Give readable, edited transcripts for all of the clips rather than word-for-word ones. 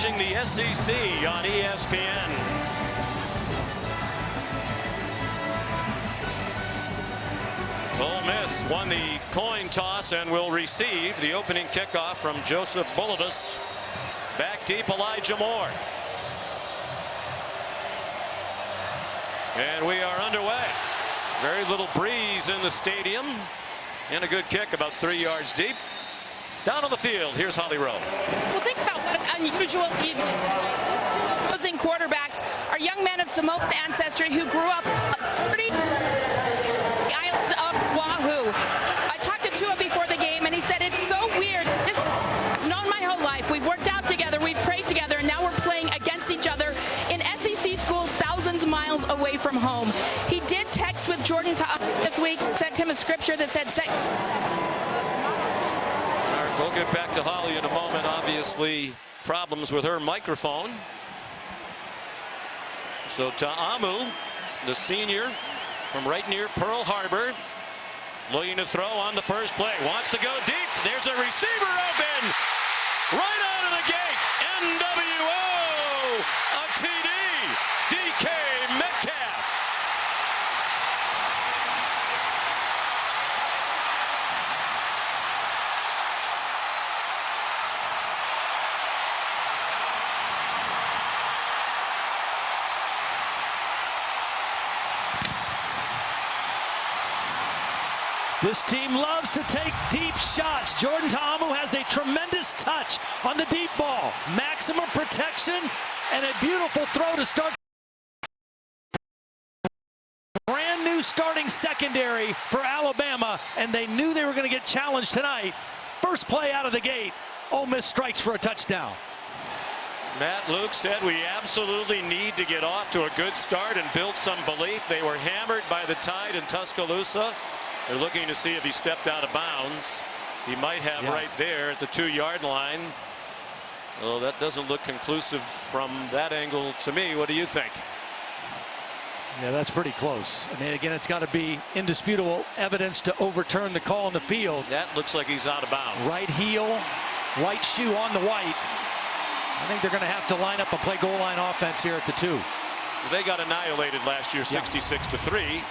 watching the SEC on ESPN. Ole Miss won the coin toss and will receive the opening kickoff from Joseph Bulovas. Back deep, Elijah Moore. And we are underway. Very little breeze in the stadium. And a good kick about 3 yards deep. Down on the field, here's Holly Rowe. Well, think about what an unusual evening. Opposing quarterbacks are young men of Samoan ancestry who grew up 30 the island of Oahu. I talked to Tua before the game, and he said it's so weird. I've known my whole life. We've worked out together, we've prayed together, and now we're playing against each other in SEC schools thousands of miles away from home. He did text with Jordan this week, sent him a scripture that said, We'll get back to Holly in a moment. Obviously, problems with her microphone. So Ta'amu, the senior from right near Pearl Harbor, looking to throw on the first play. Wants to go deep. There's a receiver open. Right out of the gate. NWO. A TD. DK Metcalf. This team loves to take deep shots. Jordan Ta'amu has a tremendous touch on the deep ball. Maximum protection and a beautiful throw to start. Brand new starting secondary for Alabama, and they knew they were going to get challenged tonight. First play out of the gate, Ole Miss strikes for a touchdown. Matt Luke said we absolutely need to get off to a good start and build some belief. They were hammered by the Tide in Tuscaloosa. They're looking to see if he stepped out of bounds. He might have right there at the 2-yard line. Well, that doesn't look conclusive from that angle to me. What do you think? Yeah, that's pretty close. I mean, again, it's got to be indisputable evidence to overturn the call on the field. That looks like he's out of bounds. Right heel, white shoe on the white. I think they're going to have to line up and play goal line offense here at the 2. They got annihilated last year, 66-3.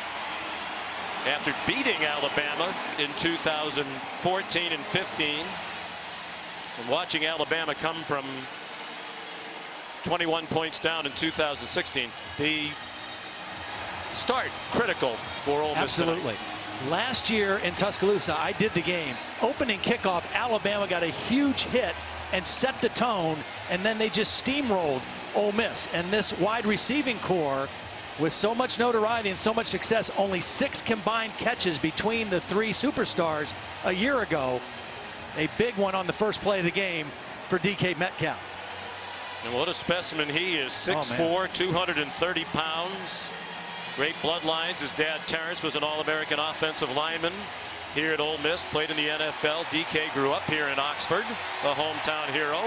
After beating Alabama in 2014 and 15, and watching Alabama come from 21 points down in 2016, the start critical for Ole Miss. Absolutely. Last year in Tuscaloosa, I did the game. Opening kickoff, Alabama got a huge hit and set the tone, and then they just steamrolled Ole Miss. And this wide receiving core, with so much notoriety and so much success, only 6 combined catches between the 3 superstars a year ago. A big one on the first play of the game for DK Metcalf. And what a specimen he is. 6'4", 230 pounds. Great bloodlines. His dad, Terrence, was an All-American offensive lineman here at Ole Miss. Played in the NFL. DK grew up here in Oxford, a hometown hero.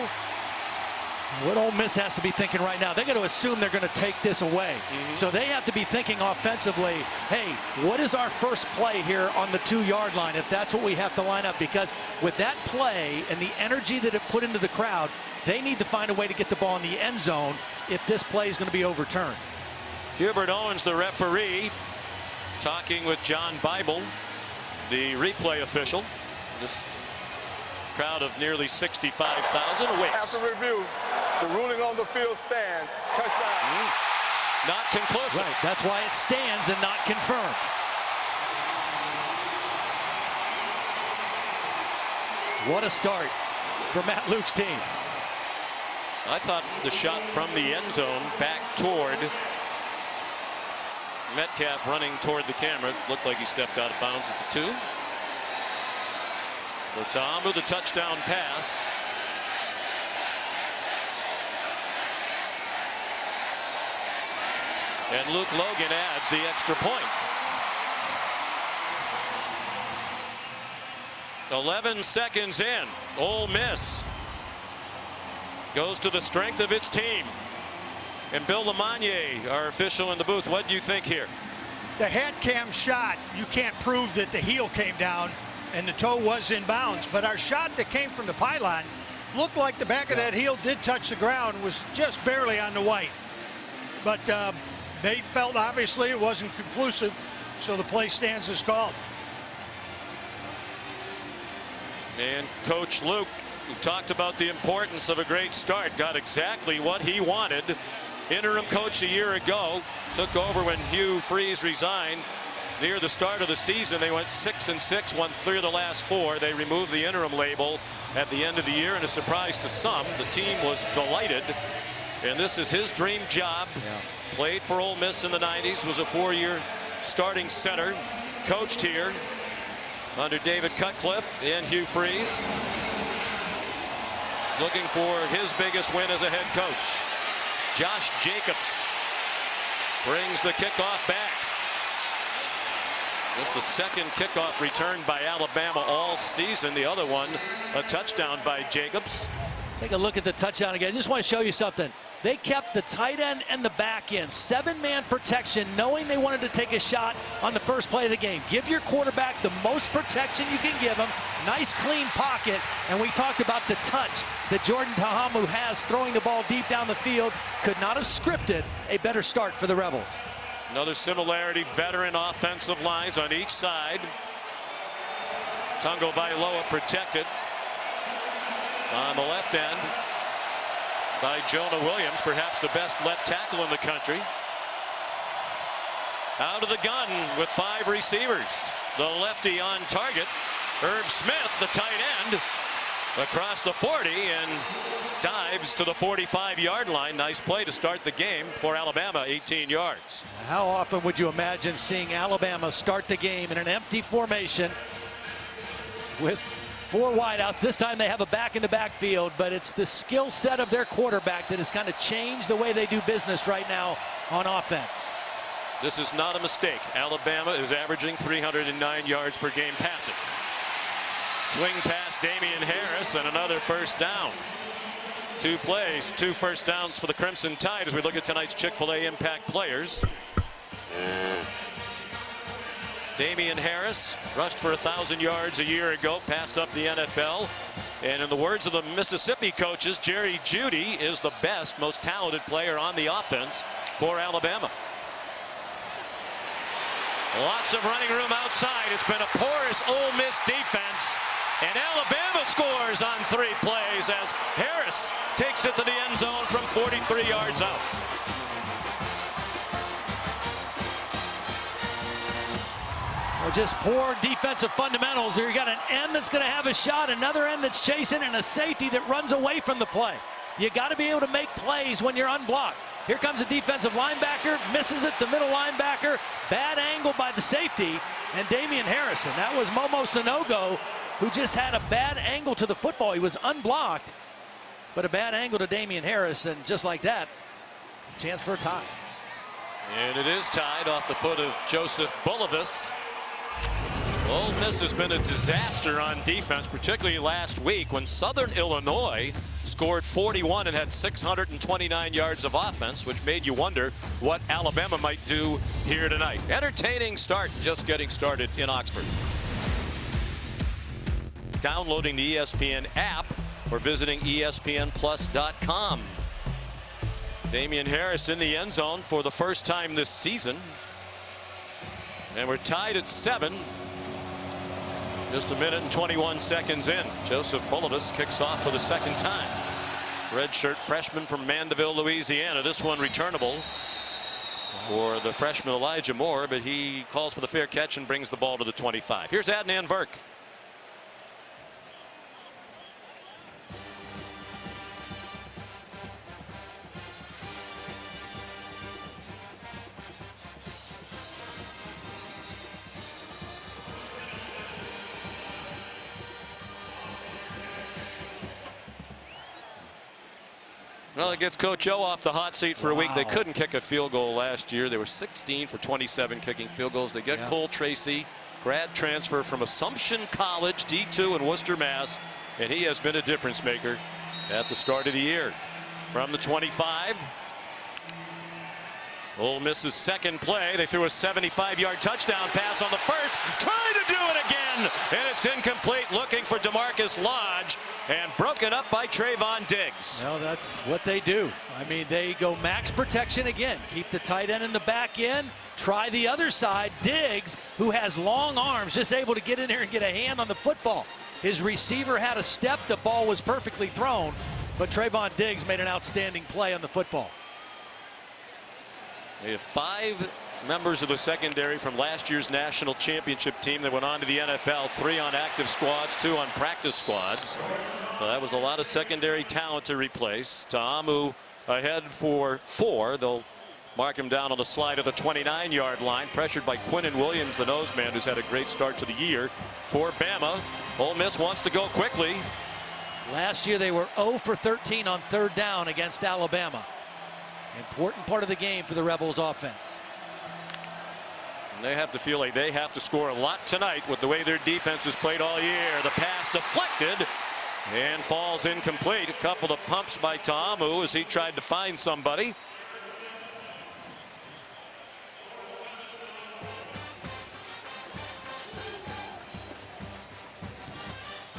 What Ole Miss has to be thinking right now, they're going to assume they're going to take this away. So they have to be thinking offensively, hey, what is our first play here on the 2-yard line, if that's what we have to line up? Because with that play and the energy that it put into the crowd, they need to find a way to get the ball in the end zone if this play is going to be overturned. Hubert Owens, the referee, talking with John Bible, the replay official. This crowd of nearly 65,000 awaits. After review, the ruling on the field stands. Touchdown. Not conclusive. Right, that's why it stands and not confirmed. What a start for Matt Luke's team. I thought the shot from the end zone back toward Metcalf, running toward the camera, looked like he stepped out of bounds at the 2. So Tom with the touchdown pass. And Luke Logan adds the extra point. 11 seconds in. Ole Miss goes to the strength of its team. And Bill Lamagna, our official in the booth, what do you think here? The head cam shot, you can't prove that the heel came down and the toe was in bounds. But our shot that came from the pylon, Looked like the back of that heel did touch the ground, was just barely on the white. But they felt obviously it wasn't conclusive, so the play stands as called. And Coach Luke, who talked about the importance of a great start, got exactly what he wanted. Interim coach a year ago, took over when Hugh Freeze resigned. Near the start of the season, they went 6-6, won 3 of the last 4. They removed the interim label at the end of the year, and a surprise to some, the team was delighted. And this is his dream job. Played for Ole Miss in the 90s, was a 4-year starting center, coached here under David Cutcliffe and Hugh Freeze. Looking for his biggest win as a head coach. Josh Jacobs brings the kickoff back. This is the second kickoff return by Alabama all season. The other one, a touchdown by Jacobs. Take a look at the touchdown again. I just want to show you something. They kept the tight end and the back end, 7-man protection, knowing they wanted to take a shot on the first play of the game. Give your quarterback the most protection you can give him. Nice clean pocket. And we talked about the touch that Jordan Tahamu has throwing the ball deep down the field. Could not have scripted a better start for the Rebels. Another similarity, veteran offensive lines on each side. Tungo Vailoa protected on the left end by Jonah Williams, perhaps the best left tackle in the country. Out of the gun with 5 receivers. The lefty on target, Irv Smith, the tight end, across the 40 and dives to the 45-yard line. Nice play to start the game for Alabama, 18 yards. How often would you imagine seeing Alabama start the game in an empty formation with 4 wideouts? This time they have a back in the backfield, but it's the skill set of their quarterback that has kind of changed the way they do business right now on offense. This is not a mistake. Alabama is averaging 309 yards per game passing. Swing pass Damian Harris and another first down. 2 plays, 2 first downs for the Crimson Tide as we look at tonight's Chick-fil-A Impact players. Damian Harris rushed for 1,000 yards a year ago, passed up the NFL. And in the words of the Mississippi coaches, Jerry Jeudy is the best, most talented player on the offense for Alabama. Lots of running room outside. It's been a porous Ole Miss defense. And Alabama scores on 3 plays as Harris takes it to the end zone from 43 yards out. Well, just poor defensive fundamentals. You got an end that's going to have a shot, another end that's chasing, and a safety that runs away from the play. You got to be able to make plays when you're unblocked. Here comes a defensive linebacker, misses it, the middle linebacker. Bad angle by the safety, and Damian Harrison. That was Momo Sanogo, who just had a bad angle to the football. He was unblocked, but a bad angle to Damian Harris, and just like that, chance for a tie. And it is tied off the foot of Joseph Bulovas. Ole Miss has been a disaster on defense, particularly last week when Southern Illinois scored 41 and had 629 yards of offense, which made you wonder what Alabama might do here tonight. Entertaining start, just getting started in Oxford. Downloading the ESPN app or visiting ESPNplus.com. Damian Harris in the end zone for the first time this season. And we're tied at 7. Just a minute and 21 seconds in. Joseph Bulovas kicks off for the second time. Redshirt freshman from Mandeville, Louisiana. This one returnable for the freshman Elijah Moore, but he calls for the fair catch and brings the ball to the 25. Here's Adnan Virk. Well, it gets Coach O off the hot seat for a week. They couldn't kick a field goal last year. They were 16 for 27 kicking field goals. They get Cole Tracy, grad transfer from Assumption College, D2 in Worcester, Mass. And he has been a difference maker at the start of the year. From the 25. Ole Miss's second play. They threw a 75-yard touchdown pass on the first. Trying to do it again. again, and it's incomplete, looking for DeMarcus Lodge, and broken up by Trayvon Diggs. Well, that's what they do. I mean, they go max protection again. Keep the tight end in the back end. Try the other side. Diggs, who has long arms, just able to get in there and get a hand on the football. His receiver had a step. The ball was perfectly thrown, but Trayvon Diggs made an outstanding play on the football. They have 5 members of the secondary from last year's national championship team that went on to the NFL. 3 on active squads, 2 on practice squads. So that was a lot of secondary talent to replace. Ta'amu ahead for 4. They'll mark him down on the slide of the 29-yard line, pressured by Quinnen Williams, the nose man, who's had a great start to the year. For Bama, Ole Miss wants to go quickly. Last year they were 0 for 13 on 3rd down against Alabama. Important part of the game for the Rebels offense. And they have to feel like they have to score a lot tonight with the way their defense has played all year. The pass deflected and falls incomplete. A couple of pumps by Ta'amu as he tried to find somebody.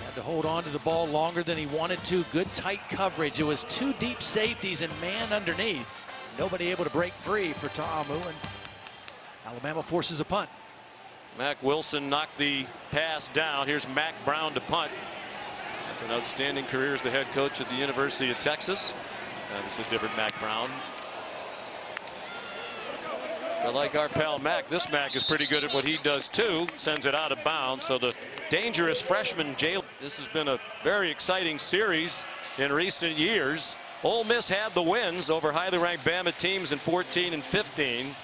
Had to hold on to the ball longer than he wanted to. Good tight coverage. It was 2 deep safeties and man underneath. Nobody able to break free for Ta'amu, and Alabama forces a punt. Mack Wilson knocked the pass down. Here's Mack Brown to punt. After an outstanding career as the head coach at the University of Texas. This is a different Mack Brown. But like our pal Mack, this Mack is pretty good at what he does too. Sends it out of bounds. So the dangerous freshman Jalen. This has been a very exciting series in recent years. Ole Miss had the wins over highly ranked Bama teams in 14 and 15.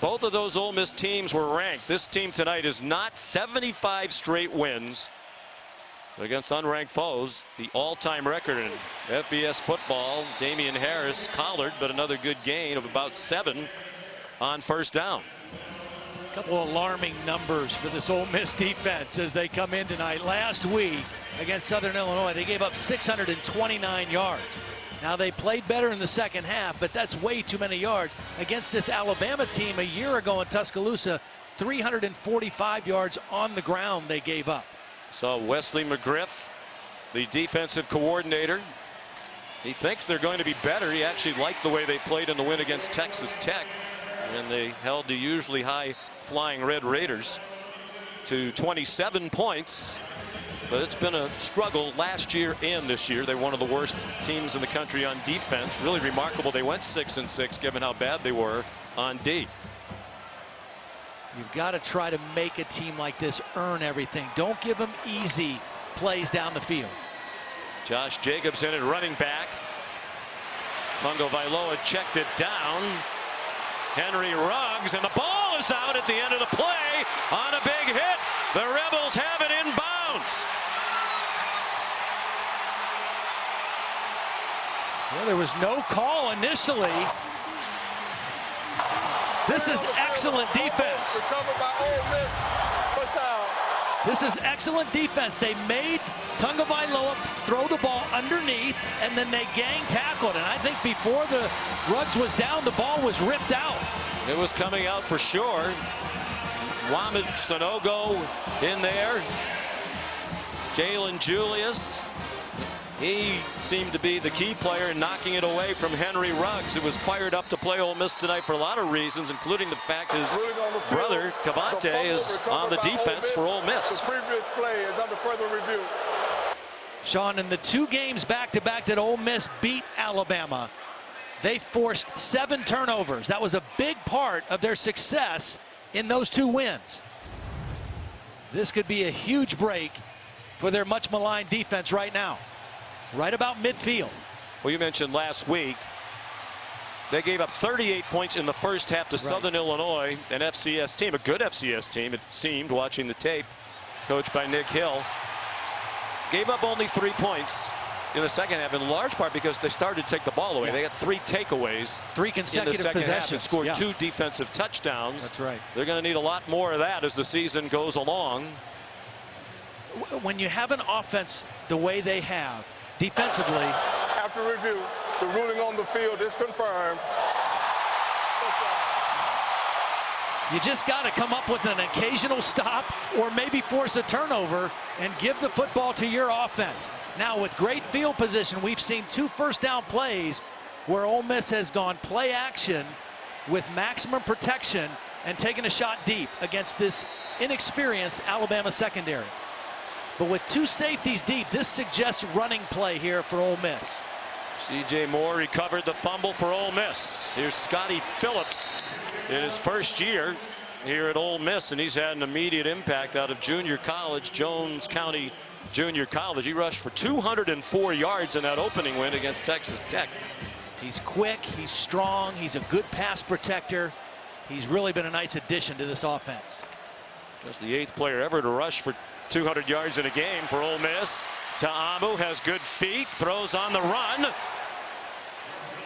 Both of those Ole Miss teams were ranked. This team tonight is not. 75 straight wins against unranked foes. The all-time record in FBS football. Damian Harris collared, but another good gain of about 7 on 1st down. A couple alarming numbers for this Ole Miss defense as they come in tonight. Last week against Southern Illinois, they gave up 629 yards. Now, they played better in the second half, but that's way too many yards. Against this Alabama team a year ago in Tuscaloosa, 345 yards on the ground they gave up. So Wesley McGriff, the defensive coordinator, he thinks they're going to be better. He actually liked the way they played in the win against Texas Tech, and they held the usually high-flying Red Raiders to 27 points. But it's been a struggle last year and this year. They're one of the worst teams in the country on defense. Really remarkable. They went 6-6 given how bad they were on D. You've got to try to make a team like this earn everything. Don't give them easy plays down the field. Josh Jacobs in at running back. Tungo Vailoa checked it down. Henry Ruggs, and the ball is out at the end of the play on a big hit. The Rebels have it in bounds. Well, there was no call initially. This is excellent defense. This is excellent defense. They made Tungo Vailoa throw the ball underneath, and then they gang tackled. And I think before the Ruggs was down, the ball was ripped out. It was coming out for sure. Wamid Sanogo in there. Jalen Julius. He seemed to be the key player in knocking it away from Henry Ruggs, who was fired up to play Ole Miss tonight for a lot of reasons, including the fact his brother Cavante is on the defense for Ole Miss. The previous play is under further review. Sean, in the 2 games back-to-back that Ole Miss beat Alabama, they forced 7 turnovers. That was a big part of their success in those 2 wins. This could be a huge break for their much-maligned defense right now. Right about midfield. Well, you mentioned last week they gave up 38 points in the first half to Southern Illinois, an FCS team, a good FCS team, it seemed, watching the tape, coached by Nick Hill. Gave up only 3 points in the second half, in large part because they started to take the ball away. They got 3 takeaways 3 consecutive in the second possessions half and scored 2 defensive touchdowns. That's right. They're going to need a lot more of that as the season goes along. When you have an offense the way they have, defensively. After review, the ruling on the field is confirmed. You just got to come up with an occasional stop or maybe force a turnover and give the football to your offense. Now, with great field position, we've seen 2 first down plays where Ole Miss has gone play action with maximum protection and taken a shot deep against this inexperienced Alabama secondary. But with 2 safeties deep, this suggests running play here for Ole Miss. C.J. Moore recovered the fumble for Ole Miss. Here's Scotty Phillips in his first year here at Ole Miss, and he's had an immediate impact out of junior college, Jones County Junior College. He rushed for 204 yards in that opening win against Texas Tech. He's quick, he's strong, he's a good pass protector. He's really been a nice addition to this offense. Just the 8th player ever to rush for 200 yards in a game for Ole Miss. Ta'amu has good feet, throws on the run.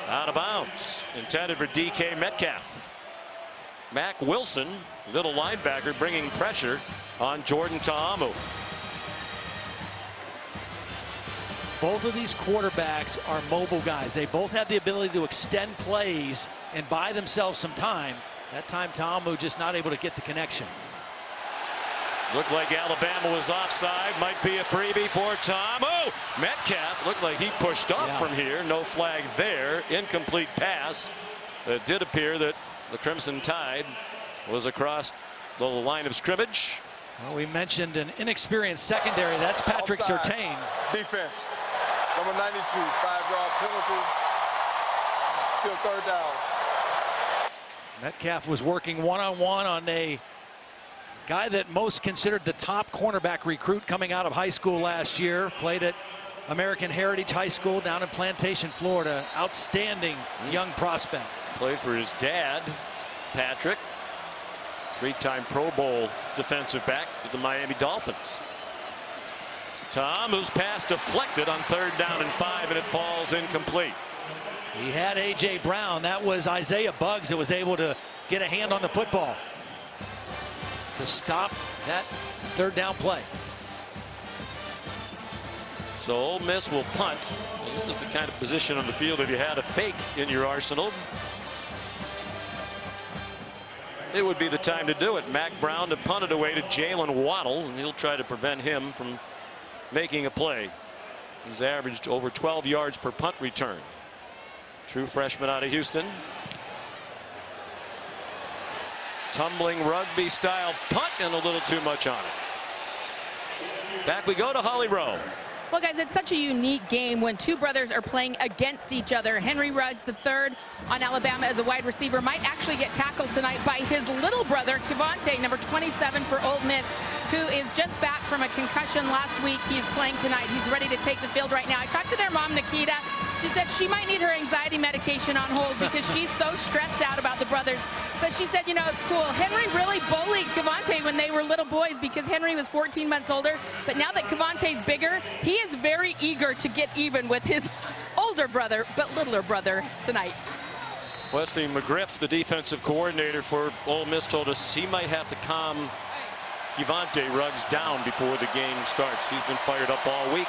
Out of bounds, intended for DK Metcalf. Mac Wilson, little linebacker, bringing pressure on Jordan Ta'amu. Both of these quarterbacks are mobile guys. They both have the ability to extend plays and buy themselves some time. That time Ta'amu just not able to get the connection. Looked like Alabama was offside. Might be a freebie for Ta'amu. Metcalf looked like he pushed off from here. No flag there. Incomplete pass. It did appear that the Crimson Tide was across the line of scrimmage. Well, we mentioned an inexperienced secondary. That's Patrick Surtain. Defense. Number 92, 5-yard penalty. Still 3rd down. Metcalf was working one-on-one on a guy that most considered the top cornerback recruit coming out of high school last year. Played at American Heritage High School down in Plantation, Florida. Outstanding young prospect. Played for his dad, Patrick. 3-time Pro Bowl defensive back with the Miami Dolphins. Ta'amu's pass deflected on 3rd down and 5, and it falls incomplete. He had A.J. Brown. That was Isaiah Buggs that was able to get a hand on the football to stop that 3rd down play. So Ole Miss will punt. This is the kind of position on the field if you had a fake in your arsenal, it would be the time to do it. Mac Brown to punt it away to Jalen Waddle, and he'll try to prevent him from making a play. He's averaged over 12 yards per punt return. True freshman out of Houston. Tumbling rugby style punt and a little too much on it. Back we go to Holly Rowe. Well, guys, it's such a unique game when 2 brothers are playing against each other. Henry Ruggs, the 3rd on Alabama as a wide receiver, might actually get tackled tonight by his little brother, Kevontae, number 27 for Ole Miss, who is just back from a concussion last week. He's playing tonight. He's ready to take the field right now. I talked to their mom, Nikita. She said she might need her anxiety medication on hold because she's so stressed out about the brothers. But she said, you know, it's cool. Henry really bullied Kevontae when they were little boys because Henry was 14 months older. But now that Kevontae's bigger, he is very eager to get even with his older brother, but littler brother tonight. Wesley McGriff, the defensive coordinator for Ole Miss, told us he might have to calm Kevontae Ruggs down before the game starts. He's been fired up all week.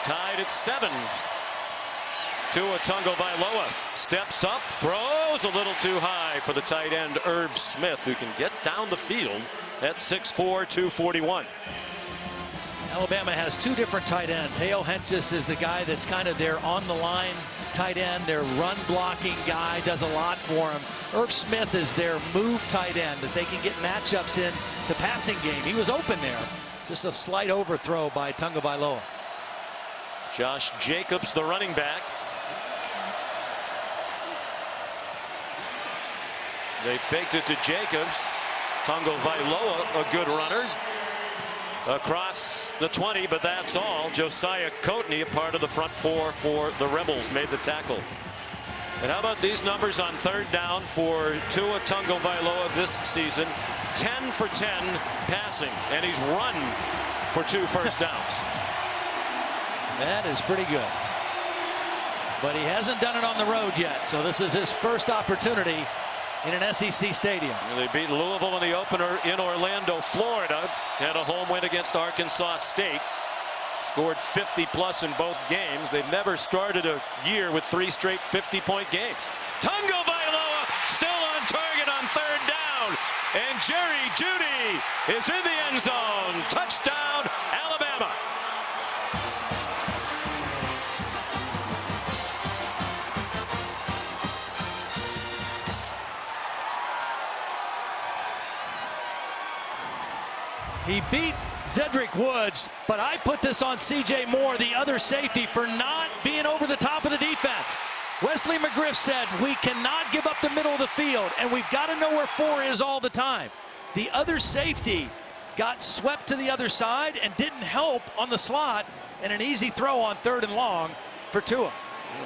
Tied at 7. Tua Tagovailoa steps up, throws a little too high for the tight end Irv Smith, who can get down the field at 6'4", 241. Alabama has 2 different tight ends. Hale Hentges is the guy that's kind of their on-the-line tight end, their run-blocking guy, does a lot for him. Irv Smith is their move tight end that they can get matchups in the passing game. He was open there. Just a slight overthrow by Tagovailoa. Josh Jacobs, the running back. They faked it to Jacobs. Tagovailoa, a good runner. Across the 20, but that's all. Josiah Coatney, a part of the front 4 for the Rebels, made the tackle. And how about these numbers on 3rd down for Tua Tagovailoa this season? 10 for 10 passing, and he's run for 2 first downs. That is pretty good. But he hasn't done it on the road yet, so this is his first opportunity in an SEC stadium. They beat Louisville in the opener in Orlando, Florida. Had a home win against Arkansas State. Scored 50+ in both games. They've never started a year with 3 straight 50-point games. Tagovailoa still on target on 3rd down. and Jerry Jeudy is in the end zone. Touchdown, Alabama. He beat Zedrick Woods, but I put this on C.J. Moore, the other safety, for not being over the top of the defense. Wesley McGriff said, we cannot give up the middle of the field, and we've got to know where 4 is all the time. The other safety got swept to the other side and didn't help on the slot, and an easy throw on 3rd and long for Tua.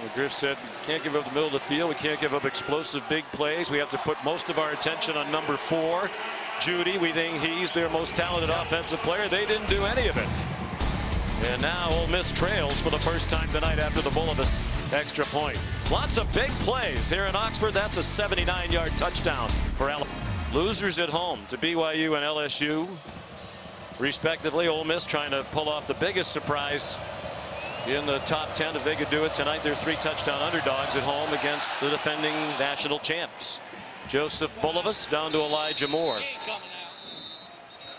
McGriff said, we can't give up the middle of the field. We can't give up explosive big plays. We have to put most of our attention on number 4. Jeudy, we think he's their most talented offensive player. They didn't do any of it. And now Ole Miss trails for the first time tonight after the Bulovas extra point. Lots of big plays here in Oxford. That's a 79-yard touchdown for Alabama. Losers at home to BYU and LSU, respectively. Ole Miss trying to pull off the biggest surprise in the top 10 if they could do it tonight. They're 3-touchdown underdogs at home against the defending national champs. Joseph Bulovas down to Elijah Moore.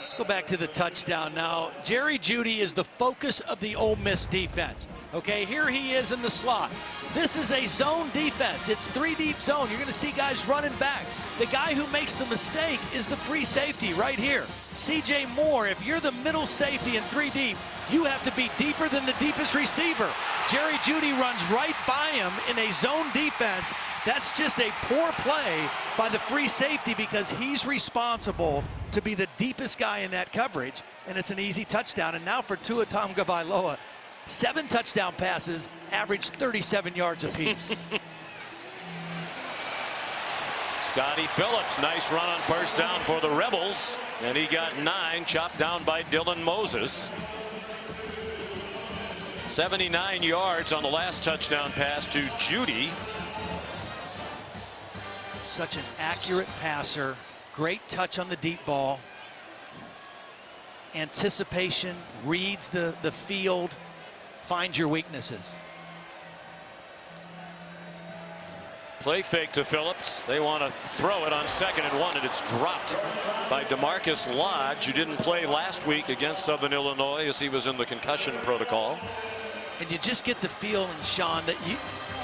Let's go back to the touchdown now. Jerry Jeudy is the focus of the Ole Miss defense. Okay, here he is in the slot. This is a zone defense. It's 3-deep zone. You're going to see guys running back. The guy who makes the mistake is the free safety right here. C.J. Moore, if you're the middle safety in 3-deep, you have to be deeper than the deepest receiver. Jerry Jeudy runs right by him in a zone defense. That's just a poor play by the free safety because he's responsible to be the deepest guy in that coverage, and it's an easy touchdown. And now for Tua Tagovailoa, 7 touchdown passes, average 37 yards apiece. Scotty Phillips, nice run on first down for the Rebels, and he got 9, chopped down by Dylan Moses. 79 yards on the last touchdown pass to Jeudy. Such an accurate passer, great touch on the deep ball. Anticipation, reads the field, finds your weaknesses. Play fake to Phillips. They want to throw it on 2nd and 1, and it's dropped by DeMarcus Lodge, who didn't play last week against Southern Illinois as he was in the concussion protocol. And you just get the feeling, Sean, that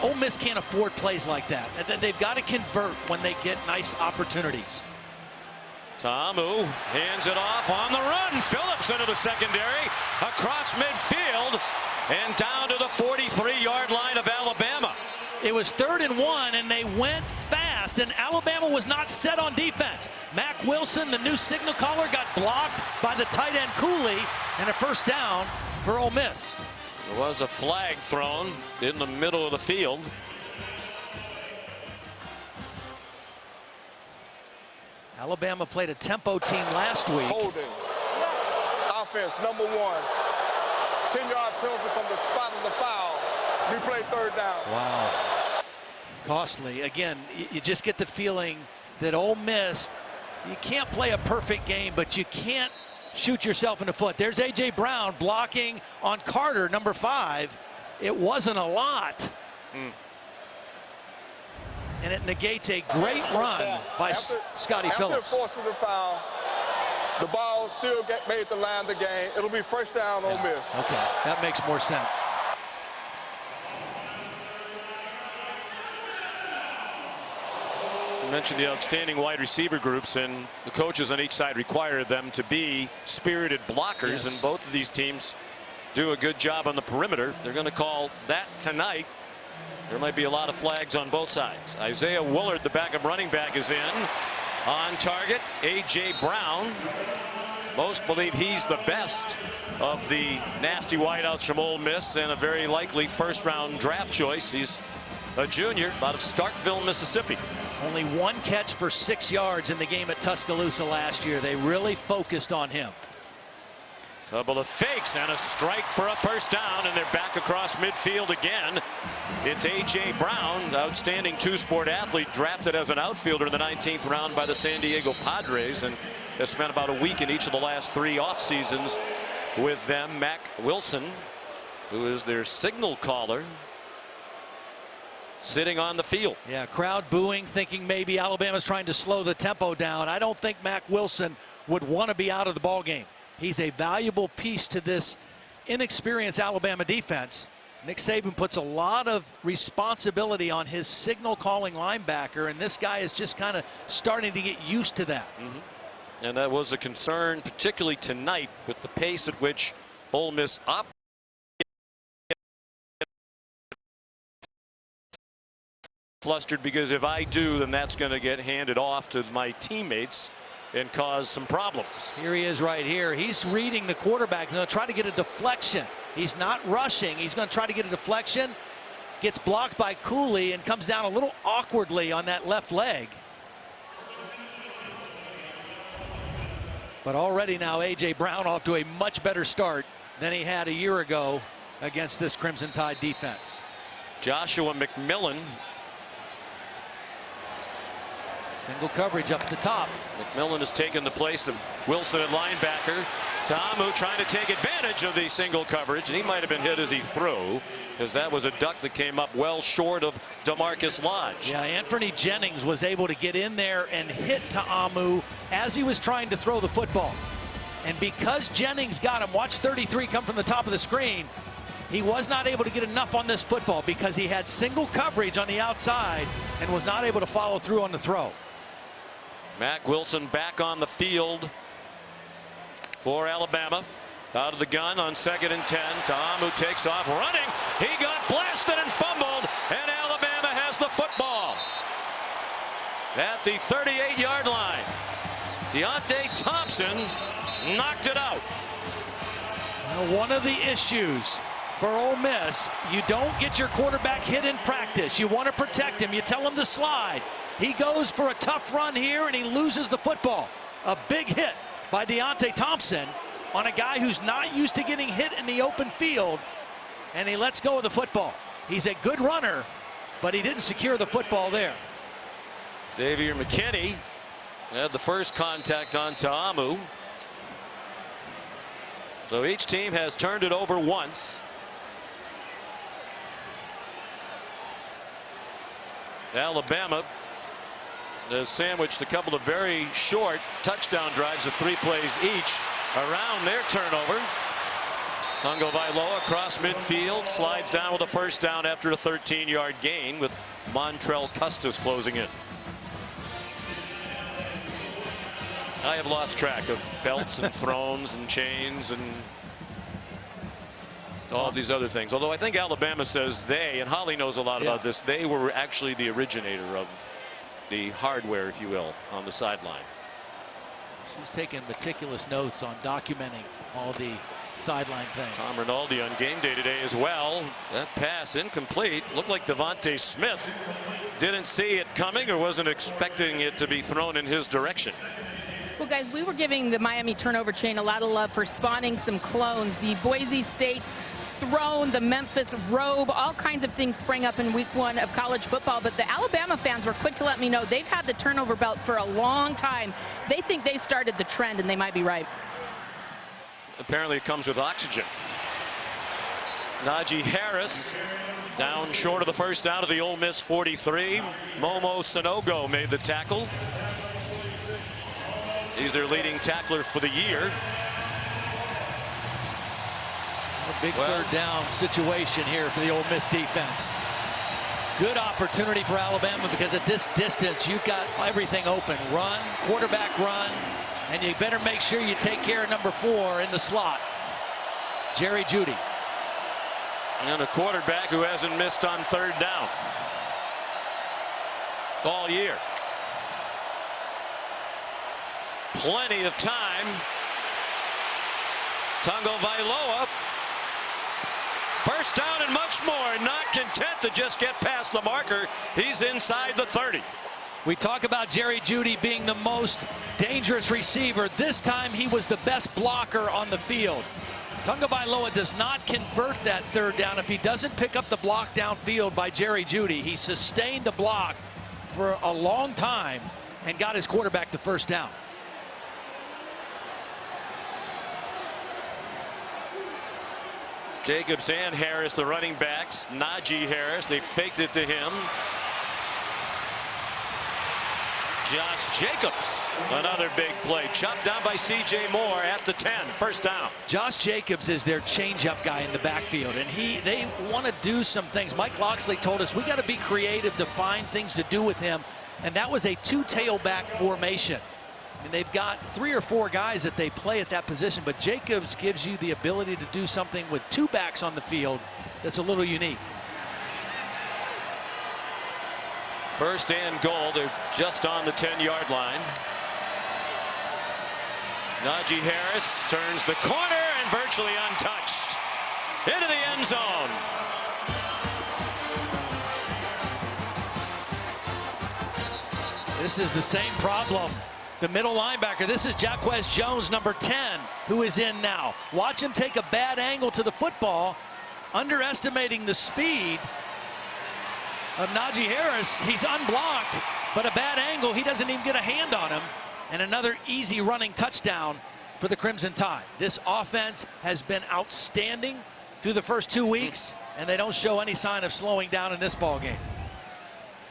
Ole Miss can't afford plays like that. And then they've got to convert when they get nice opportunities. Ta'amu hands it off on the run. Phillips into the secondary, across midfield, and down to the 43-yard line of Alabama. It was 3rd and 1, and they went fast, and Alabama was not set on defense. Mack Wilson, the new signal caller, got blocked by the tight end Cooley, and a first down for Ole Miss. There was a flag thrown in the middle of the field. Alabama played a tempo team last week. Holding. Offense, number 1. 10-yard penalty from the spot of the foul. Replay 3rd down. Wow. Costly. Again, you just get the feeling that Ole Miss, you can't play a perfect game, but you can't shoot yourself in the foot. There's A.J. Brown blocking on Carter, number 5. It wasn't a lot. And it negates a great run by Scotty Phillips. After forcing the foul, the ball still made the line of the game. It'll be first down, Ole Miss. Okay, that makes more sense. You mentioned the outstanding wide receiver groups, and the coaches on each side require them to be spirited blockers, Yes. and both of these teams do a good job on the perimeter. They're going to call that tonight. There might be a lot of flags on both sides. Isaiah Willard, the backup running back, is in. On target, A.J. Brown. Most believe he's the best of the nasty wideouts from Ole Miss, and a very likely first-round draft choice. He's a junior out of Starkville, Mississippi. Only 1 catch for 6 yards in the game at Tuscaloosa last year. They really focused on him. Couple of fakes and a strike for a first down, and they're back across midfield again. It's A.J. Brown, outstanding 2-sport athlete, drafted as an outfielder in the 19th round by the San Diego Padres, and has spent about a week in each of the last 3 off seasons with them. Mack Wilson, who is their signal caller, sitting on the field. Yeah, crowd booing, thinking maybe Alabama's trying to slow the tempo down. I don't think Mack Wilson would want to be out of the ball game. He's a valuable piece to this inexperienced Alabama defense. Nick Saban puts a lot of responsibility on his signal calling linebacker, and this guy is just kind of starting to get used to that. And that was a concern, particularly tonight, with the pace at which Ole Miss flustered, because if I do, then that's going to get handed off to my teammates and cause some problems. Here he is right here. He's reading the quarterback. He's going to try to get a deflection. He's not rushing. He's going to try to get a deflection. Gets blocked by Cooley and comes down a little awkwardly on that left leg. But already now A.J. Brown off to a much better start than he had a year ago against this Crimson Tide defense. Joshua McMillan. Single coverage up at the top. McMillan has taken the place of Wilson at linebacker. Ta'amu trying to take advantage of the single coverage, and he might have been hit as he threw, because that was a duck that came up well short of DeMarcus Lodge. Yeah, Anthony Jennings was able to get in there and hit Ta'amu as he was trying to throw the football. And because Jennings got him, watch 33 come from the top of the screen, he was not able to get enough on this football because he had single coverage on the outside and was not able to follow through on the throw. Mack Wilson back on the field for Alabama. Out of the gun on 2nd and 10. Ta'amu takes off running. He got blasted and fumbled, and Alabama has the football at the 38-yard line. Deontay Thompson knocked it out. Now, one of the issues for Ole Miss, you don't get your quarterback hit in practice. You want to protect him. You tell him to slide. He goes for a tough run here, and he loses the football. A big hit by Deontay Thompson on a guy who's not used to getting hit in the open field, and he lets go of the football. He's a good runner, but he didn't secure the football there. Xavier McKinney had the first contact on Ta'amu. So each team has turned it over once. Alabama has sandwiched a couple of very short touchdown drives of 3 plays each around their turnover. Tagovailoa across midfield, slides down with a first down after a 13-yard gain, with Montrell Custis closing in. I have lost track of belts and thrones and chains and all these other things. Although I think Alabama says they, and Holly knows a lot about this, they were actually the originator of the hardware, if you will, on the sideline. She's taking meticulous notes on documenting all the sideline things. Tom Rinaldi on game day today as well. That pass incomplete. Looked like Devontae Smith didn't see it coming or wasn't expecting it to be thrown in his direction. Well, guys, we were giving the Miami turnover chain a lot of love for spawning some clones. The Boise State throne, the Memphis robe, all kinds of things sprang up in week 1 of college football. But the Alabama fans were quick to let me know they've had the turnover belt for a long time. They think they started the trend, and they might be right. Apparently it comes with oxygen. Najee Harris down short of the first down of the Ole Miss 43. Momo Sanogo made the tackle. He's their leading tackler for the year. A big third down situation here for the Ole Miss defense. Good opportunity for Alabama, because at this distance you've got everything open. Run, quarterback run, and you better make sure you take care of number 4 in the slot, Jerry Jeudy. And a quarterback who hasn't missed on 3rd down all year. Plenty of time. Tagovailoa. First down and much more. Not content to just get past the marker. He's inside the 30. We talk about Jerry Jeudy being the most dangerous receiver. This time he was the best blocker on the field. Tagovailoa does not convert that 3rd down if he doesn't pick up the block downfield by Jerry Jeudy. He sustained the block for a long time and got his quarterback the first down. Jacobs and Harris, the running backs. Najee Harris, they faked it to him. Josh Jacobs, another big play. Chopped down by C.J. Moore at the 10. First down. Josh Jacobs is their changeup guy in the backfield, and they want to do some things. Mike Locksley told us we got to be creative to find things to do with him, and that was a two-tailback formation. And they've got 3 or 4 guys that they play at that position, but Jacobs gives you the ability to do something with 2 backs on the field that's a little unique. First and goal. They're just on the 10-yard line. Najee Harris turns the corner and virtually untouched into the end zone. This is the same problem. The middle linebacker, this is Jaquez Jones, number 10, who is in now. Watch him take a bad angle to the football, underestimating the speed of Najee Harris. He's unblocked, but a bad angle. He doesn't even get a hand on him. And another easy running touchdown for the Crimson Tide. This offense has been outstanding through the first 2 weeks, and they don't show any sign of slowing down in this ball game.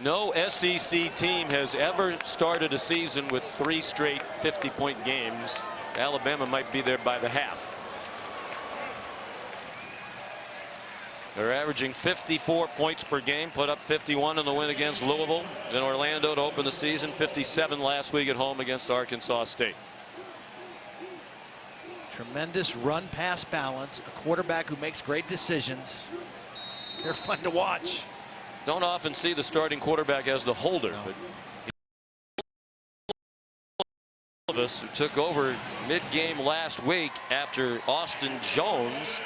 No SEC team has ever started a season with 3 straight 50-point games. Alabama might be there by the half. They're averaging 54 points per game, put up 51 in the win against Louisville in Orlando to open the season, 57 last week at home against Arkansas State. Tremendous run-pass balance, a quarterback who makes great decisions. They're fun to watch. Don't often see the starting quarterback as the holder, No. but Elvis, who took over mid-game last week after Austin Jones,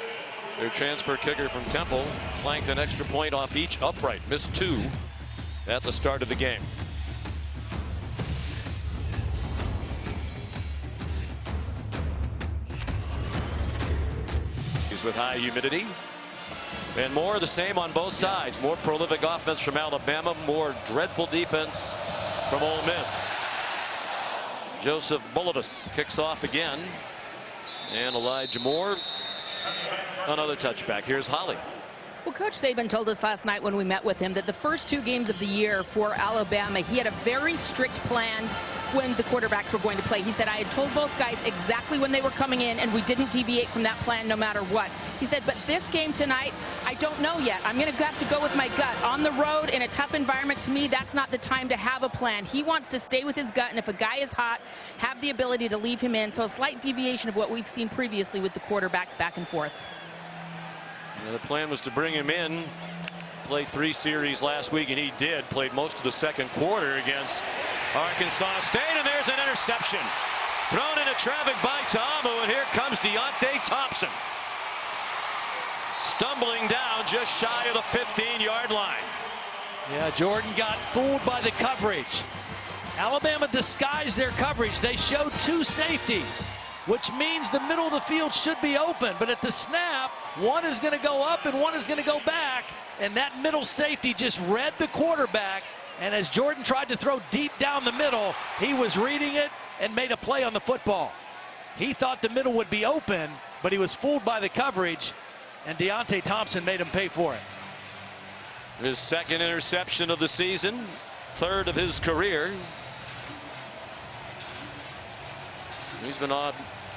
their transfer kicker from Temple, flanked an extra point off each upright. Missed 2 at the start of the game. He's with high humidity. And more of the same on both sides. More prolific offense from Alabama, more dreadful defense from Ole Miss. Joseph Bulovas kicks off again. And Elijah Moore, another touchback. Here's Holly. Well, Coach Saban told us last night when we met with him that the first 2 games of the year for Alabama, he had a very strict plan when the quarterbacks were going to play. He said, I had told both guys exactly when they were coming in, and we didn't deviate from that plan no matter what. He said, but this game tonight, I don't know yet. I'm going to have to go with my gut. On the road, in a tough environment, to me, that's not the time to have a plan. He wants to stay with his gut, and if a guy is hot, have the ability to leave him in. So a slight deviation of what we've seen previously with the quarterbacks back and forth. The plan was to bring him in, play 3 series last week, and he did. Played most of the second quarter against Arkansas State, and there's an interception. Thrown into traffic by Ta'amu, and here comes Deontay Thompson. Stumbling down just shy of the 15-yard line. Yeah, Jordan got fooled by the coverage. Alabama disguised their coverage. They showed 2 safeties, which means the middle of the field should be open. But at the snap, one is going to go up and one is going to go back. And that middle safety just read the quarterback. And as Jordan tried to throw deep down the middle, he was reading it and made a play on the football. He thought the middle would be open, but he was fooled by the coverage. And Deontay Thompson made him pay for it. His 2nd interception of the season, 3rd of his career. He's been on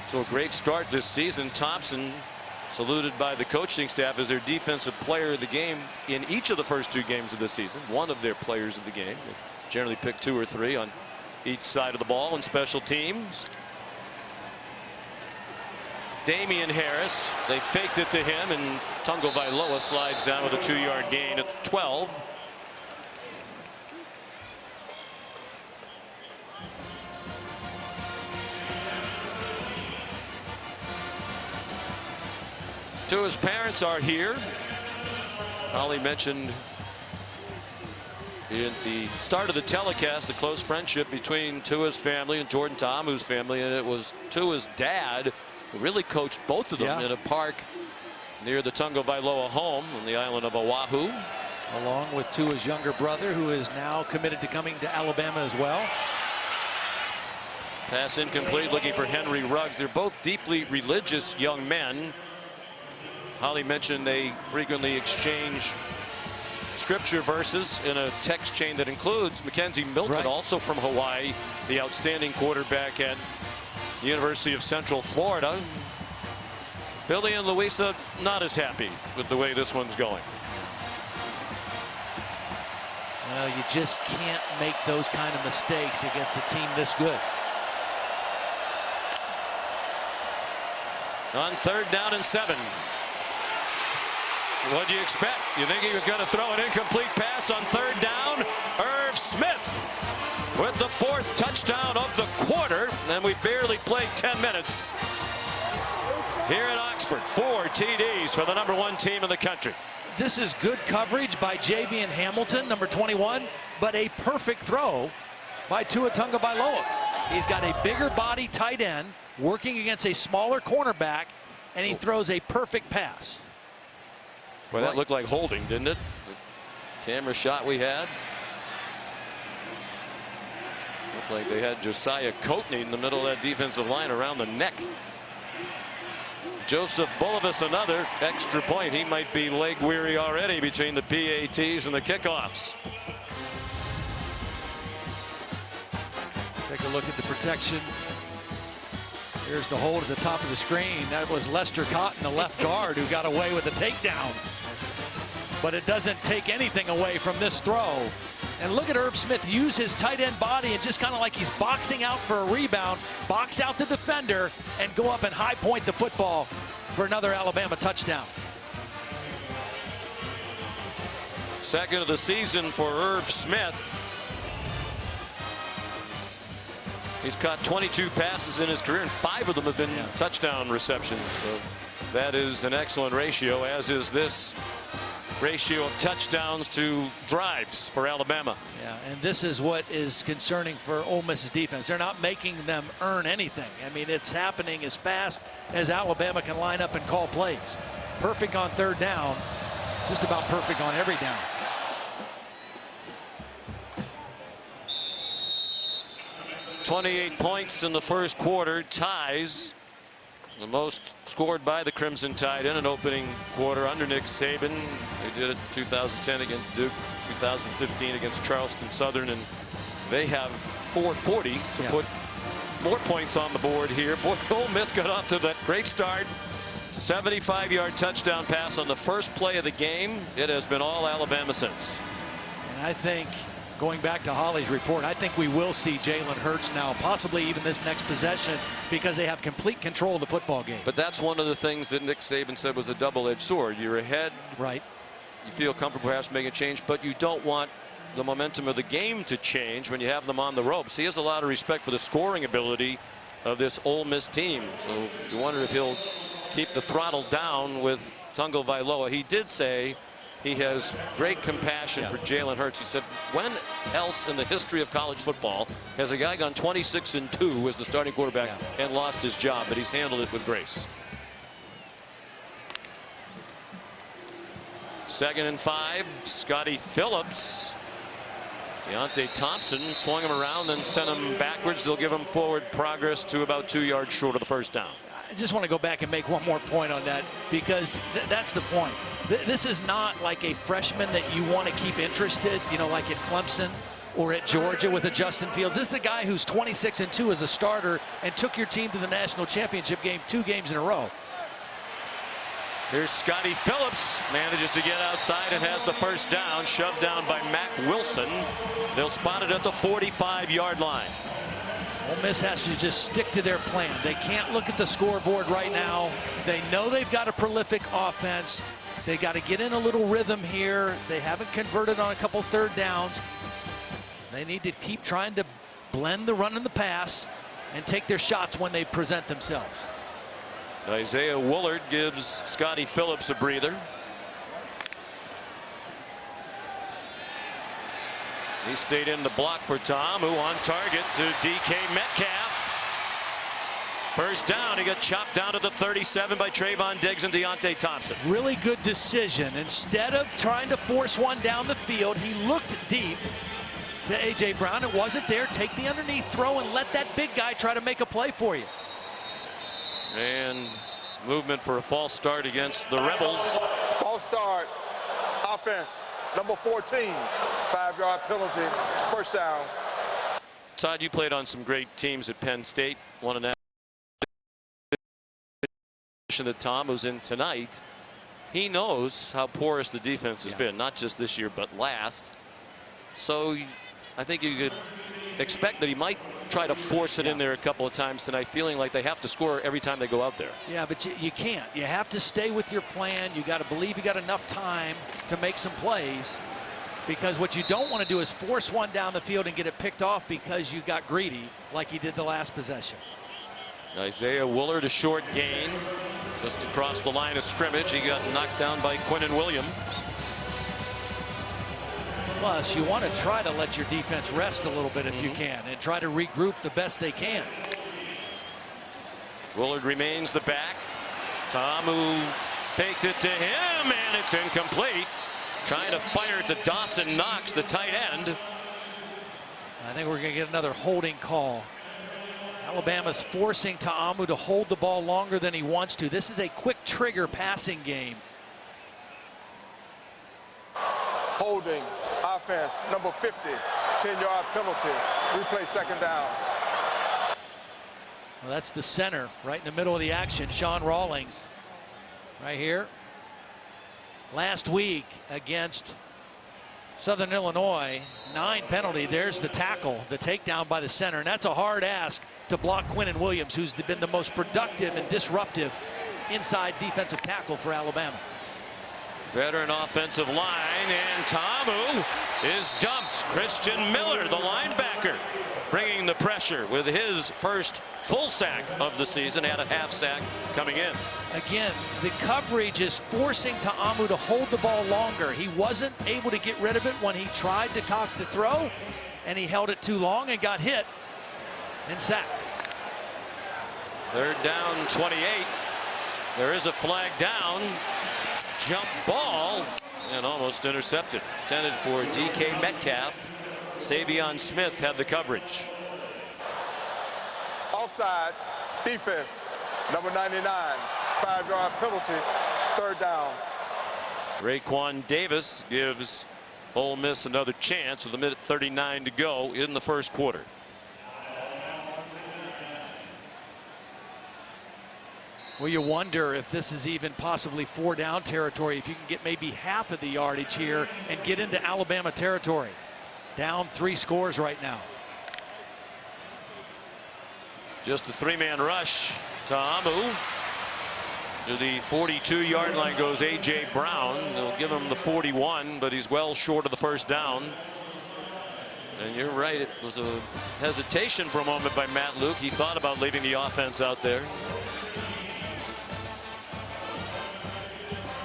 to a great start this season. Thompson, saluted by the coaching staff as their defensive player of the game in each of the first 2 games of the season. One of their players of the game. They generally pick 2 or 3 on each side of the ball in special teams. Damian Harris, they faked it to him, and Tungo Vailoa slides down with a 2-yard gain at 12. Tua's parents are here. Holly mentioned in the start of the telecast the close friendship between Tua's family and Jordan Ta'amu's family, and it was Tua's dad who really coached both of them in a park near the Tungo Vailoa home on the island of Oahu. Along with Tua's younger brother, who is now committed to coming to Alabama as well. Pass incomplete, looking for Henry Ruggs. They're both deeply religious young men. Holly mentioned they frequently exchange scripture verses in a text chain that includes Mackenzie Milton, Right. also from Hawaii, the outstanding quarterback at the University of Central Florida. Billy and Louisa not as happy with the way this one's going. Well, you just can't make those kind of mistakes against a team this good. On 3rd down and 7. What do you expect? You think he was going to throw an incomplete pass on 3rd down? Irv Smith with the 4th touchdown of the quarter, and we barely played 10 minutes here at Oxford. 4 TDs for the #1 team in the country. This is good coverage by Javian Hamilton, number 21, but a perfect throw by Tua Tagovailoa. He's got a bigger body tight end working against a smaller cornerback, and he throws a perfect pass. Well, that looked like holding, didn't it? The camera shot we had. Looked like they had Josiah Coatney in the middle of that defensive line around the neck. Joseph Bulovas, another extra point. He might be leg weary already between the PATs and the kickoffs. Take a look at the protection. Here's the hold at the top of the screen. That was Lester Cotton, the left guard, who got away with a takedown. But it doesn't take anything away from this throw. And look at Irv Smith use his tight end body and just kind of like he's boxing out for a rebound, box out the defender, and go up and high point the football for another Alabama touchdown. Second of the season for Irv Smith. He's caught 22 passes in his career, and 5 of them have been touchdown receptions. So that is an excellent ratio, as is this ratio of touchdowns to drives for Alabama. Yeah, and this is what is concerning for Ole Miss's defense. They're not making them earn anything. I mean, it's happening as fast as Alabama can line up and call plays. Perfect on 3rd down, just about perfect on every down. .28 points in the first quarter, ties the most scored by the Crimson Tide in an opening quarter under Nick Saban. They did it in 2010 against Duke, 2015 against Charleston Southern, and they have 440 to put more points on the board here. Boy, Ole Miss got off to that great start. 75-yard touchdown pass on the first play of the game. It has been all Alabama since. And I think, going back to Holly's report, I think we will see Jalen Hurts now, possibly even this next possession, because they have complete control of the football game. But that's one of the things that Nick Saban said was a double-edged sword. You're ahead. Right. You feel comfortable perhaps making a change, but you don't want the momentum of the game to change when you have them on the ropes. He has a lot of respect for the scoring ability of this Ole Miss team. So you wonder if he'll keep the throttle down with Tagovailoa. He did say he has great compassion for Jalen Hurts. He said, when else in the history of college football has a guy gone 26-2 as the starting quarterback and lost his job? But he's handled it with grace. 2nd and 5. Scotty Phillips. Deontay Thompson swung him around and sent him backwards. They'll give him forward progress to about 2 yards short of the first down. I just want to go back and make one more point on that, because that's the point. This is not like a freshman that you want to keep interested, you know, like at Clemson or at Georgia with a Justin Fields. This is a guy who's 26-2 as a starter and took your team to the national championship game 2 games in a row. Here's Scotty Phillips, manages to get outside and has the first down, shoved down by Mac Wilson. They'll spot it at the 45-yard line. Ole Miss has to just stick to their plan. They can't look at the scoreboard right now. They know they've got a prolific offense. They got to get in a little rhythm here. They haven't converted on a couple 3rd downs. They need to keep trying to blend the run and the pass and take their shots when they present themselves. Isaiah Woolard gives Scotty Phillips a breather. He stayed in the block for Tom, who on target to DK Metcalf. First down. He got chopped down to the 37 by Trayvon Diggs and Deontay Thompson. Really good decision. Instead of trying to force one down the field, he looked deep to A.J. Brown. It wasn't there. Take the underneath throw and let that big guy try to make a play for you. And Movement for a false start against the Rebels. False start. Offense. Number 14. 5-yard penalty. First down. Todd, you played on some great teams at Penn State. Won an position that Tom was in tonight. He knows how porous the defense has been, not just this year, but last. So I think you could expect that he might try to force it in there a couple of times tonight, feeling like they have to score every time they go out there. Yeah, but you can't. You have to stay with your plan. You got to believe you got enough time to make some plays, because what you don't want to do is force one down the field and get it picked off because you got greedy like he did the last possession. Isaiah Woolard, a short gain just across the line of scrimmage. He got knocked down by Quinnen Williams. Plus, you want to try to let your defense rest a little bit if you can, and try to regroup the best they can. Woolard remains the back. Ta'amu faked it to him, and it's incomplete. Trying to fire it to Dawson Knox, the tight end. I think we're going to get another holding call. Alabama's forcing Ta'amu to hold the ball longer than he wants to. This is a quick trigger passing game. Holding. Offense. Number 50. 10-yard penalty. Replay second down. Well, that's the center right in the middle of the action. Sean Rawlings right here. Last week against Southern Illinois, 9 penalty. There's the tackle, the takedown by the center, and that's a hard ask to block Quinnen Williams, who's been the most productive and disruptive inside defensive tackle for Alabama. Veteran offensive line, and Ta'amu is dumped. Christian Miller, the linebacker, bringing the pressure with his first full sack of the season. Had a half sack coming in. Again, the coverage is forcing Ta'amu to hold the ball longer. He wasn't able to get rid of it when he tried to cock the throw, and he held it too long and got hit and sacked. Third down, 28. There is a flag down. Jump ball and almost intercepted. Intended for DK Metcalf. Savion Smith had the coverage. Offside. Defense. Number 99. 5-yard penalty. Third down. Raekwon Davis gives Ole Miss another chance with 1:39 to go in the first quarter. Well, you wonder if this is even possibly 4-down territory, if you can get maybe half of the yardage here and get into Alabama territory. Down 3 scores right now. Just a 3-man rush. Ta'amu. To the 42-yard line goes A.J. Brown. They'll give him the 41, but he's well short of the first down. And you're right, it was a hesitation for a moment by Matt Luke. He thought about leaving the offense out there.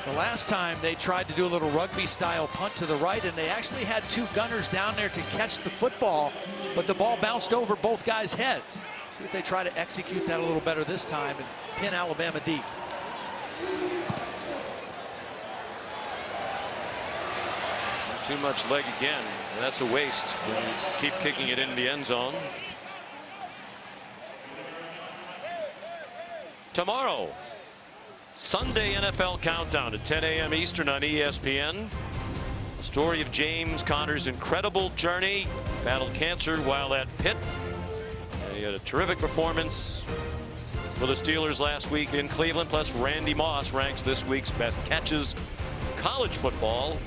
The last time they tried to do a little rugby style punt to the right, and they actually had 2 gunners down there to catch the football, but the ball bounced over both guys' heads. See if they try to execute that a little better this time and pin Alabama deep. Too much leg again. That's a waste when you keep kicking it into the end zone. Tomorrow, Sunday NFL Countdown at 10 a.m. Eastern on ESPN. The story of James Conner's incredible journey. Battled cancer while at Pitt. And he had a terrific performance for the Steelers last week in Cleveland. Plus, Randy Moss ranks this week's best catches in college football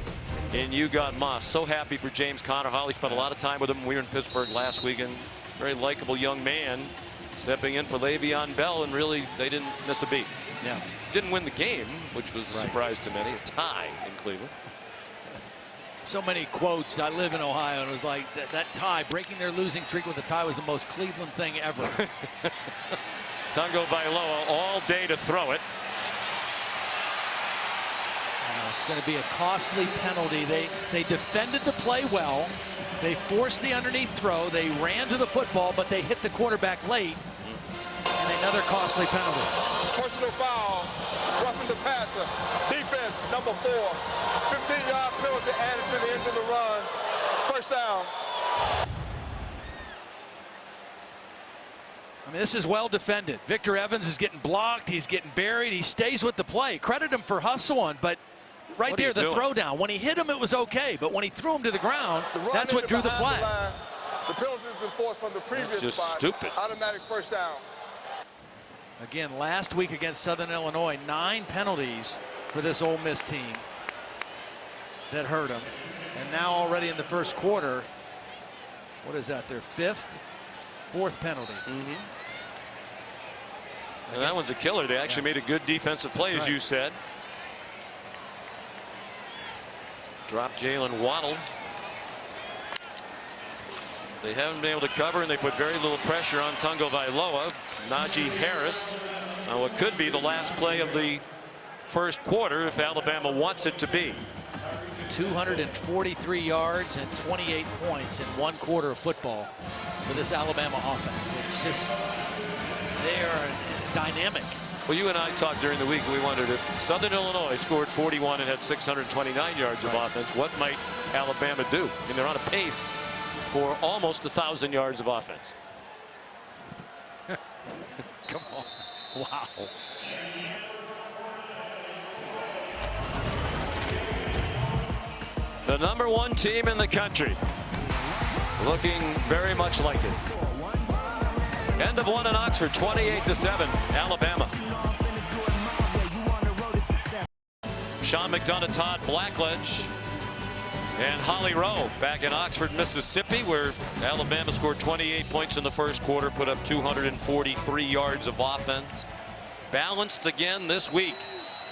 in You Got Moss. So happy for James Conner. Holly spent a lot of time with him. We were in Pittsburgh last weekend. Very likable young man stepping in for Le'Veon Bell, and really they didn't miss a beat. Yeah. Didn't win the game, which was a surprise to many. A tie in Cleveland. So many quotes. I live in Ohio, and it was like that tie, breaking their losing streak with a tie, was the most Cleveland thing ever. Tungo Vailoa all day to throw it. It's going to be a costly penalty. They defended the play well. They forced the underneath throw. They ran to the football, but they hit the quarterback late. And another costly penalty. Personal foul. Roughing the passer. Defense, number 4. 15-yard penalty added to the end of the run. First down. mean, this is well defended. Victor Evans is getting blocked. He's getting buried. He stays with the play. Credit him for hustling, but right there, the throwdown. When he hit him, it was okay. But when he threw him to the ground, that's what drew the flag. The penalty is enforced from the previous just spot. Stupid. Automatic first down. Again, last week against Southern Illinois, 9 penalties for this Ole Miss team that hurt him. And now already in the first quarter, what is that, their 4th penalty. And that one's a killer. They actually made a good defensive play, as you said. Dropped Jalen Waddle. They haven't been able to cover, and they put very little pressure on Tungo Vailoa. Najee Harris on what could be the last play of the first quarter if Alabama wants it to be. 243 yards and 28 points in 1 quarter of football for this Alabama offense. It's just, they are dynamic. Well, you and I talked during the week. We wondered if Southern Illinois scored 41 and had 629 yards of offense, what might Alabama do? I mean, they're on a pace for almost 1,000 yards of offense. Come on. Wow. The #1 team in the country. Looking very much like it. End of 1 in Oxford, 28-7, Alabama. Sean McDonough, Todd Blackledge, and Holly Rowe back in Oxford, Mississippi, where Alabama scored 28 points in the first quarter, put up 243 yards of offense. Balanced again this week.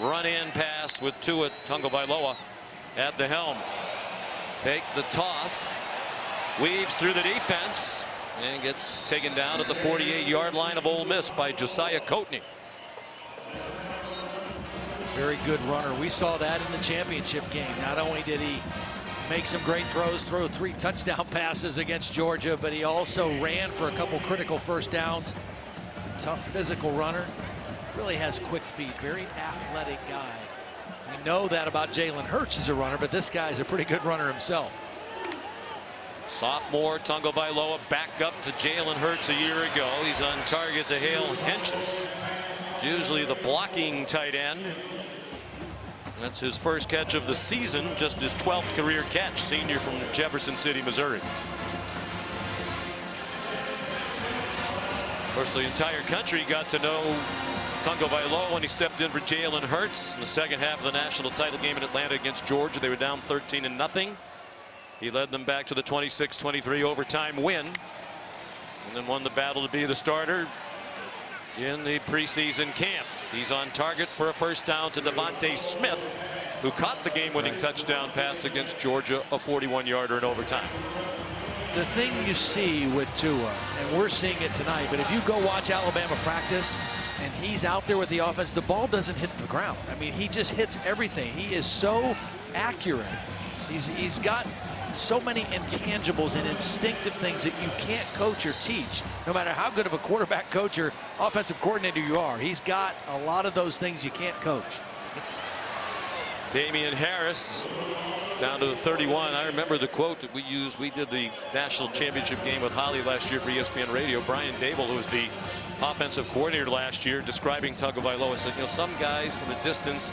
Run in pass with Tua Tagovailoa at the helm. Fake the toss. Weaves through the defense and gets taken down at the 48-yard line of Ole Miss by Josiah Coatney. Very good runner. We saw that in the championship game. Not only did he make some great throws, throw 3 touchdown passes against Georgia, but he also ran for a couple critical first downs. He's a tough physical runner. Really has quick feet. Very athletic guy. We know that about Jalen Hurts as a runner, but this guy's a pretty good runner himself. Sophomore Tagovailoa back up to Jalen Hurts a year ago. He's on target to Hale Henches. Usually the blocking tight end. That's his first catch of the season, just his 12th career catch, senior from Jefferson City, Missouri. Of course, the entire country got to know Tagovailoa when he stepped in for Jalen Hurts in the second half of the national title game in Atlanta against Georgia. They were down 13-0. He led them back to the 26-23 overtime win, and then won the battle to be the starter in the preseason camp. He's on target for a first down to Devontae Smith, who caught the game-winning touchdown pass against Georgia, a 41-yarder in overtime. The thing you see with Tua, and we're seeing it tonight, but if you go watch Alabama practice and he's out there with the offense, the ball doesn't hit the ground. I mean, he just hits everything. He is so accurate. He's got so many intangibles and instinctive things that you can't coach or teach, no matter how good of a quarterback coach or offensive coordinator you are. He's got a lot of those things you can't coach. Damian Harris down to the 31. I remember the quote that we used. We did the national championship game with Holly last year for ESPN Radio. Brian Dable, who was the offensive coordinator last year, describing Tagovailoa, said, you know, some guys from a distance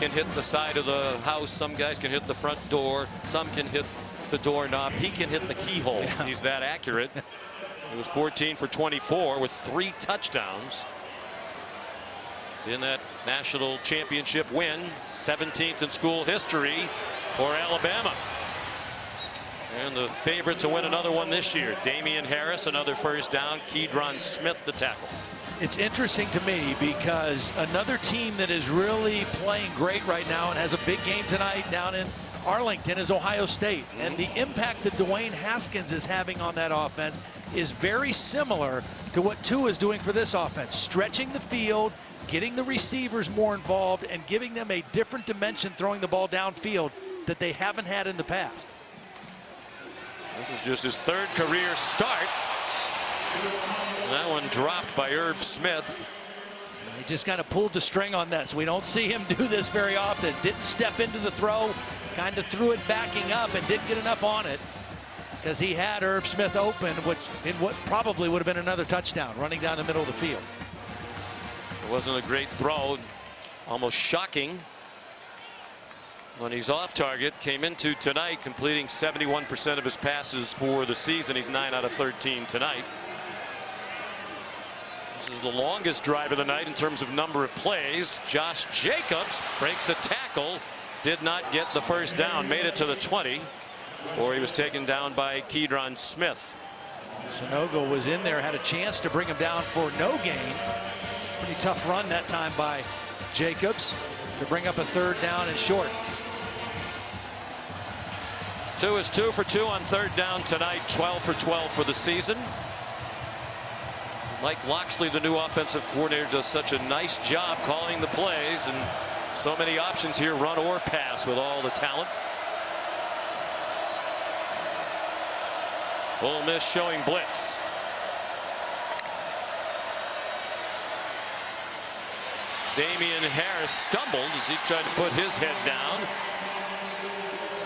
can hit the side of the house. Some guys can hit the front door. Some can hit the doorknob. He can hit the keyhole. Yeah. He's that accurate. It was 14 for 24 with 3 touchdowns in that national championship win. 17th in school history for Alabama. And the favorite to win another one this year. Damian Harris, another first down. Keydron Smith, the tackle. It's interesting to me because another team that is really playing great right now and has a big game tonight down in Arlington is Ohio State. And the impact that Dwayne Haskins is having on that offense is very similar to what Tua is doing for this offense. Stretching the field, getting the receivers more involved, and giving them a different dimension throwing the ball downfield that they haven't had in the past. This is just his 3rd career start. And that one dropped by Irv Smith. He just kind of pulled the string on this. We don't see him do this very often. Didn't step into the throw, kind of threw it backing up and didn't get enough on it. because he had Irv Smith open, which in what probably would have been another touchdown, running down the middle of the field. It wasn't a great throw, almost shocking when he's off target. Came into tonight completing 71% of his passes for the season. He's 9 out of 13 tonight. This is the longest drive of the night in terms of number of plays. Josh Jacobs breaks a tackle, did not get the first down, made it to the 20, or he was taken down by Keydron Smith. Sanogo was in there, had a chance to bring him down for no gain. Pretty tough run that time by Jacobs to bring up a 3rd down and short. 2 is 2 for 2 on 3rd down tonight, 12 for 12 for the season. Mike Loxley, the new offensive coordinator, does such a nice job calling the plays, and so many options here, run or pass, with all the talent. Ole Miss showing blitz. Damian Harris stumbled as he tried to put his head down.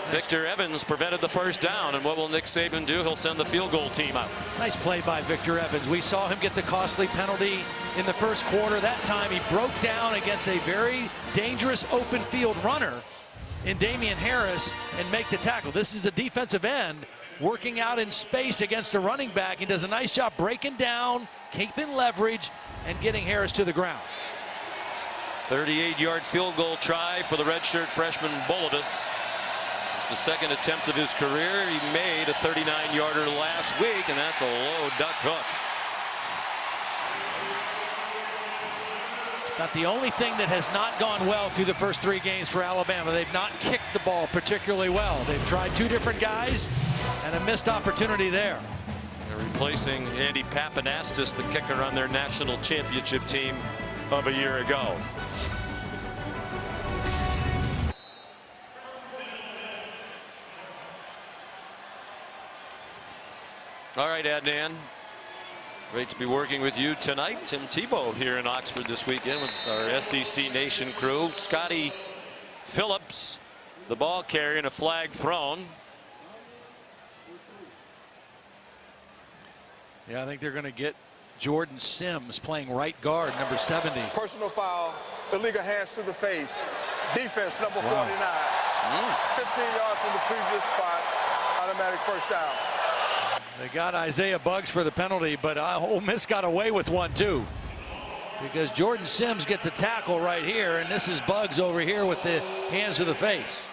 Victor Evans prevented the first down, and what will Nick Saban do? He'll send the field goal team out. Nice play by Victor Evans. We saw him get the costly penalty in the first quarter. That time he broke down against a very dangerous open field runner in Damian Harris and make the tackle. This is a defensive end working out in space against a running back. He does a nice job breaking down, keeping leverage, and getting Harris to the ground. 38-yard field goal try for the redshirt freshman Bulovas. The second attempt of his career. He made a 39-yarder last week, and that's a low duck hook. It's about the only thing that has not gone well through the first 3 games for Alabama. They've not kicked the ball particularly well. They've tried 2 different guys and a missed opportunity there. They're replacing Andy Papanastis, the kicker on their national championship team of a year ago. All right, Adnan. Great to be working with you tonight. Tim Tebow here in Oxford this weekend with our SEC Nation crew. Scotty Phillips, the ball carrier, and a flag thrown. Yeah, I think they're going to get Jordan Sims playing right guard, number 70. Personal foul, illegal hands to the face. Defense, number 49. 15 yards from the previous spot. Automatic first down. They got Isaiah Buggs for the penalty, but Ole Miss got away with one too, because Jordan Sims gets a tackle right here, and this is Buggs over here with the hands to the face.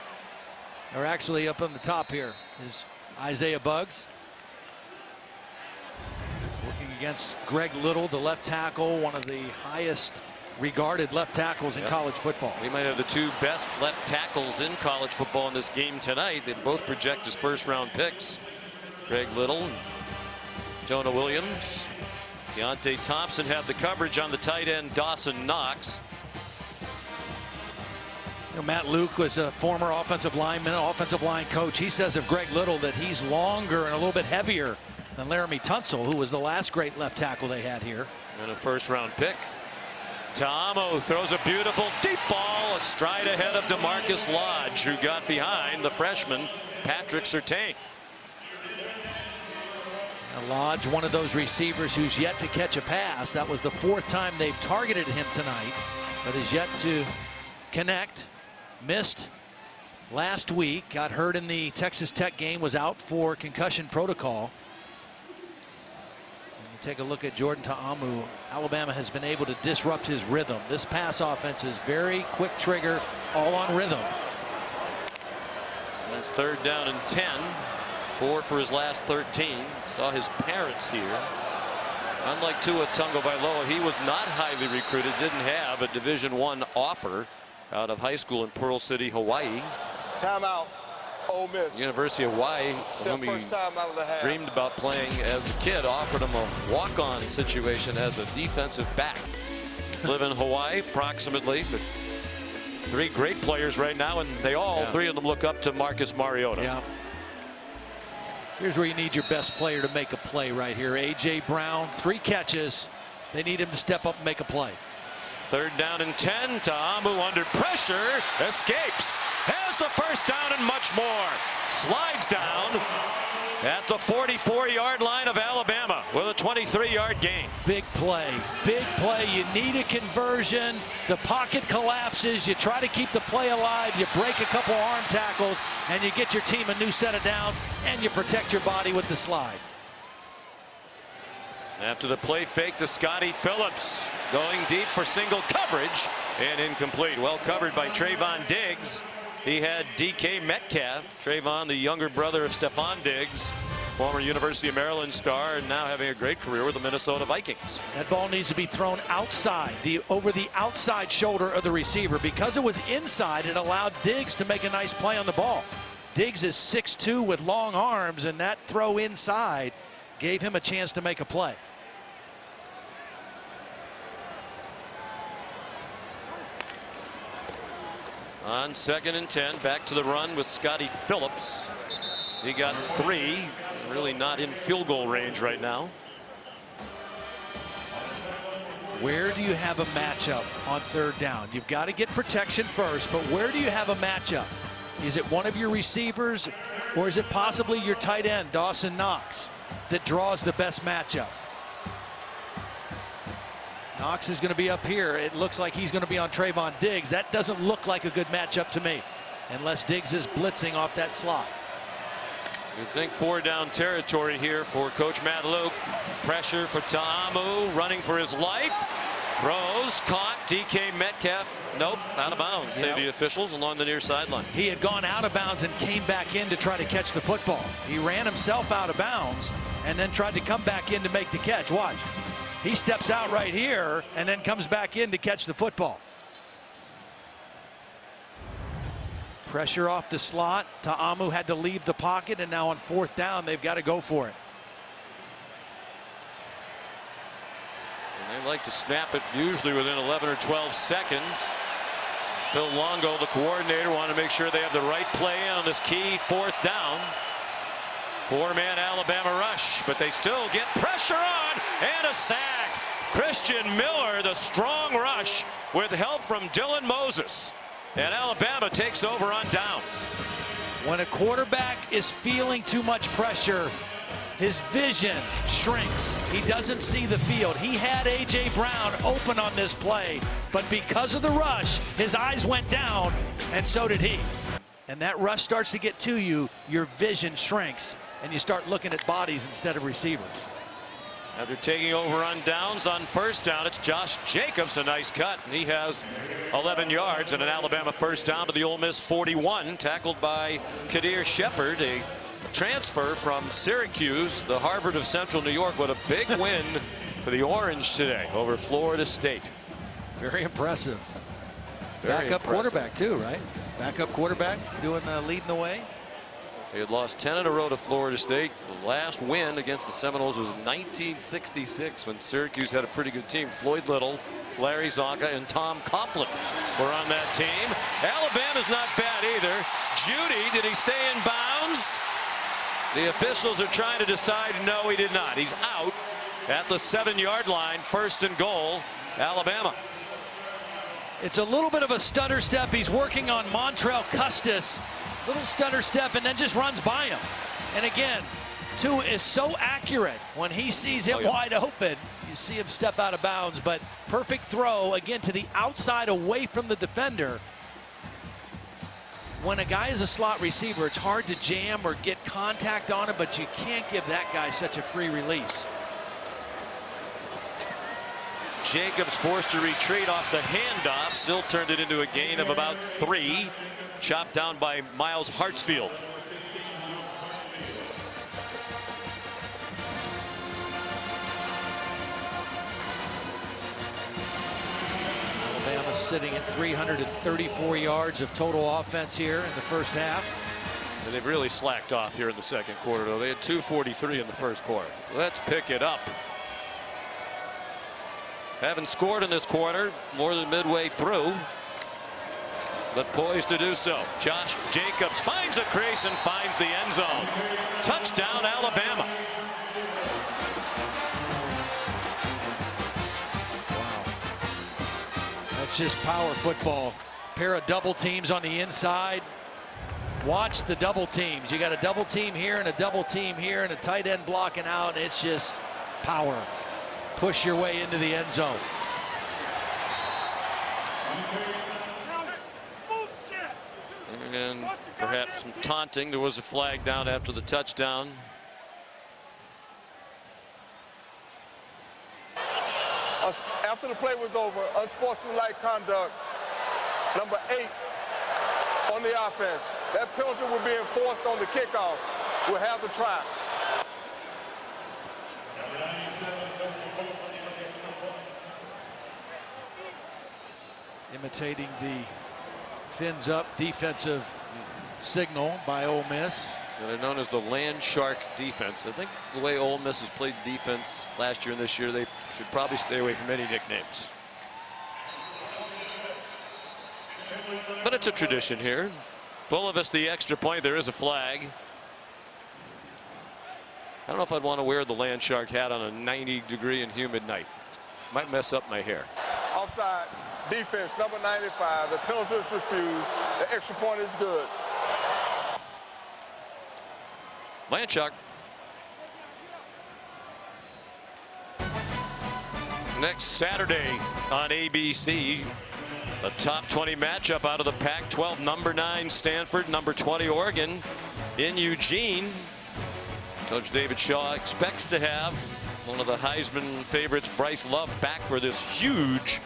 Or actually up on the top here is Isaiah Buggs working against Greg Little, the left tackle, one of the highest regarded left tackles in college football. We might have the 2 best left tackles in college football in this game tonight. They both project as first-round picks. Greg Little, Jonah Williams. Deontay Thompson had the coverage on the tight end, Dawson Knox. You know, Matt Luke was a former offensive lineman, offensive line coach. He says of Greg Little that he's longer and a little bit heavier than Laramie Tunsil, who was the last great left tackle they had here. And a first-round pick. Ta'amu throws a beautiful deep ball, a stride ahead of DeMarcus Lodge, who got behind the freshman Patrick Surtain. Lodge, one of those receivers who's yet to catch a pass. That was the 4th time they've targeted him tonight, but is yet to connect. Missed last week, got hurt in the Texas Tech game, was out for concussion protocol. And you take a look at Jordan Ta'amu. Alabama has been able to disrupt his rhythm. This pass offense is very quick trigger, all on rhythm. And it's 3rd down and 10. 4 for his last 13. Saw his parents here. Unlike Tua Tagovailoa, he was not highly recruited, didn't have a Division I offer out of high school in Pearl City, Hawaii. Timeout, Ole Miss. University of Hawaii, whom he dreamed about playing as a kid, offered him a walk-on situation as a defensive back. Live in Hawaii approximately, but 3 great players right now, and they all, 3 of them look up to Marcus Mariota. Yeah. Here's where you need your best player to make a play right here. A.J. Brown, 3 catches. They need him to step up and make a play. 3rd down and 10. Ta'amu under pressure, escapes, has the first down and much more. Slides down at the 44-yard line of Alabama with a 23-yard gain. Big play. Big play. You need a conversion. The pocket collapses. You try to keep the play alive. You break a couple arm tackles, and you get your team a new set of downs, and you protect your body with the slide. After the play fake to Scotty Phillips, going deep for single coverage and incomplete. Well covered by Trayvon Diggs. He had DK Metcalf. Trayvon, the younger brother of Stephon Diggs, former University of Maryland star, and now having a great career with the Minnesota Vikings. That ball needs to be thrown outside, over the outside shoulder of the receiver. Because it was inside, it allowed Diggs to make a nice play on the ball. Diggs is 6'2" with long arms, and that throw inside gave him a chance to make a play. On 2nd and 10, back to the run with Scotty Phillips. He got 3, really not in field goal range right now. Where do you have a matchup on 3rd down? You've got to get protection first, but where do you have a matchup? Is it one of your receivers, or is it possibly your tight end, Dawson Knox, that draws the best matchup? Knox is going to be up here. It looks like he's going to be on Trayvon Diggs. That doesn't look like a good matchup to me, unless Diggs is blitzing off that slot. You'd think 4-down territory here for Coach Matt Luke. Pressure for Ta'amu, running for his life. Throws, caught, DK Metcalf. Nope, out of bounds. Save the officials along the near sideline. He had gone out of bounds and came back in to try to catch the football. He ran himself out of bounds and then tried to come back in to make the catch. Watch. He steps out right here and then comes back in to catch the football. Pressure off the slot. Ta'amu had to leave the pocket, and now on 4th down, they've got to go for it. And they like to snap it usually within 11 or 12 seconds. Phil Longo, the coordinator, wanted to make sure they have the right play on this key 4th down. 4-man Alabama rush, but they still get pressure on, and a sack. Christian Miller, the strong rush with help from Dylan Moses. And Alabama takes over on downs. When a quarterback is feeling too much pressure, his vision shrinks. He doesn't see the field. He had A.J. Brown open on this play, but because of the rush, his eyes went down, and so did he. And that rush starts to get to you, your vision shrinks, and you start looking at bodies instead of receivers. After taking over on downs on 1st down, it's Josh Jacobs, a nice cut, and he has 11 yards and an Alabama 1st down to the Ole Miss 41, tackled by Kadir Shepard, a transfer from Syracuse, the Harvard of Central New York. What a big win for the Orange today over Florida State. Very impressive. Backup quarterback too, right? Backup quarterback doing leading the way. They had lost 10 in a row to Florida State. The last win against the Seminoles was 1966 when Syracuse had a pretty good team. Floyd Little, Larry Zonka, and Tom Coughlin were on that team. Alabama's not bad either. Judy, did he stay in bounds? The officials are trying to decide. No, he did not. He's out at the 7-yard line. 1st and goal, Alabama. It's a little bit of a stutter step. He's working on Montrell Custis. Little stutter step and then just runs by him. And again, Tua is so accurate when he sees him wide open. You see him step out of bounds, but perfect throw again to the outside away from the defender. When a guy is a slot receiver, it's hard to jam or get contact on him, but you can't give that guy such a free release. Jacobs forced to retreat off the handoff, still turned it into a gain of about 3. Chopped down by Miles Hartsfield. Alabama sitting at 334 yards of total offense here in the 1st half. And they've really slacked off here in the 2nd quarter, though. They had 243 in the 1st quarter. Let's pick it up. Haven't scored in this quarter, more than midway through, but poised to do so. Josh Jacobs finds a crease and finds the end zone. Touchdown, Alabama. That's just power football. Pair of double teams on the inside. Watch the double teams. You got a double team here and a double team here and a tight end blocking out. It's just power. Push your way into the end zone. And perhaps some taunting. There was a flag down after the touchdown. After the play was over, unsportsmanlike conduct, number 8 on the offense. That penalty will be enforced on the kickoff. We'll have the try. Imitating the fins up defensive signal by Ole Miss. They're known as the Land Shark defense. I think the way Ole Miss has played defense last year and this year, they should probably stay away from any nicknames. But it's a tradition here. Bulovas the extra point. There is a flag. I don't know if I'd want to wear the Land Shark hat on a 90-degree and humid night. Might mess up my hair. Offside defense, number 95. The penalty is refused. The extra point is good. Land Shark. Next Saturday on ABC, a top 20 matchup out of the Pac-12. Number 9 Stanford, number 20 Oregon in Eugene. Coach David Shaw expects to have one of the Heisman favorites, Bryce Love, back for this huge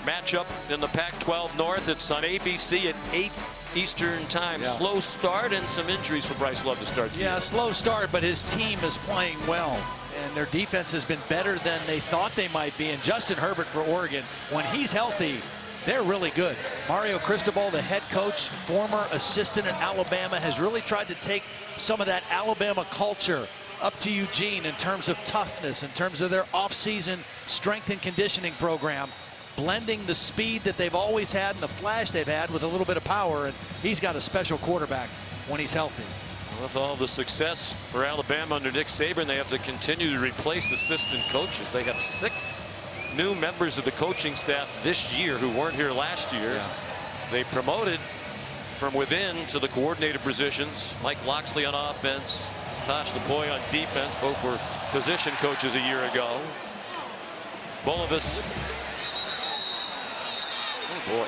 matchup in the Pac-12 North. It's on ABC at 8 Eastern time. Yeah. Slow start and some injuries for Bryce Love to start the year. Slow start, but his team is playing well. And their defense has been better than they thought they might be. And Justin Herbert for Oregon, when he's healthy, they're really good. Mario Cristobal, the head coach, former assistant at Alabama, has really tried to take some of that Alabama culture up to Eugene in terms of toughness, in terms of their offseason strength and conditioning program, blending the speed that they've always had and the flash they've had with a little bit of power. And he's got a special quarterback when he's healthy. With all the success for Alabama under Nick Saban, they have to continue to replace assistant coaches. They have 6 new members of the coaching staff this year who weren't here last year. Yeah. They promoted from within to the coordinator positions. Mike Loxley on offense, Tosh Lupoi on defense. Both were position coaches a year ago. Bulovas. Oh boy.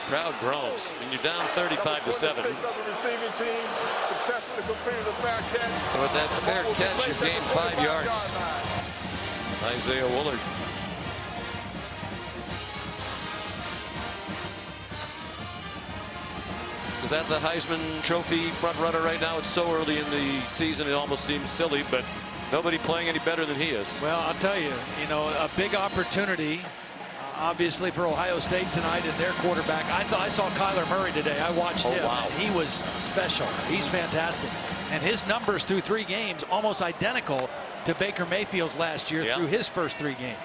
Crowd groans. And you're down 35-7. Of the receiving team successfully completed a fair catch. With that fair catch, you gained 5 yards. Isaiah Woolard. Is that the Heisman Trophy front runner right now? It's so early in the season, it almost seems silly, but nobody playing any better than he is. Well, I'll tell you, a big opportunity, obviously, for Ohio State tonight and their quarterback. I saw Kyler Murray today. I watched him. Wow. And he was special. He's fantastic. And his numbers through 3 games almost identical to Baker Mayfield's last year through his first 3 games.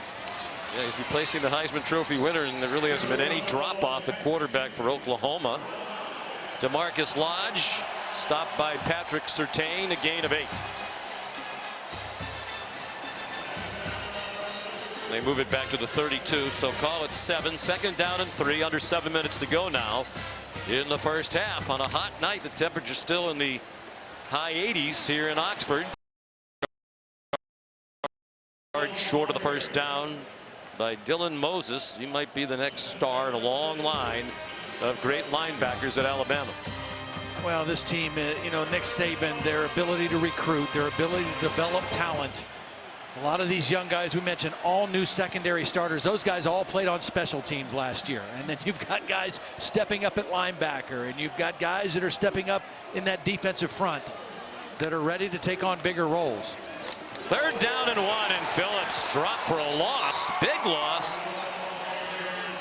Yeah, he's replacing the Heisman Trophy winner, and there really hasn't been any drop-off at quarterback for Oklahoma. DeMarcus Lodge stopped by Patrick Surtain, a gain of 8. They move it back to the 32, so call it 7. 2nd down and 3, under 7 minutes to go now in the first half. On a hot night, the temperature's still in the high 80s here in Oxford. Short of the first down by Dylan Moses. He might be the next star in a long line of great linebackers at Alabama. Well, this team, Nick Saban, their ability to recruit, their ability to develop talent. A lot of these young guys we mentioned, all new secondary starters. Those guys all played on special teams last year. And then you've got guys stepping up at linebacker, and you've got guys that are stepping up in that defensive front that are ready to take on bigger roles. 3rd down and 1, and Phillips dropped for a loss. Big loss.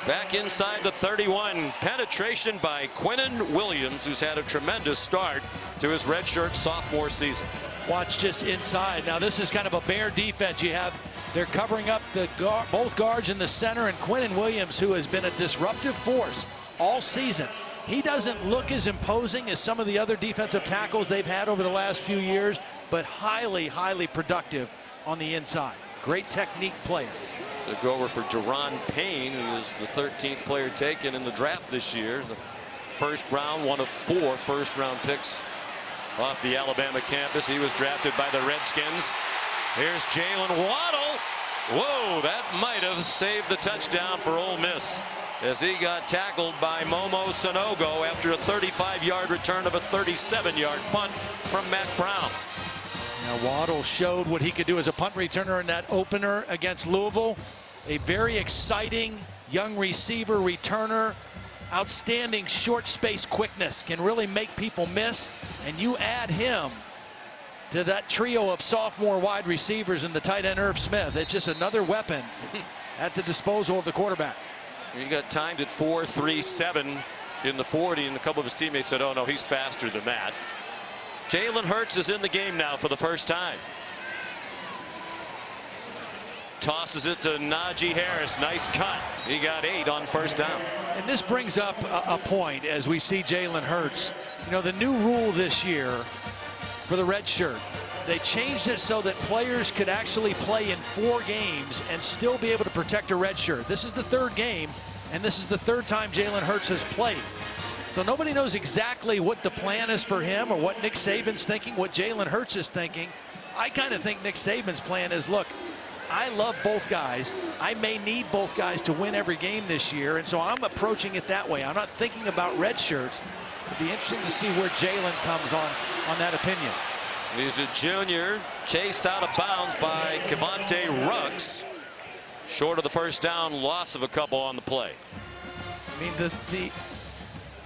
Back inside the 31. Penetration by Quinnen Williams, who's had a tremendous start to his redshirt sophomore season. Watch just inside. Now this is kind of a bare defense. They're covering up both guards in the center, and Quinnen Williams, who has been a disruptive force all season. He doesn't look as imposing as some of the other defensive tackles they've had over the last few years, but highly, highly productive on the inside. Great technique player. To go over for Jerron Payne, who is the 13th player taken in the draft this year. The first round, one of 4 first-round picks off the Alabama campus. He was drafted by the Redskins. Here's Jalen Waddle. Whoa, that might have saved the touchdown for Ole Miss, as he got tackled by Momo Sanogo after a 35-yard return of a 37-yard punt from Matt Brown. Now, Waddle showed what he could do as a punt returner in that opener against Louisville. A very exciting young receiver, returner, outstanding short space quickness, can really make people miss. And you add him to that trio of sophomore wide receivers and the tight end Irv Smith. It's just another weapon at the disposal of the quarterback. He got timed at 4.37 in the 40, and a couple of his teammates said, oh no, he's faster than that. Jalen Hurts is in the game now for the first time. Tosses it to Najee Harris. Nice cut. He got 8 on first down. And this brings up a point as we see Jalen Hurts. You know, the new rule this year for the red shirt, they changed it so that players could actually play in 4 games and still be able to protect a red shirt. This is the 3rd game, and this is the 3rd time Jalen Hurts has played. So nobody knows exactly what the plan is for him or what Nick Saban's thinking, what Jalen Hurts is thinking. I kind of think Nick Saban's plan is, look, I love both guys. I may need both guys to win every game this year, and so I'm approaching it that way. I'm not thinking about red shirts. It'd be interesting to see where Jalen comes on that opinion. He's a junior, chased out of bounds by Kevontae Ruggs. Short of the first down, loss of a couple on the play. I mean,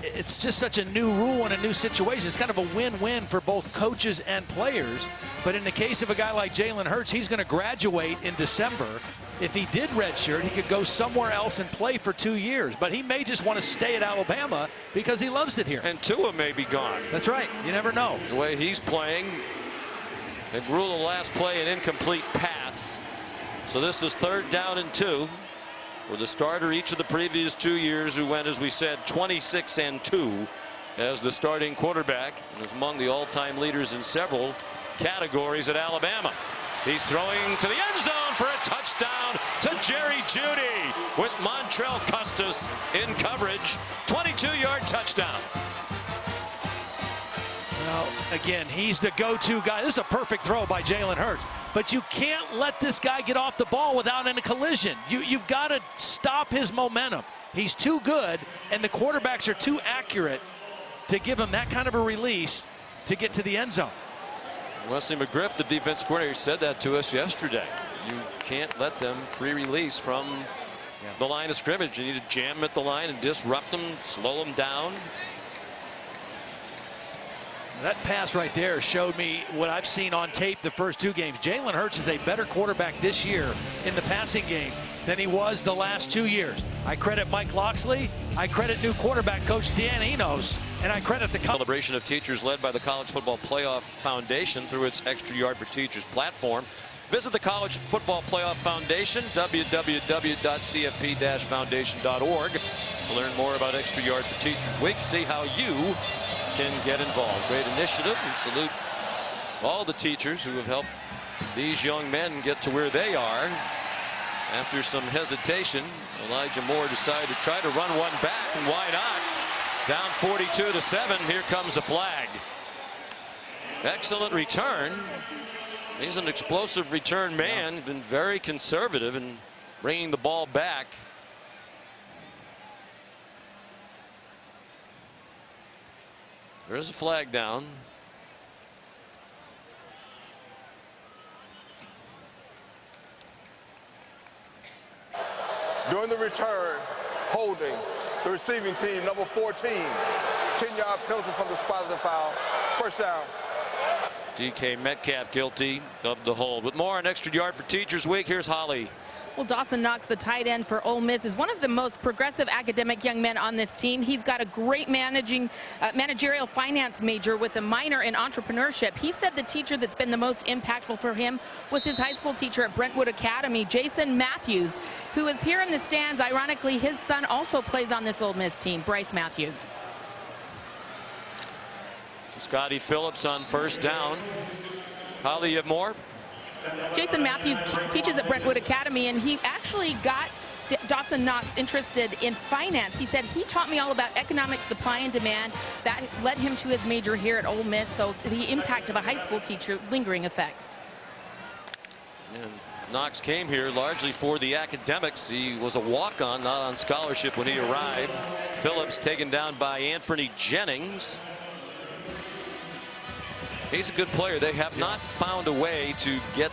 it's just such a new rule and a new situation. It's kind of a win-win for both coaches and players. But in the case of a guy like Jalen Hurts, he's going to graduate in December. If he did redshirt, he could go somewhere else and play for 2 years. But he may just want to stay at Alabama because he loves it here. And Tua may be gone. That's right. You never know. The way he's playing. And rule the last play an incomplete pass. So this is 3rd down and 2. For the starter each of the previous 2 years, who went, as we said, 26-2 as the starting quarterback, and is among the all-time leaders in several categories at Alabama. He's throwing to the end zone for a touchdown to Jerry Jeudy with Montrell Custis in coverage. 22-yard touchdown. Well, again, he's the go-to guy. This is a perfect throw by Jalen Hurts. But you can't let this guy get off the ball without any collision. You've got to stop his momentum. He's too good, and the quarterbacks are too accurate to give him that kind of a release to get to the end zone. Wesley McGriff, the defense coordinator, said that to us yesterday. You can't let them free release from the line of scrimmage. You need to jam them at the line and disrupt them, slow them down. That pass right there showed me what I've seen on tape the first 2 games. Jalen Hurts is a better quarterback this year in the passing game than he was the last 2 years. I credit Mike Locksley, I credit new quarterback coach Dan Enos, and I credit the celebration of teachers led by the College Football Playoff Foundation through its Extra Yard for Teachers platform. Visit the College Football Playoff Foundation, www.cfp-foundation.org, to learn more about Extra Yard for Teachers Week. See how you can get involved. Great initiative. We salute all the teachers who have helped these young men get to where they are. After some hesitation, Elijah Moore decided to try to run one back, and why not? Down 42-7. Here comes a flag. Excellent return. He's an explosive return man. Been very conservative in bringing the ball back. There is a flag down. During the return, holding the receiving team, number 14. 10-yard penalty from the spot of the foul. First down. DK Metcalf guilty of the hold. With more on Extra Yard for Teachers Week, here's Holly. Well, Dawson Knox, the tight end for Ole Miss, is one of the most progressive academic young men on this team. He's got a great managerial finance major with a minor in entrepreneurship. He said the teacher that's been the most impactful for him was his high school teacher at Brentwood Academy, Jason Matthews, who is here in the stands. Ironically, his son also plays on this Ole Miss team, Bryce Matthews. Scotty Phillips on first down. Holly, you have more? Jason Matthews teaches at Brentwood Academy, and he actually got Dawson Knox interested in finance. He said he taught me all about economic supply and demand. That led him to his major here at Ole Miss. So the impact of a high school teacher, lingering effects. And Knox came here largely for the academics. He was a walk-on, not on scholarship when he arrived. Phillips taken down by Anthony Jennings. He's a good player. They have not found a way to get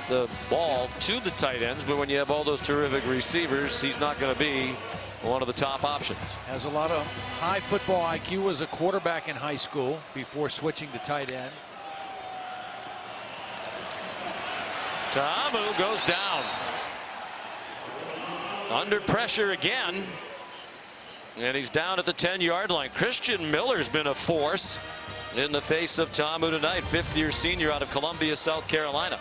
the ball to the tight ends, but when you have all those terrific receivers, he's not going to be one of the top options. Has a lot of high football IQ as a quarterback in high school before switching to tight end. Ta'amu goes down. Under pressure again. And he's down at the 10-yard line. Christian Miller's been a force in the face of Ta'amu tonight. Fifth-year senior out of Columbia, South Carolina.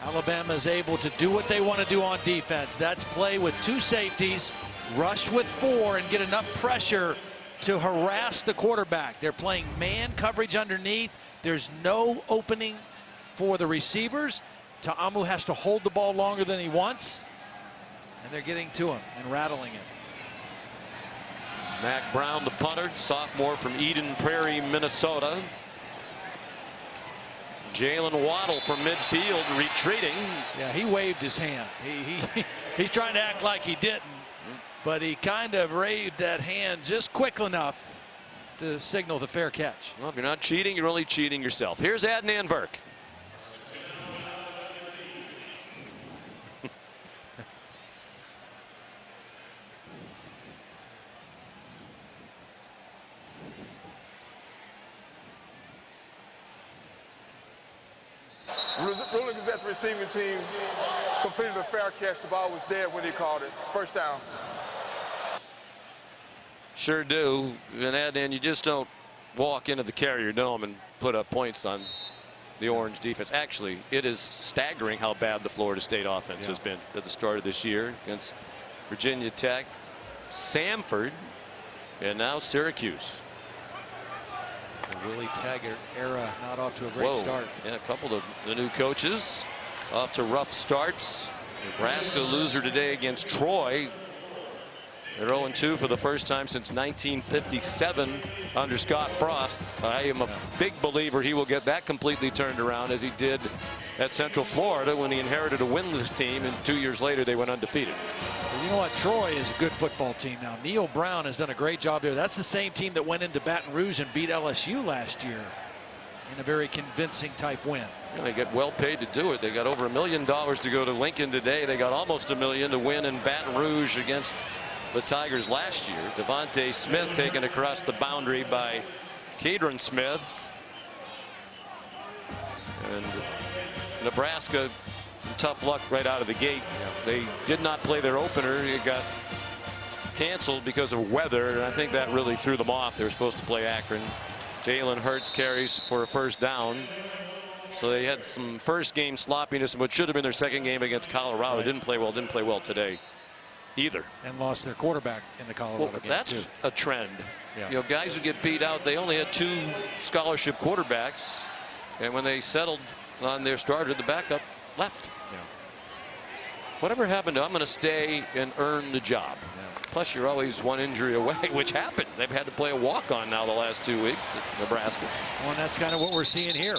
Alabama is able to do what they want to do on defense. That's play with 2 safeties, rush with 4, and get enough pressure to harass the quarterback. They're playing man coverage underneath. There's no opening for the receivers. Ta'amu has to hold the ball longer than he wants, and they're getting to him and rattling it. Mac Brown, the punter, sophomore from Eden Prairie, Minnesota. Jalen Waddle from midfield retreating. Yeah, he waved his hand. He's trying to act like he didn't, but he kind of waved that hand just quick enough to signal the fair catch. Well, if you're not cheating, you're only cheating yourself. Here's Adnan Virk. Ruling Gazette receiving team completed a fair catch. The ball was dead when he called it. First down. Sure do. And Adnan, you just don't walk into the Carrier Dome and put up points on the Orange defense. Actually, it is staggering how bad the Florida State offense has been at the start of this year against Virginia Tech, Samford, and now Syracuse. The Willie Taggart era not off to a great start. Yeah, a couple of the new coaches off to rough starts. Nebraska loser today against Troy. They're 0-2 for the first time since 1957 under Scott Frost. I am a big believer he will get that completely turned around as he did at Central Florida when he inherited a winless team, and 2 years later they went undefeated. Well, you know what? Troy is a good football team now. Neil Brown has done a great job there. That's the same team that went into Baton Rouge and beat LSU last year in a very convincing type win. Yeah, they get well paid to do it. They got over $1 million to go to Lincoln today. They got almost $1 million to win in Baton Rouge against the Tigers last year. Devontae Smith taken across the boundary by Kedron Smith. And Nebraska, some tough luck right out of the gate. They did not play their opener. It got canceled because of weather, and I think that really threw them off. They were supposed to play Akron. Jalen Hurts carries for a first down. So they had some first game sloppiness in what should have been their second game against Colorado. Right. Didn't play well today either. And lost their quarterback in the Colorado game. That's too. a trend. Yeah. You know, guys who get beat out, they only had 2 scholarship quarterbacks, and when they settled on their starter, the backup left. Yeah. Whatever happened to I'm going to stay and earn the job. Yeah. Plus, you're always one injury away, which happened. They've had to play a walk-on now the last 2 weeks at Nebraska. Well, and that's kind of what we're seeing here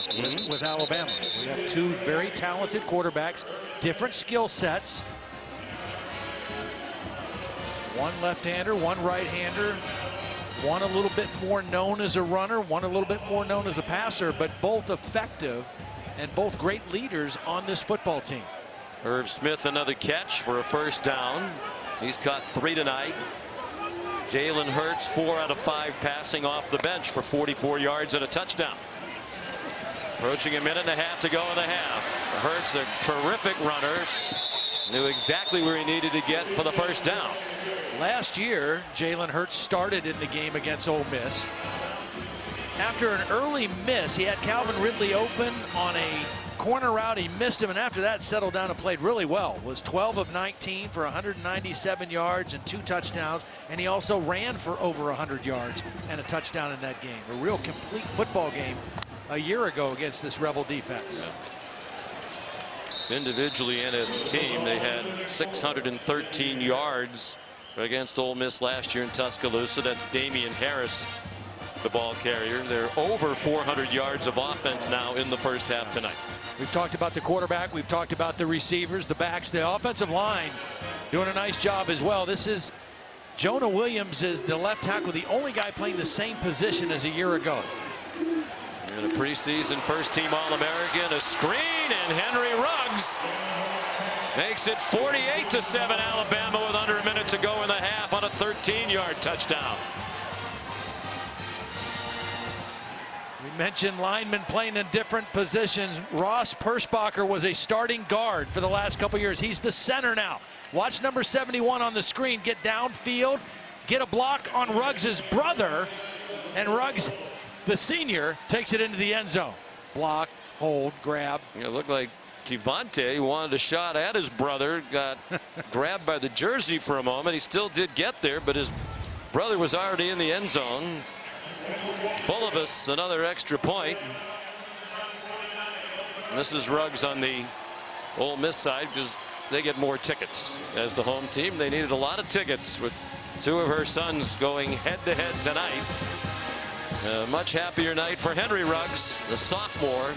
with Alabama. We have 2 very talented quarterbacks, different skill sets. One left-hander, one right-hander, one a little bit more known as a runner, one a little bit more known as a passer, but both effective and both great leaders on this football team. Irv Smith another catch for a first down. He's caught 3 tonight. Jalen Hurts 4 out of 5 passing off the bench for 44 yards and a touchdown. Approaching a minute and a half to go in the half. Hurts a terrific runner. Knew exactly where he needed to get for the first down. Last year, Jalen Hurts started in the game against Ole Miss. After an early miss, he had Calvin Ridley open on a corner route. He missed him, and after that settled down and played really well. Was 12 of 19 for 197 yards and 2 touchdowns, and he also ran for over 100 yards and a touchdown in that game. A real complete football game a year ago against this Rebel defense. individually and as a team. They had 613 yards against Ole Miss last year in Tuscaloosa. That's Damian Harris, the ball carrier. They're over 400 yards of offense now in the first half tonight. We've talked about the quarterback. We've talked about the receivers, the backs, the offensive line doing a nice job as well. This is Jonah Williams is the left tackle, the only guy playing the same position as a year ago. In a preseason first-team All-American, a screen, and Henry Ruggs makes it 48-7 Alabama with under a minute to go in the half on a 13-yard touchdown. We mentioned linemen playing in different positions. Ross Perschbacher was a starting guard for the last couple years. He's the center now. Watch number 71 on the screen get downfield, get a block on Ruggs' brother, and Ruggs, the senior, takes it into the end zone. Block, hold, grab. It looked like Kevonte wanted a shot at his brother, got grabbed by the jersey for a moment. He still did get there, but his brother was already in the end zone. Bulovas, another extra point. And this is Ruggs on the Ole Miss side because they get more tickets. As the home team, they needed a lot of tickets with two of her sons going head-to-head tonight. A much happier night for Henry Ruggs, the sophomore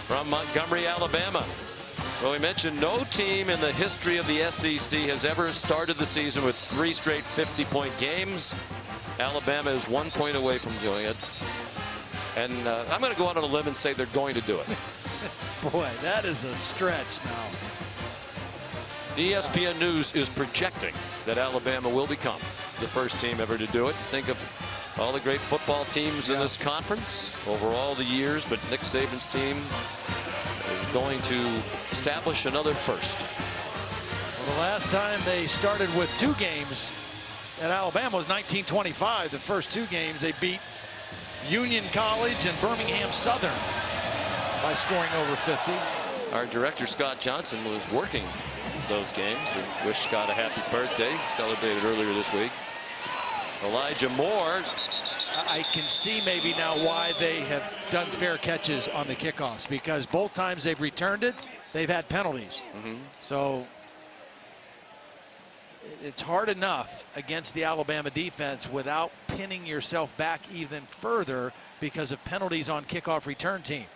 from Montgomery, Alabama. Well, we mentioned no team in the history of the SEC has ever started the season with 3 straight 50-point games. Alabama is 1 point away from doing it. And I'm going to go out on a limb and say they're going to do it. Boy, that is a stretch now. ESPN News is projecting that Alabama will become the first team ever to do it. Think of all the great football teams in this conference over all the years, but Nick Saban's team is going to establish another first. Well, the last time they started with 2 games at Alabama was 1925. The first 2 games they beat Union College and Birmingham Southern by scoring over 50. Our director Scott Johnson was working those games. We wish Scott a happy birthday. Celebrated earlier this week. Elijah Moore. I can see maybe now why they have done fair catches on the kickoffs, because both times they've returned it, they've had penalties. So it's hard enough against the Alabama defense without pinning yourself back even further because of penalties on kickoff return team.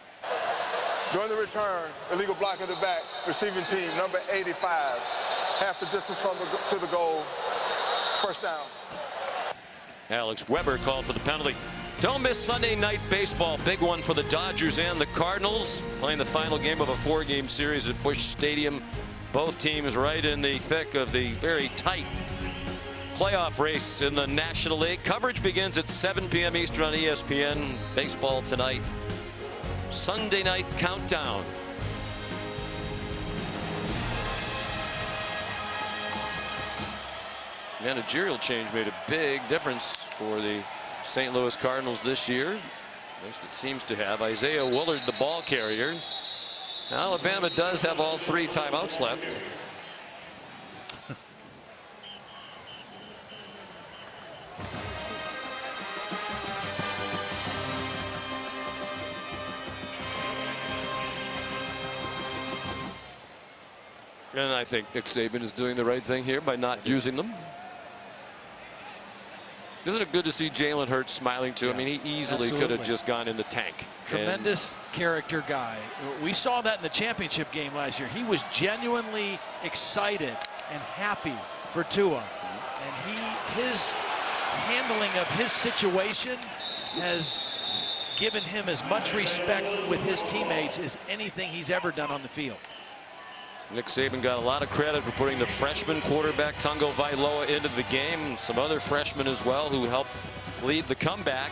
During the return, illegal block in the back, receiving team number 85, half the distance from to the goal, first down. Alex Weber called for the penalty. Don't miss Sunday night baseball. Big one for the Dodgers and the Cardinals, playing the final game of a 4-game series at Busch Stadium. Both teams right in the thick of the very tight playoff race in the National League. Coverage begins at 7 p.m. Eastern on ESPN. Baseball tonight. Sunday night countdown. Managerial change made a big difference for the St. Louis Cardinals this year. At least it seems to have. Isaiah Willard, the ball carrier. Alabama does have all 3 timeouts left. And I think Nick Saban is doing the right thing here by not using them. Isn't it good to see Jalen Hurts smiling too? I mean, he easily could have just gone in the tank. Tremendous character guy. We saw that in the championship game last year. He was genuinely excited and happy for Tua. And his handling of his situation has given him as much respect with his teammates as anything he's ever done on the field. Nick Saban got a lot of credit for putting the freshman quarterback Tungo Vailoa into the game. Some other freshmen as well who helped lead the comeback.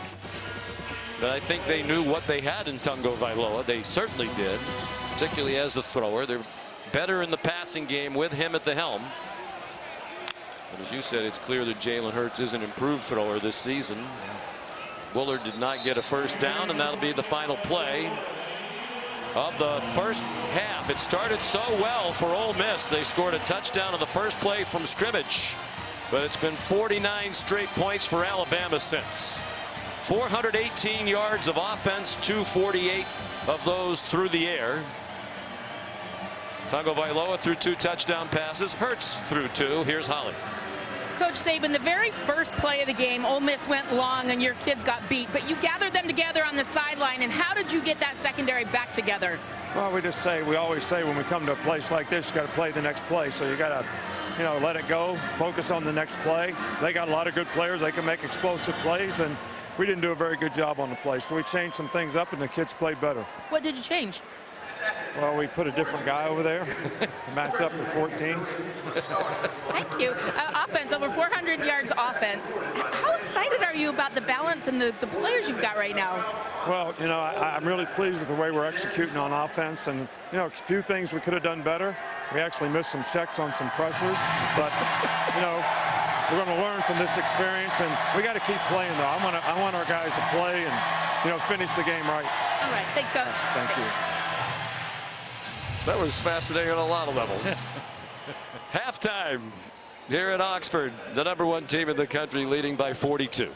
But I think they knew what they had in Tungo Vailoa. They certainly did, particularly as the thrower. They're better in the passing game with him at the helm. But as you said, it's clear that Jalen Hurts is an improved thrower this season. Willard did not get a first down, and that'll be the final play of the first half. It started so well for Ole Miss. They scored a touchdown on the first play from scrimmage, but it's been 49 straight points for Alabama since. 418 yards of offense, 248 of those through the air. Tagovailoa threw 2 touchdown passes. Hurts threw 2. Here's Holly. Coach Saban, the very first play of the game, Ole Miss went long and your kids got beat, but you gathered them together on the sideline, and how did you get that secondary back together? Well, we always say when we come to a place like this, you got to play the next play. So you got to, let it go, focus on the next play. They got a lot of good players. They can make explosive plays, and we didn't do a very good job on the play. So we changed some things up, and the kids played better. What did you change? Well, we put a different guy over there to match up with 14. Thank you. Offense, over 400 yards offense. How excited are you about the balance and the players you've got right now? Well, I'm really pleased with the way we're executing on offense. And, a few things we could have done better. We actually missed some checks on some pressures. But, we're going to learn from this experience. And we got to keep playing, though. I want our guys to play and, finish the game right. All right. Thanks, Coach. Thank you. That was fascinating on a lot of levels. Halftime here at Oxford, the #1 team in the country leading by 42.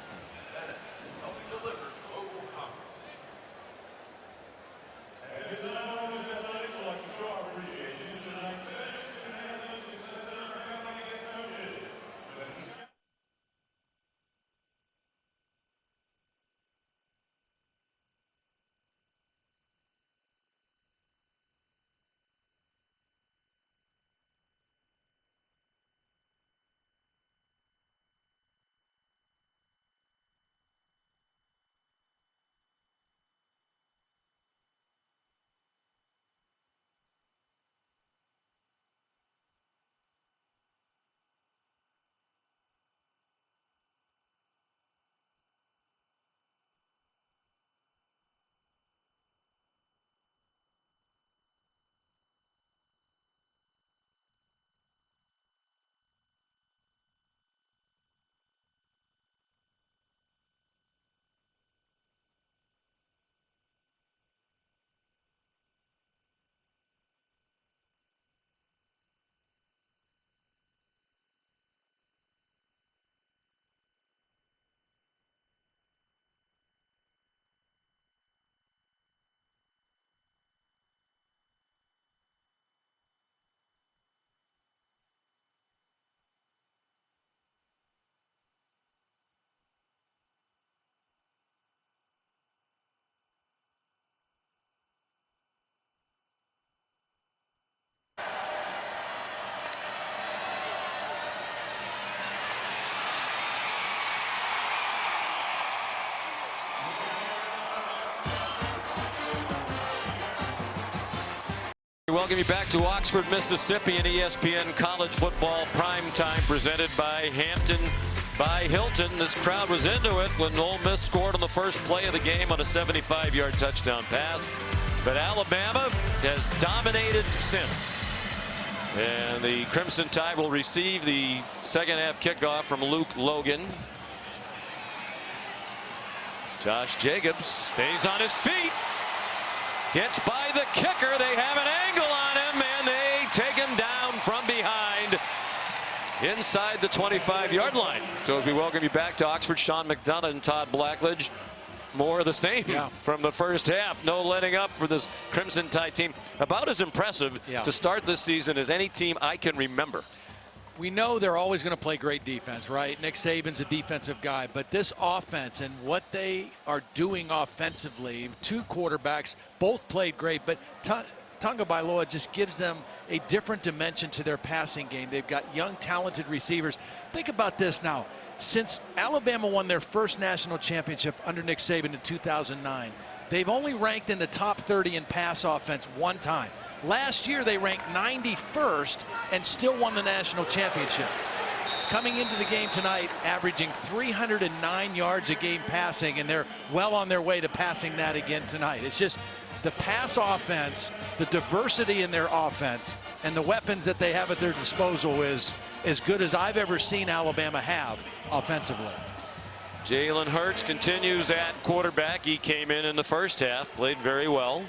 Welcome you back to Oxford, Mississippi, and ESPN College Football Primetime, presented by Hampton by Hilton. This crowd was into it when Ole Miss scored on the first play of the game on a 75-yard touchdown pass. But Alabama has dominated since. And the Crimson Tide will receive the second half kickoff from Luke Logan. Josh Jacobs stays on his feet. Gets by the kicker. They have an angle on him, and they take him down from behind inside the 25-yard line. So as we welcome you back to Oxford, Sean McDonough and Todd Blackledge. More of the same from the first half. No letting up for this Crimson Tide team. About as impressive to start this season as any team I can remember. We know they're always going to play great defense, right? Nick Saban's a defensive guy, but this offense and what they are doing offensively, 2 quarterbacks, both played great, but Tagovailoa just gives them a different dimension to their passing game. They've got young, talented receivers. Think about this now. Since Alabama won their first national championship under Nick Saban in 2009, they've only ranked in the top 30 in pass offense one time. Last year, they ranked 91st and still won the national championship. Coming into the game tonight, averaging 309 yards a game passing, and they're well on their way to passing that again tonight. It's just the pass offense, the diversity in their offense, and the weapons that they have at their disposal is as good as I've ever seen Alabama have offensively. Jalen Hurts continues at quarterback. He came in the first half, played very well,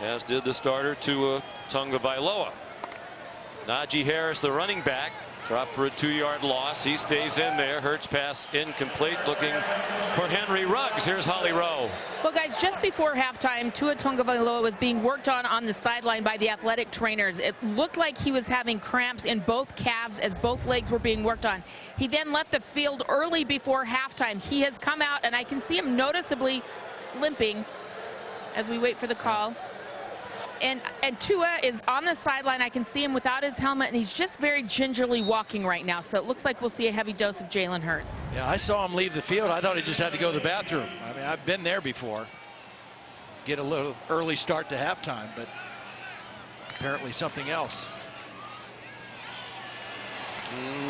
as did the starter Tua Tagovailoa. Najee Harris, the running back, Drop for a 2-yard loss. He stays in there. Hurts pass incomplete. Looking for Henry Ruggs. Here's Holly Rowe. Well, guys, just before halftime, Tua Tagovailoa was being worked on the sideline by the athletic trainers. It looked like he was having cramps in both calves as both legs were being worked on. He then left the field early before halftime. He has come out, and I can see him noticeably limping as we wait for the call. And Tua is on the sideline. I can see him without his helmet, and he's just very gingerly walking right now. So it looks like we'll see a heavy dose of Jalen Hurts. Yeah, I saw him leave the field. I thought he just had to go to the bathroom. I mean, I've been there before. Get a little early start to halftime, but apparently something else.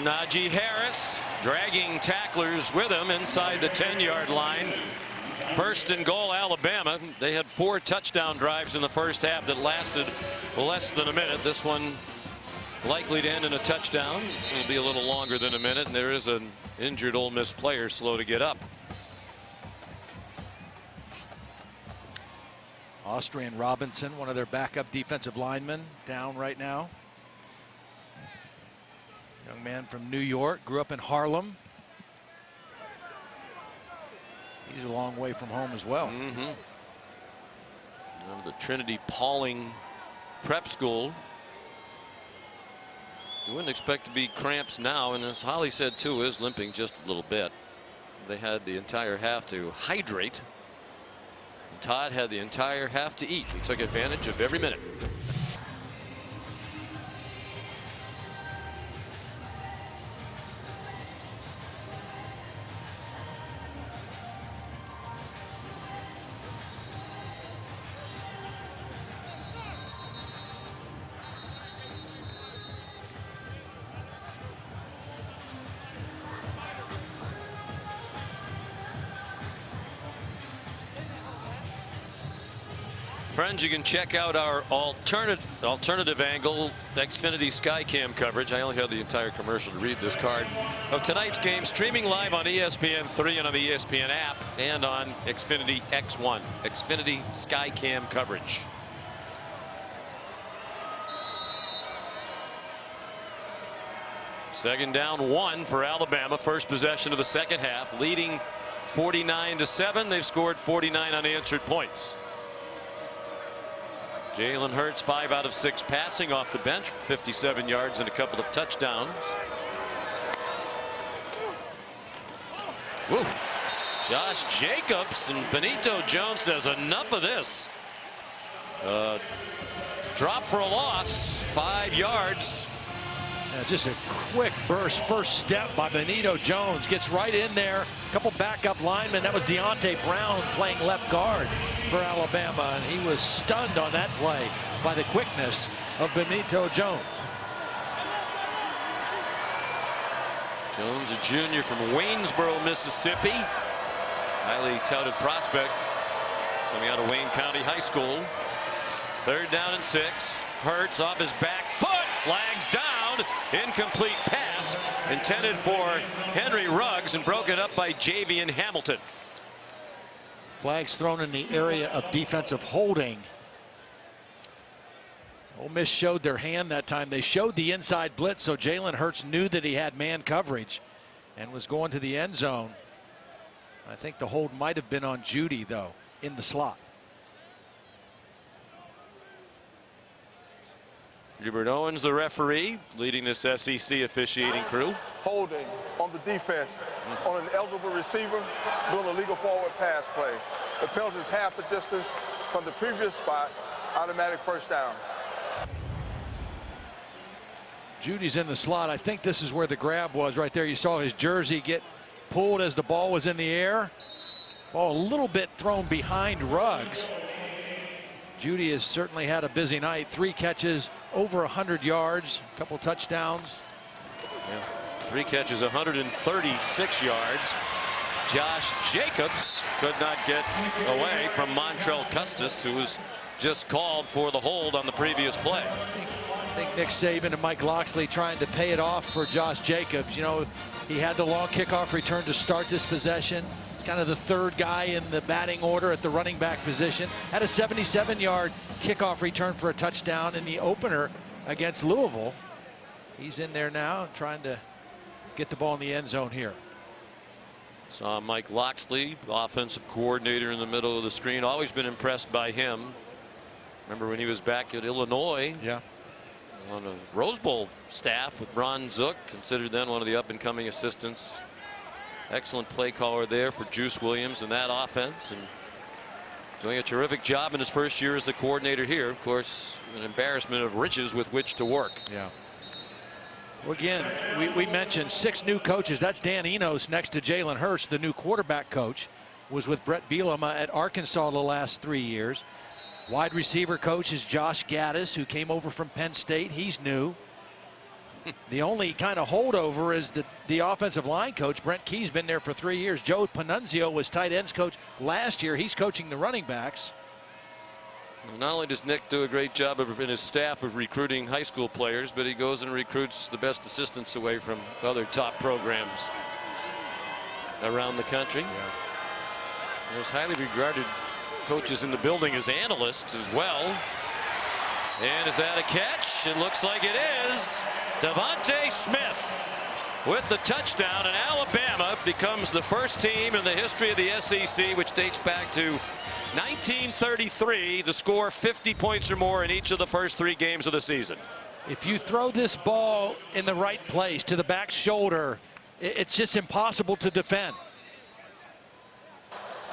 Najee Harris dragging tacklers with him inside the 10-yard line. First and goal, Alabama. They had 4 touchdown drives in the first half that lasted less than a minute. This one likely to end in a touchdown. It'll be a little longer than a minute, and there is an injured Ole Miss player slow to get up. Austrian Robinson, one of their backup defensive linemen, down right now. Young man from New York, grew up in Harlem. He's a long way from home as well. The Trinity Pauling Prep School. You wouldn't expect to be cramps now, and as Holly said too, is limping just a little bit. They had the entire half to hydrate. And Todd had the entire half to eat. He took advantage of every minute. Friends, you can check out our alternative angle Xfinity Skycam coverage. I only have the entire commercial to read this card of tonight's game, streaming live on ESPN3 and on the ESPN app and on Xfinity X1. Xfinity Skycam coverage. Second down 1 for Alabama. First possession of the second half, leading 49-7. They've scored 49 unanswered points. Jalen Hurts 5 out of 6 passing off the bench for 57 yards and a couple of touchdowns. Woo. Josh Jacobs, and Benito Jones says enough of this. Drop for a loss, 5 yards. Yeah, just a quick burst first step by Benito Jones, gets right in there. A couple backup linemen. That was Deontay Brown playing left guard for Alabama, and he was stunned on that play by the quickness of Benito Jones. Jones, a junior from Waynesboro, Mississippi. Highly touted prospect coming out of Wayne County High School. Third down and 6. Hurts off his back foot, flags down. Incomplete pass intended for Henry Ruggs and broken up by Javian Hamilton. Flags thrown in the area of defensive holding. Ole Miss showed their hand that time. They showed the inside blitz, so Jalen Hurts knew that he had man coverage and was going to the end zone. I think the hold might have been on Judy, though, in the slot. Hubert Owens, the referee, leading this SEC officiating crew. Holding on the defense on an eligible receiver doing a legal forward pass play. The penalty is half the distance from the previous spot. Automatic first down. Judy's in the slot. I think this is where the grab was right there. You saw his jersey get pulled as the ball was in the air. Ball a little bit thrown behind Ruggs. Judy has certainly had a busy night. 3 catches, over 100 yards, a couple touchdowns. Yeah. 3 catches, 136 yards. Josh Jacobs could not get away from Montrell Custis, who was just called for the hold on the previous play. I think Nick Saban and Mike Locksley trying to pay it off for Josh Jacobs. You know, he had the long kickoff return to start this possession. He's kind of the third guy in the batting order at the running back position. Had a 77-yard kickoff return for a touchdown in the opener against Louisville. He's in there now trying to get the ball in the end zone here. Saw Mike Loxley, offensive coordinator, in the middle of the screen. Always been impressed by him. Remember when he was back at Illinois? Yeah. On a Rose Bowl staff with Ron Zook, considered then one of the up-and-coming assistants. Excellent play caller there for Juice Williams in that offense, and doing a terrific job in his first year as the coordinator here. Of course, an embarrassment of riches with which to work. Yeah. Well, again, we mentioned 6 new coaches. That's Dan Enos next to Jalen Hurts, the new quarterback coach. Was with Brett Bielema at Arkansas the last 3 years. Wide receiver coach is Josh Gaddis, who came over from Penn State. He's new. The only kind of holdover is the offensive line coach. Brent Key's been there for 3 years. Joe Panunzio was tight ends coach last year. He's coaching the running backs. Not only does Nick do a great job in his staff of recruiting high school players, but he goes and recruits the best assistants away from other top programs around the country. Yeah. There's highly regarded coaches in the building as analysts as well. And is that a catch? It looks like it is. Devontae Smith with the touchdown, and Alabama becomes the first team in the history of the SEC, which dates back to 1933, to score 50 points or more in each of the first 3 games of the season. If you throw this ball in the right place to the back shoulder, it's just impossible to defend.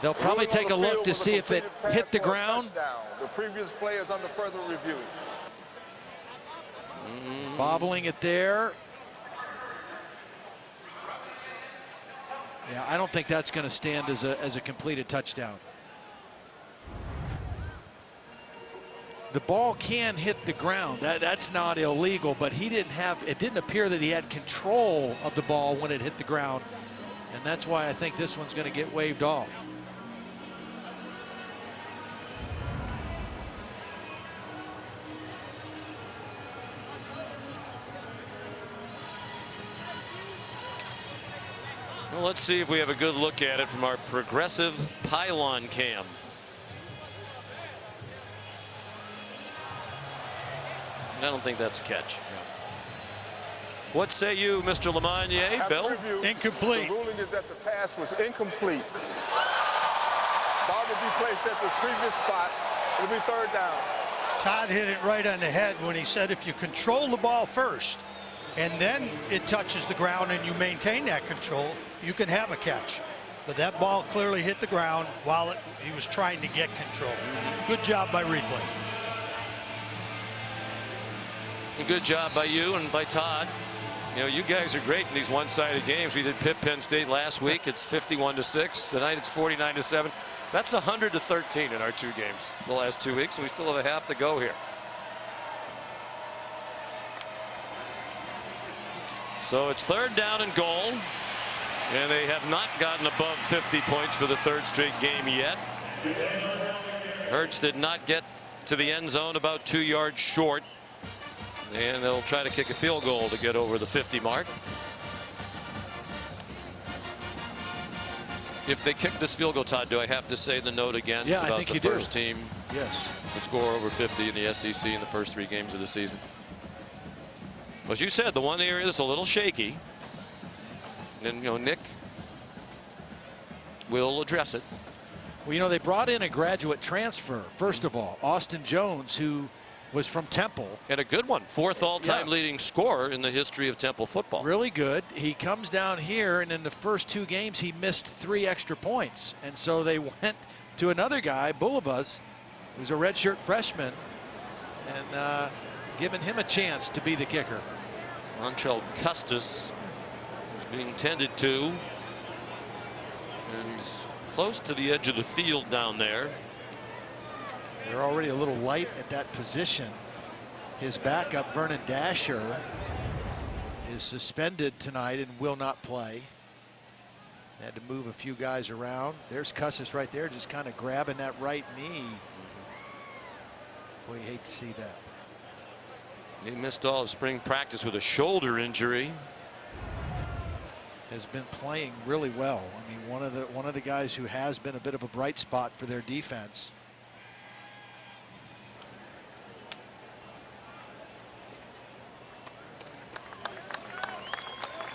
They'll probably take a look to see if it hit the ground. The previous play is under further review. Bobbling it there. Yeah, I don't think that's going to stand as a completed touchdown. The ball can hit the ground. That's not illegal, but he didn't have, it didn't appear that he had control of the ball when it hit the ground. And that's why I think this one's going to get waved off. Well, let's see if we have a good look at it from our progressive pylon cam. I don't think that's a catch. What say you, Mr. Lemonier? Bill? Incomplete. The ruling is that the pass was incomplete. Ball will be placed at the previous spot. It'll be 3rd down. Todd hit it right on the head when he said if you control the ball first and then it touches the ground and you maintain that control, you can have a catch. But that ball clearly hit the ground while he was trying to get control. Good job by replay. Good job by you and by Todd. You know, you guys are great in these one-sided games. We did Pitt Penn State last week. It's 51-6. Tonight it's 49-7. That's 100-13 in our 2 games the last 2 weeks, and we still have a half to go here. So it's 3rd down and goal, and they have not gotten above 50 points for the 3rd straight game yet. Hurts did not get to the end zone, about 2 yards short, and they'll try to kick a field goal to get over the 50 mark. If they kick this field goal, Todd, do I have to say the note again Yeah, about I think the you first do. team Yes. to score over 50 in the SEC in the first 3 games of the season? As you said, the one area that's a little shaky, and you know, Nick will address it. Well, you know, they brought in a graduate transfer, first of all, Austin Jones, who was from Temple. And a good one. 4th all-time Yeah. leading scorer in the history of Temple football. Really good. He comes down here, and in the first 2 games, he missed 3 extra points. And so they went to another guy, Bulovas, who's a redshirt freshman, and giving him a chance to be the kicker. Montrell Custis is being tended to, and he's close to the edge of the field down there. They're already a little light at that position. His backup, Vernon Dasher, is suspended tonight and will not play. They had to move a few guys around. There's Custis right there, just kind of grabbing that right knee. Boy, you hate to see that. He missed all of spring practice with a shoulder injury. Has been playing really well. I mean, one of the guys who has been a bit of a bright spot for their defense.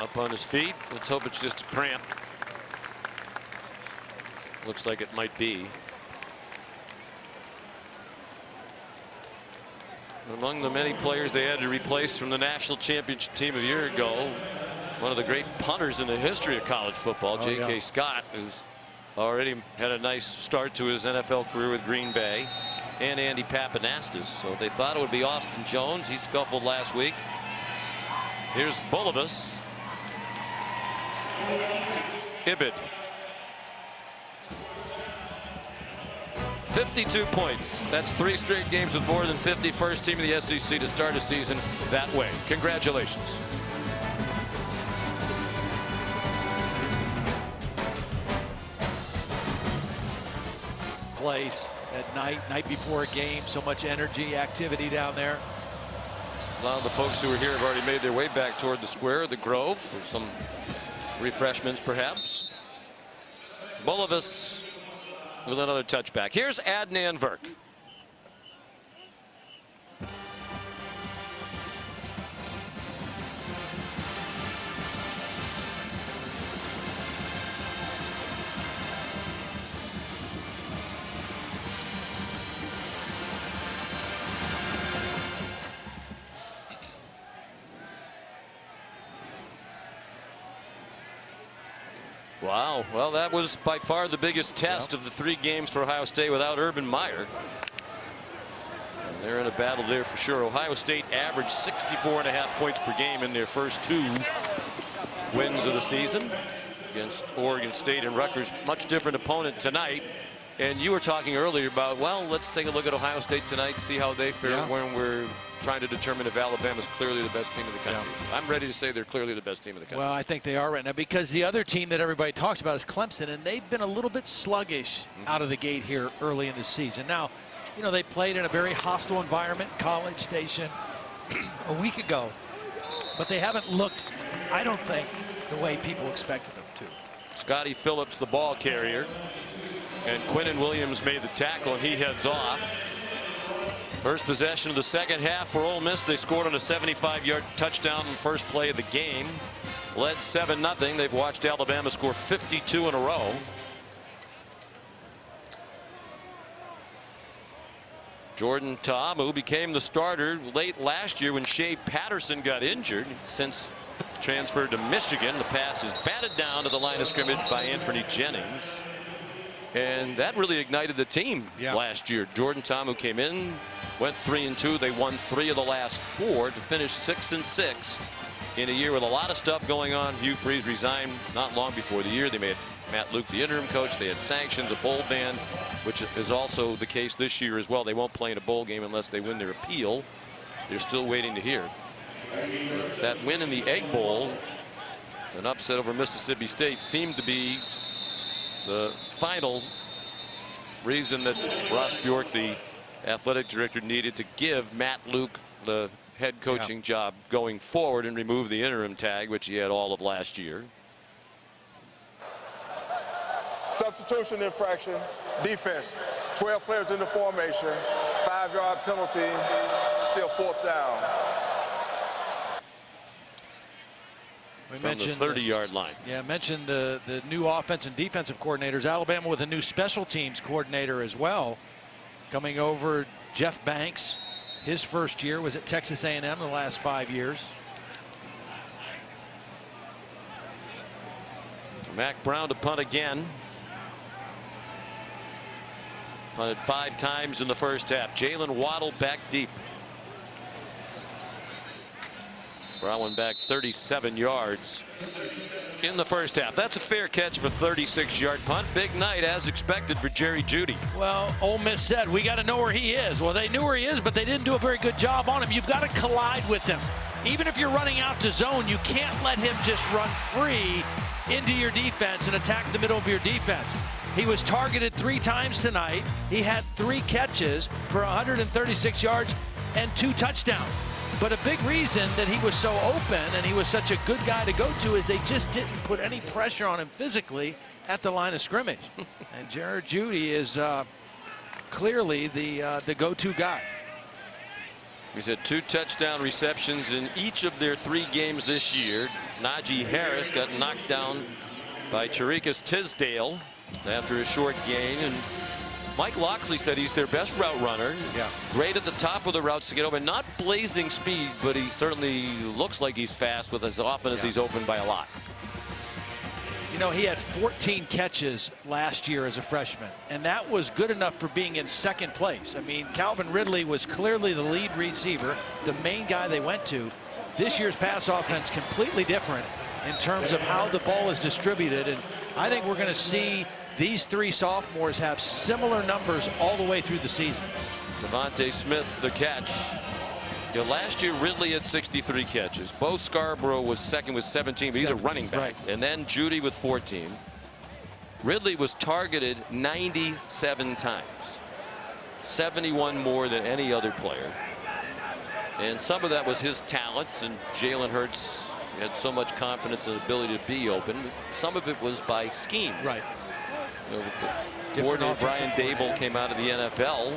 Up on his feet. Let's hope it's just a cramp. Looks like it might be. Among the many players they had to replace from the national championship team a year ago, one of the great punters in the history of college football, J.K. Scott, who's already had a nice start to his NFL career with Green Bay, and Andy Pappanastis. So they thought it would be Austin Jones. He scuffled last week. Here's Bulovas. Ibid. 52 points. That's 3 straight games with more than 50. First team in the SEC to start a season that way. Congratulations. Place at night before a game, so much energy, activity down there. A lot of the folks who are here have already made their way back toward the square, the Grove, for some refreshments perhaps. Bulovas with another touchback. Here's Adnan Virk. Wow. Well, that was by far the biggest test of the 3 games for Ohio State without Urban Meyer. And they're in a battle there for sure. Ohio State averaged 64.5 points per game in their first 2 wins of the season against Oregon State and Rutgers. Much different opponent tonight. And you were talking earlier about, well, let's take a look at Ohio State tonight, see how they fare when we're trying to determine if Alabama's clearly the best team in the country. I'm ready to say they're clearly the best team in the country. Well, I think they are right now, because the other team that everybody talks about is Clemson, and they've been a little bit sluggish out of the gate here early in the season. Now, you know, they played in a very hostile environment, College Station, a week ago, but they haven't looked, I don't think, the way people expected them to. Scotty Phillips, the ball carrier, and Quinnen Williams made the tackle, and he heads off. First possession of the second half for Ole Miss. They scored on a 75-yard touchdown in the first play of the game. Led 7-0. They've watched Alabama score 52 in a row. Jordan Ta'amu became the starter late last year when Shea Patterson got injured. Since transferred to Michigan, the pass is batted down to the line of scrimmage by Anthony Jennings. And that really ignited the team last year. Jordan Ta'amu came in, went 3-2. They won 3 of the last 4 to finish 6-6 in a year with a lot of stuff going on. Hugh Freeze resigned not long before the year. They made Matt Luke the interim coach. They had sanctions, a bowl ban, which is also the case this year as well. They won't play in a bowl game unless they win their appeal. They're still waiting to hear. That win in the Egg Bowl, an upset over Mississippi State, seemed to be the final reason that Ross Bjork, the athletic director, needed to give Matt Luke the head coaching job going forward and remove the interim tag, which he had all of last year. Substitution infraction, defense. 12 players in the formation, 5-yard penalty, still 4th down. We From mentioned the 30-yard line. Yeah, mentioned the new offense and defensive coordinators. Alabama with a new special teams coordinator as well. Coming over, Jeff Banks. His first year was at Texas A&M in the last 5 years. Mack Brown to punt again. Punted 5 times in the first half. Jalen Waddle back deep. Brown back 37 yards in the first half. That's a fair catch of a 36-yard punt. Big night as expected for Jerry Jeudy. Well, Ole Miss said we got to know where he is. Well, they knew where he is, but they didn't do a very good job on him. You've got to collide with him. Even if you're running out to zone, you can't let him just run free into your defense and attack the middle of your defense. He was targeted 3 times tonight. He had 3 catches for 136 yards and 2 touchdowns. But a big reason that he was so open and he was such a good guy to go to is they just didn't put any pressure on him physically at the line of scrimmage. And Jared Jeudy is clearly the go-to guy. He's had 2 touchdown receptions in each of their 3 games this year. Najee Harris got knocked down by Chirikas Tisdale after a short gain, and Mike Locksley said he's their best route runner. Yeah. Great at the top of the routes to get open. Not blazing speed, but he certainly looks like he's fast with as often as he's open by a lot. You know, he had 14 catches last year as a freshman, and that was good enough for being in second place. I mean, Calvin Ridley was clearly the lead receiver, the main guy they went to. This year's pass offense completely different in terms of how the ball is distributed, and I think we're going to see these 3 sophomores have similar numbers all the way through the season. Devontae Smith, the catch. You know, last year Ridley had 63 catches. Bo Scarborough was second with 17, but he's a running back. Right. And then Judy with 14. Ridley was targeted 97 times. 71 more than any other player. And some of that was his talents, and Jalen Hurts had so much confidence and ability to be open. Some of it was by scheme. Right. You know, coordinator Brian Dable came out of the NFL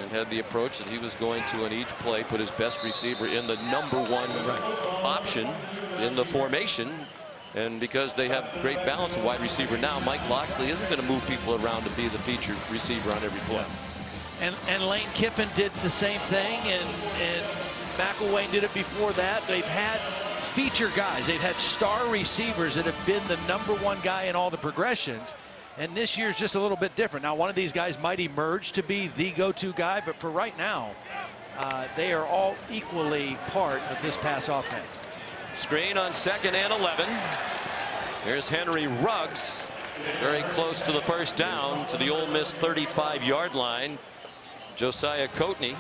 and had the approach that he was going to, in each play, put his best receiver in the #1 option in the formation. And because they have great balance of wide receiver now, Mike Locksley isn't going to move people around to be the featured receiver on every play. And Lane Kiffin did the same thing, and McElwain did it before that. They've had feature guys. They've had star receivers that have been the #1 guy in all the progressions. And this year's just a little bit different. Now, one of these guys might emerge to be the go-to guy, but for right now, they are all equally part of this pass offense. Screen on 2nd and 11. Here's Henry Ruggs, very close to the first down, to the Ole Miss 35-yard line. Josiah Coatney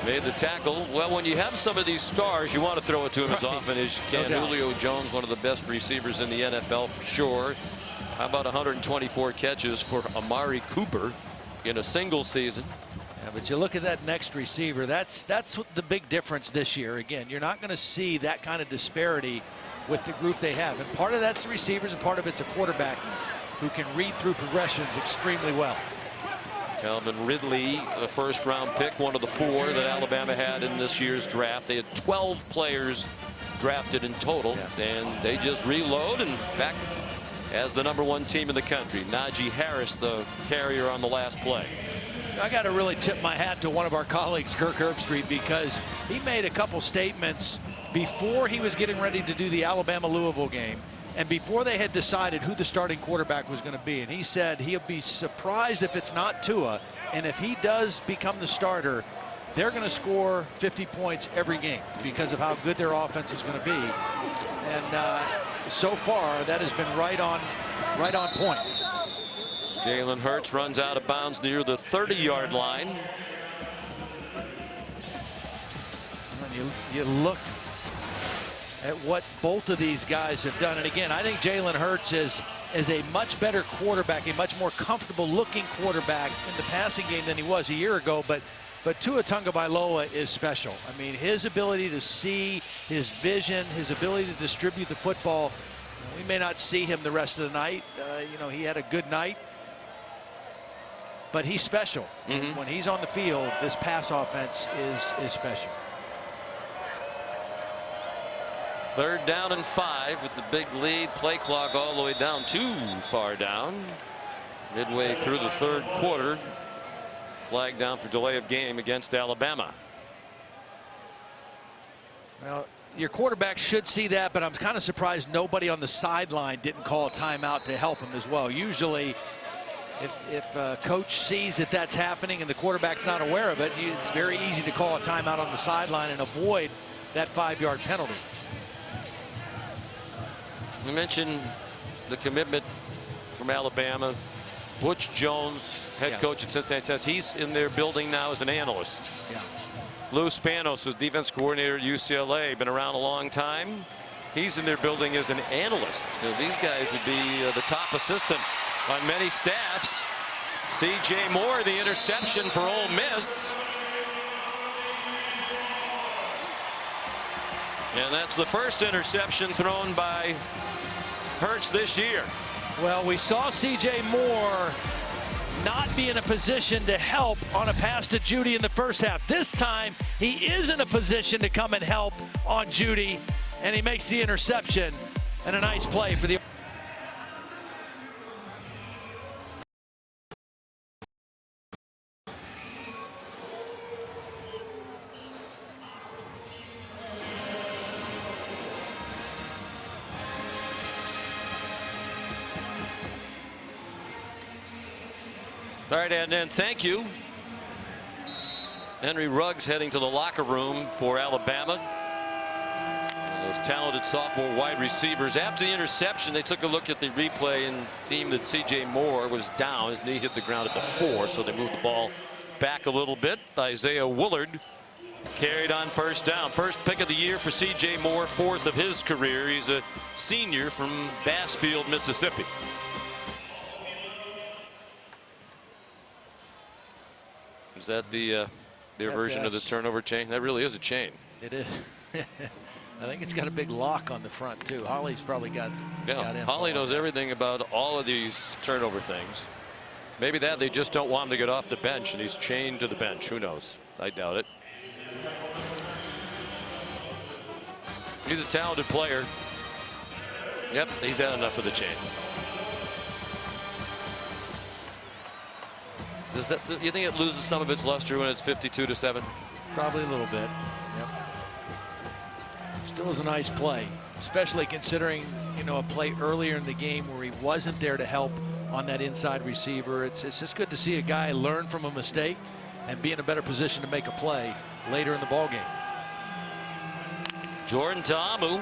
made the tackle. Well, when you have some of these stars, you want to throw it to him as often as you can. No doubt. Julio Jones, one of the best receivers in the NFL for sure. How about 124 catches for Amari Cooper in a single season? Yeah, but you look at that next receiver, that's what the big difference this year. Again, you're not going to see that kind of disparity with the group they have. And part of that's the receivers, and part of it's a quarterback who can read through progressions extremely well. Calvin Ridley, a first-round pick, one of the 4 that Alabama had in this year's draft. They had 12 players drafted in total, and they just reload and back as the #1 team in the country. Najee Harris, the carrier on the last play. I got to really tip my hat to one of our colleagues, Kirk Herbstreit, because he made a couple statements before he was getting ready to do the Alabama-Louisville game, and before they had decided who the starting quarterback was going to be. And he said he'll be surprised if it's not Tua, and if he does become the starter, they're going to score 50 points every game because of how good their offense is going to be. And so far, that has been right on point. Jalen Hurts runs out of bounds near the 30-yard line. When you look at what both of these guys have done, and again, I think Jalen Hurts is a much better quarterback, a much more comfortable looking quarterback in the passing game than he was a year ago. But Tua Tagovailoa is special. I mean, his ability to see, his vision, his ability to distribute the football. We may not see him the rest of the night. You know, he had a good night, but he's special. And when he's on the field, this pass offense is special. 3rd down and 5 with the big lead. Play clock all the way down, too far down. Midway through the 3rd quarter. Flag down for delay of game against Alabama. Well, your quarterback should see that, but I'm kind of surprised nobody on the sideline didn't call a timeout to help him as well. Usually, if a coach sees that that's happening and the quarterback's not aware of it, it's very easy to call a timeout on the sideline and avoid that 5-yard penalty. We mentioned the commitment from Alabama. Butch Jones, head coach at Cincinnati Test, he's in their building now as an analyst. Yeah. Lou Spanos was defense coordinator at UCLA, been around a long time. He's in their building as an analyst. You know, these guys would be the top assistant on many staffs. C.J. Moore, the interception for Ole Miss. And that's the first interception thrown by Hurts this year. Well, we saw C.J. Moore not be in a position to help on a pass to Jeudy in the first half. This time, he is in a position to come and help on Jeudy, and he makes the interception, and a nice play for the... All right, and then thank you. Henry Ruggs heading to the locker room for Alabama. Those talented sophomore wide receivers. After the interception, they took a look at the replay and deemed that C.J. Moore was down. His knee hit the ground at the 4, so they moved the ball back a little bit. Isaiah Woolard carried on first down. First pick of the year for C.J. Moore, 4th of his career. He's a senior from Bassfield, Mississippi. Is that their version of the turnover chain? That really is a chain. It is. I think it's got a big lock on the front too. Holly's probably got Holly knows everything about all of these turnover things. Maybe that they just don't want him to get off the bench and he's chained to the bench. Who knows? I doubt it. He's a talented player. Yep, he's had enough of the chain. You think it loses some of its luster when it's 52-7? Probably a little bit. Yep. Still is a nice play, especially considering, you know, a play earlier in the game where he wasn't there to help on that inside receiver. It's just good to see a guy learn from a mistake and be in a better position to make a play later in the ball game. Jordan Ta'amu.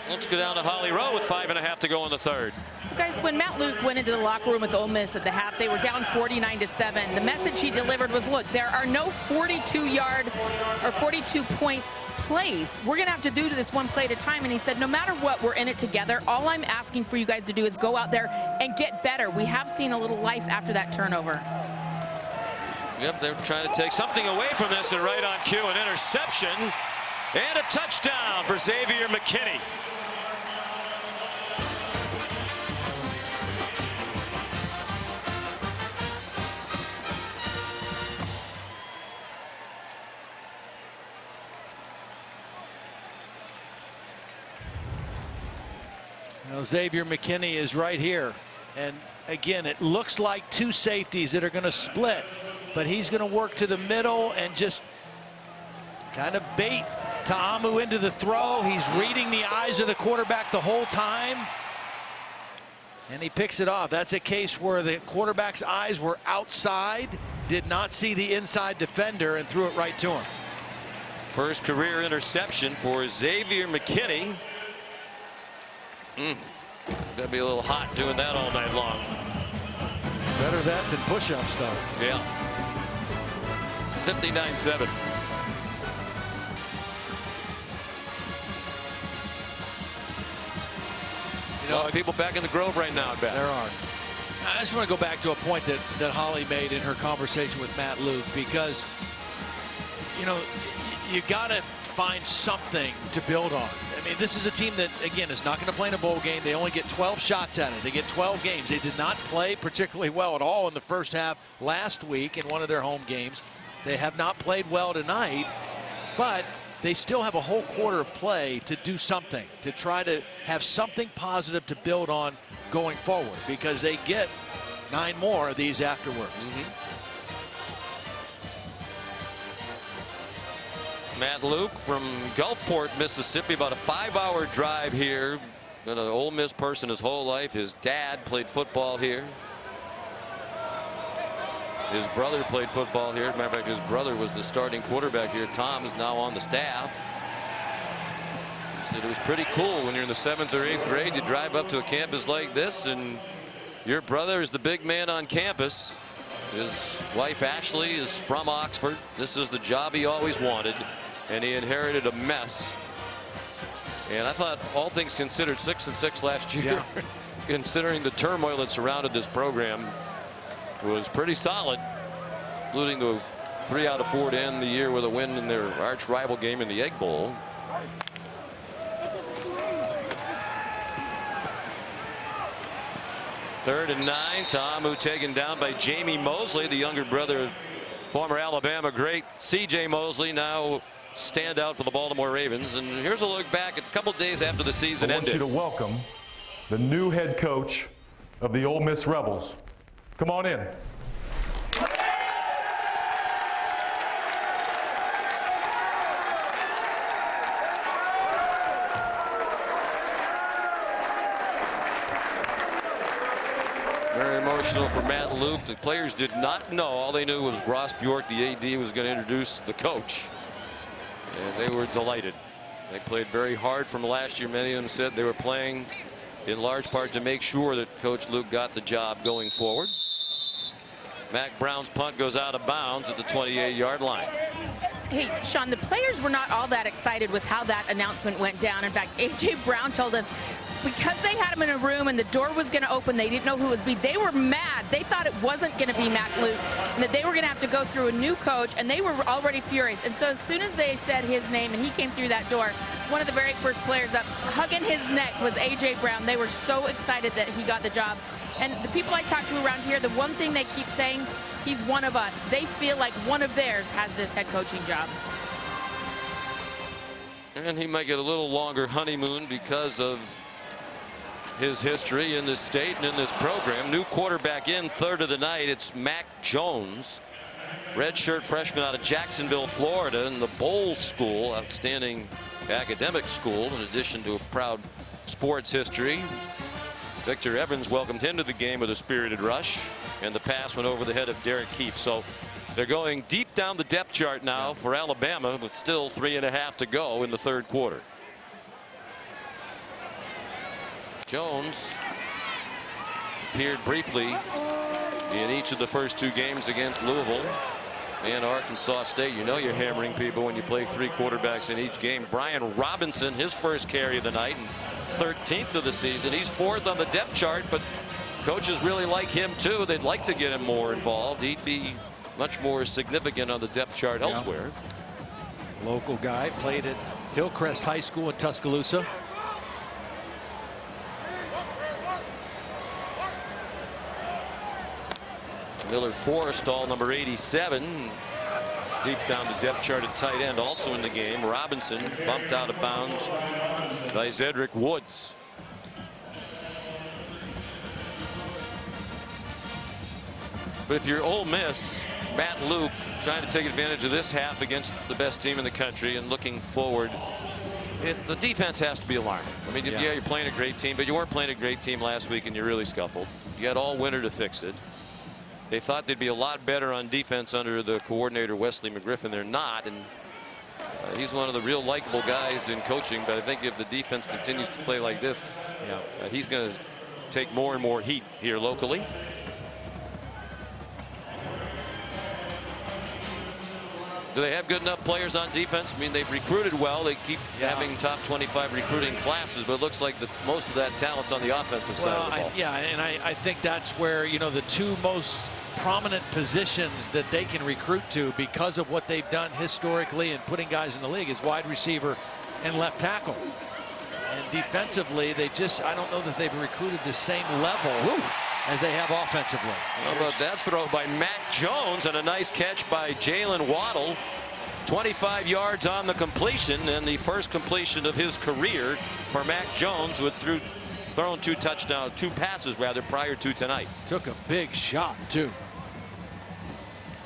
Let's go down to Holly Rowe with 5.5 to go in the third. Guys, when Matt Luke went into the locker room with Ole Miss at the half, they were down 49-7. The message he delivered was, look, there are no 42-yard or 42-point plays. We're going to have to do this one play at a time. And he said, no matter what, we're in it together. All I'm asking for you guys to do is go out there and get better. We have seen a little life after that turnover. Yep, they're trying to take something away from this, and right on cue, an interception and a touchdown for Xavier McKinney. Now, Xavier McKinney is right here. And again, it looks like two safeties that are going to split. But he's going to work to the middle and just kind of bait Ta'amu into the throw. He's reading the eyes of the quarterback the whole time. And he picks it off. That's a case where the quarterback's eyes were outside, did not see the inside defender, and threw it right to him. First career interception for Xavier McKinney. Gotta be a little hot doing that all night long. Better that than push-ups, though. Yeah. 59-7. You know, people back in the Grove right now, I bet. There are. I just want to go back to a point that Holly made in her conversation with Matt Luke, because, you know, you got to find something to build on. I mean, this is a team that, again, is not going to play in a bowl game. They only get 12 shots at it. They get 12 games. They did not play particularly well at all in the first half last week in one of their home games. They have not played well tonight, but they still have a whole quarter of play to do something, to try to have something positive to build on going forward, because they get 9 more of these afterwards. Matt Luke from Gulfport, Mississippi, about a 5-hour drive here. Been an Ole Miss person his whole life. His dad played football here. His brother played football here. As a matter of fact, his brother was the starting quarterback here. Tom is now on the staff. He said it was pretty cool when you're in the 7th or 8th grade. You drive up to a campus like this, and your brother is the big man on campus. His wife Ashley is from Oxford. This is the job he always wanted, and he inherited a mess. And I thought, all things considered, 6-6 last year, considering the turmoil that surrounded this program, was pretty solid, including the 3 out of 4 to end the year with a win in their arch rival game in the Egg Bowl. 3rd and 9. Ta'amu taken down by Jamie Mosley, the younger brother of former Alabama great C.J. Mosley, now standout for the Baltimore Ravens. And here's a look back at a couple days after the season ended. I want you to welcome the new head coach of the Ole Miss Rebels. Come on in. Very emotional for Matt Luke. The players did not know. All they knew was Ross Bjork, the AD, was going to introduce the coach. And they were delighted. They played very hard from last year. Many of them said they were playing in large part to make sure that Coach Luke got the job going forward. Mac Brown's punt goes out of bounds at the 28-yard line. Hey, Sean, the players were not all that excited with how that announcement went down. In fact, A.J. Brown told us because they had him in a room and the door was going to open, they didn't know who it was be. They were mad. They thought it wasn't going to be Matt Luke, and that they were going to have to go through a new coach, and they were already furious. And so as soon as they said his name and he came through that door, one of the very first players up hugging his neck was A.J. Brown. They were so excited that he got the job. And the people I talk to around here, the one thing they keep saying, he's one of us. They feel like one of theirs has this head coaching job. And he might get a little longer honeymoon because of his history in this state and in this program. New quarterback in, 3rd of the night. It's Mac Jones, redshirt freshman out of Jacksonville, Florida, in the Bolles School, outstanding academic school, in addition to a proud sports history. Victor Evans welcomed him to the game with a spirited rush, and the pass went over the head of Derek Keefe. So they're going deep down the depth chart now for Alabama, but still 3.5 to go in the 3rd quarter. Jones appeared briefly in each of the first 2 games against Louisville and Arkansas State. You know you're hammering people when you play 3 quarterbacks in each game. Brian Robinson, his first carry of the night and 13th of the season. He's 4th on the depth chart, but coaches really like him too. They'd like to get him more involved. He'd be much more significant on the depth chart elsewhere. Local guy, played at Hillcrest High School in Tuscaloosa. Miller Forrestall, number 87, deep down the depth chart at tight end, also in the game. Robinson bumped out of bounds by Zedrick Woods. But if you're Ole Miss, Matt Luke trying to take advantage of this half against the best team in the country and looking forward, the defense has to be alarming. I mean, yeah, you're playing a great team, but you weren't playing a great team last week and you really scuffled. You had all winter to fix it. They thought they'd be a lot better on defense under the coordinator Wesley McGriffin. They're not, and he's one of the real likable guys in coaching. But I think if the defense continues to play like this, he's going to take more and more heat here locally. Do they have good enough players on defense? I mean, they've recruited well. They keep having top 25 recruiting classes, but it looks like most of that talent's on the offensive side of the ball. And I think that's where, you know, the 2 most prominent positions that they can recruit to because of what they've done historically and putting guys in the league is wide receiver and left tackle. And defensively, they just, I don't know that they've recruited the same level as they have offensively. How about that throw by Mac Jones and a nice catch by Jalen Waddle. 25 yards on the completion, and the first completion of his career for Mac Jones, who had thrown 2 passes rather prior to tonight. Took a big shot too.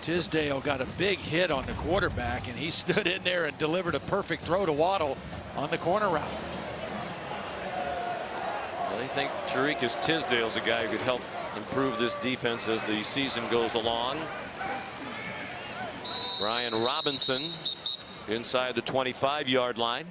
Tisdale got a big hit on the quarterback, and he stood in there and delivered a perfect throw to Waddle on the corner route. Well, I think Tariqus Tisdale's a guy who could help improve this defense as the season goes along. Brian Robinson inside the 25-yard line.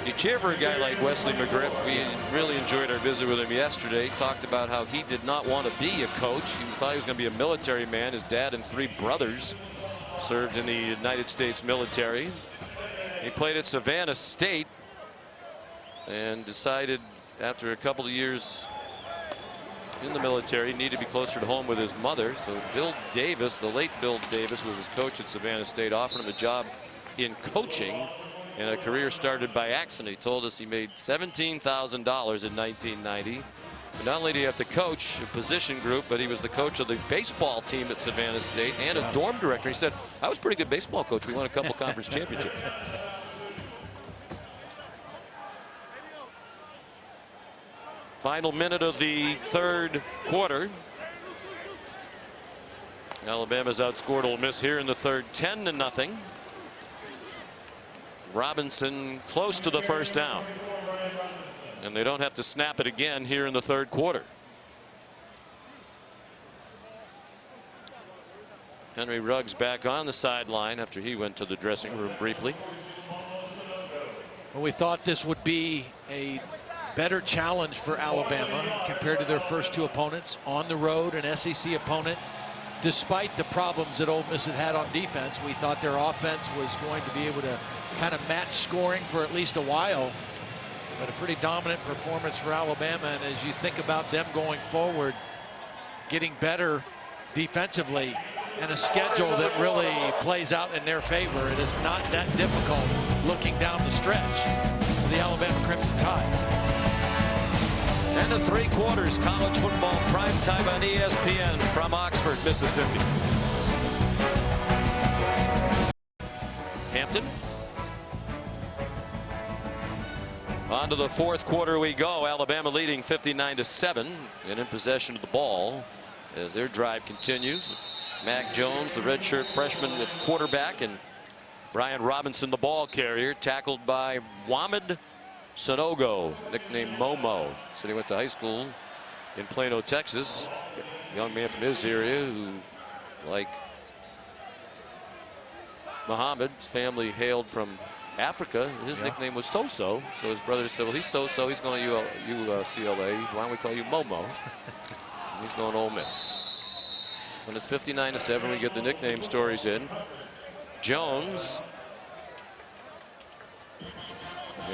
You cheer for a guy like Wesley McGriff. We really enjoyed our visit with him yesterday. He talked about how he did not want to be a coach. He thought he was going to be a military man. His dad and 3 brothers served in the United States military. He played at Savannah State and decided after a couple of years in the military he needed to be closer to home with his mother. So Bill Davis, the late Bill Davis, was his coach at Savannah State, offered him a job in coaching. and a career started by accident. He told us he made $17,000 in 1990. But not only did he have to coach a position group, but he was the coach of the baseball team at Savannah State and a dorm director. He said, I was a pretty good baseball coach. We won a couple conference championships. Final minute of the third quarter. Alabama's outscored Ole Miss here in the third 10-0. Robinson close to the first down. And they don't have to snap it again here in the third quarter. Henry Ruggs back on the sideline after he went to the dressing room briefly. Well, we thought this would be a better challenge for Alabama compared to their first two opponents. On the road, an SEC opponent. Despite the problems that Ole Miss had on defense, we thought their offense was going to be able to kind of match scoring for at least a while. But a pretty dominant performance for Alabama. And as you think about them going forward, getting better defensively, and a schedule that really plays out in their favor, it is not that difficult looking down the stretch for the Alabama Crimson Tide. And the three quarters college football prime time on ESPN from Oxford, Mississippi. Hampton. On to the fourth quarter we go. Alabama leading 59-7 and in possession of the ball as their drive continues. Mac Jones, the redshirt freshman at quarterback, and Brian Robinson, the ball carrier, tackled by Mohamed Sanogo, nicknamed Momo. So he went to high school in Plano, Texas. Young man from his area who, like Muhammad's family, hailed from Africa. His nickname was So-So. So his brother said, well, he's So-So. He's going to UCLA. Why don't we call you Momo? He's going to Ole Miss. When it's 59-7, we get the nickname stories in. Jones.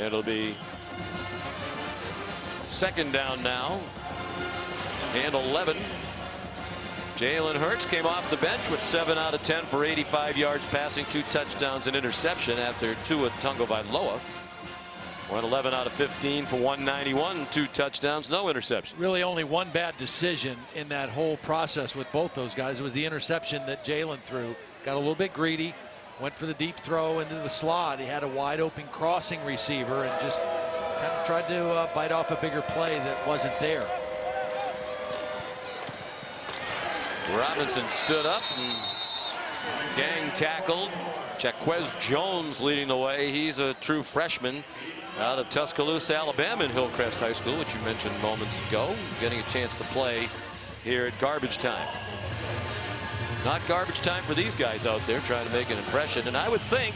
It'll be second down now. And 11. Jalen Hurts came off the bench with 7 out of 10 for 85 yards passing, 2 touchdowns and interception after Tua Tagovailoa. Went 11 out of 15 for 191, 2 touchdowns, no interception. Really only one bad decision in that whole process with both those guys. It was the interception that Jalen threw. Got a little bit greedy, went for the deep throw into the slot. He had a wide open crossing receiver and just kind of tried to bite off a bigger play that wasn't there. Robinson stood up and gang tackled. Jaquez Jones leading the way. He's a true freshman out of Tuscaloosa, Alabama, in Hillcrest High School, which you mentioned moments ago, getting a chance to play here at garbage time. Not garbage time for these guys out there trying to make an impression. And I would think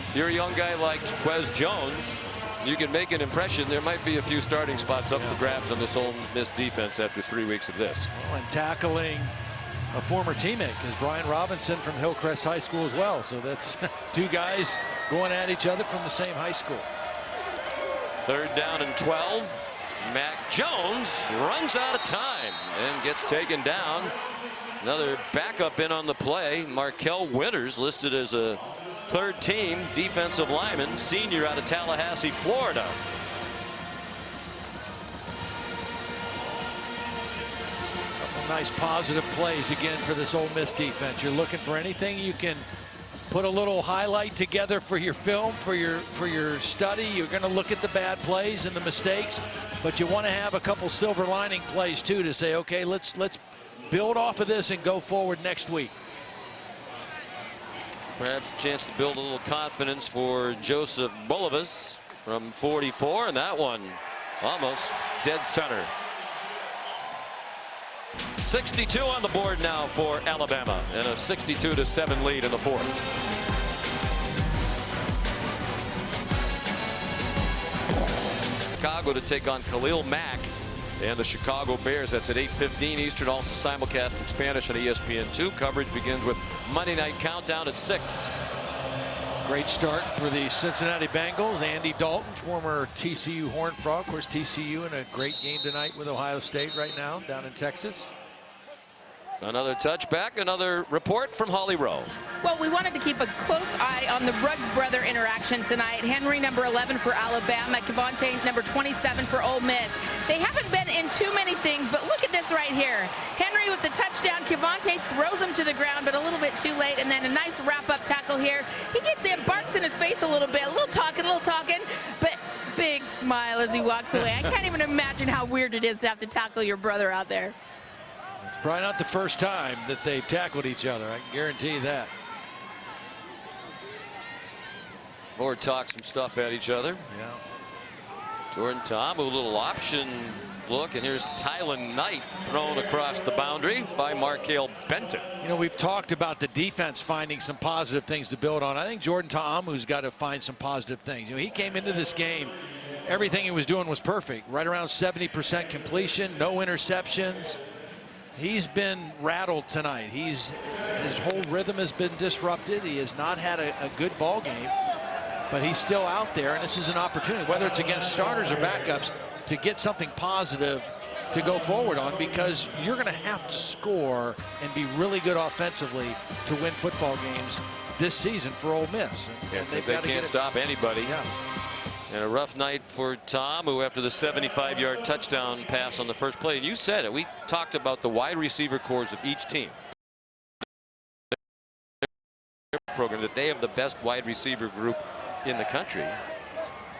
if you're a young guy like Jaquez Jones, you can make an impression. There might be a few starting spots up for grabs on this Ole Miss defense after 3 weeks of this. Well, and tackling a former teammate is Brian Robinson from Hillcrest High School as well. So that's two guys going at each other from the same high school. Third down and 12. Mac Jones runs out of time and gets taken down. Another backup in on the play. Markel Winters, listed as a third team defensive lineman, senior out of Tallahassee, Florida. Nice positive plays again for this Ole Miss defense. You're looking for anything you can put a little highlight together for your film, for your study. You're going to look at the bad plays and the mistakes, but you want to have a couple silver lining plays too to say, okay, let's build off of this and go forward next week. Perhaps a chance to build a little confidence for Joseph Bulovas from 44, and that one almost dead center. 62 on the board now for Alabama, and a 62-7 lead in the fourth. Chicago to take on Khalil Mack and the Chicago Bears. That's at 8:15 Eastern, also simulcast in Spanish on ESPN2. Coverage begins with Monday Night Countdown at 6. Great start for the Cincinnati Bengals. Andy Dalton, former TCU Horned Frog. Of course, TCU in a great game tonight with Ohio State right now down in Texas. Another touchback, another report from Holly Rowe. Well, we wanted to keep a close eye on the Ruggs brother interaction tonight. Henry, number 11 for Alabama. Kevontae, number 27 for Ole Miss. They haven't been in too many things, but look at this right here. Henry with the touchdown. Kevontae throws him to the ground, but a little bit too late. And then a nice wrap-up tackle here. He gets in, barks in his face a little bit. A little talking, but big smile as he walks away. I can't even imagine how weird it is to have to tackle your brother out there. It's probably not the first time that they've tackled each other. I can guarantee that. Or talk some stuff at each other. Yeah. Jordan Ta'amu, a little option look, and here's Tylan Knight thrown across the boundary by Markale Benton. You know, we've talked about the defense finding some positive things to build on. I think Jordan Ta'amu's got to find some positive things. You know, he came into this game, everything he was doing was perfect. Right around 70% completion, no interceptions. He's been rattled tonight. His whole rhythm has been disrupted. He has not had a good ball game, but he's still out there, and this is an opportunity, whether it's against starters or backups, to get something positive to go forward on, because you're going to have to score and be really good offensively to win football games this season for Ole Miss. And they can't stop anybody. Yeah. And a rough night for Ta'amu after the 75-yard touchdown pass on the first play. And you said it. We talked about the wide receiver cores of each team. Program that they have the best wide receiver group in the country.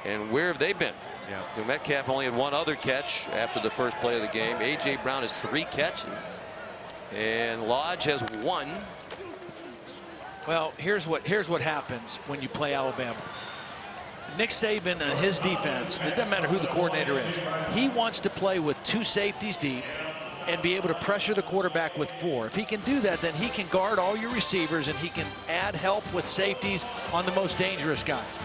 And where have they been? Yeah. Metcalf only had one other catch after the first play of the game. A.J. Brown has 3 catches. And Lodge has 1. Well, here's what happens when you play Alabama. Nick Saban and his defense, it doesn't matter who the coordinator is, he wants to play with 2 safeties deep and be able to pressure the quarterback with 4. If he can do that, then he can guard all your receivers and he can add help with safeties on the most dangerous guys.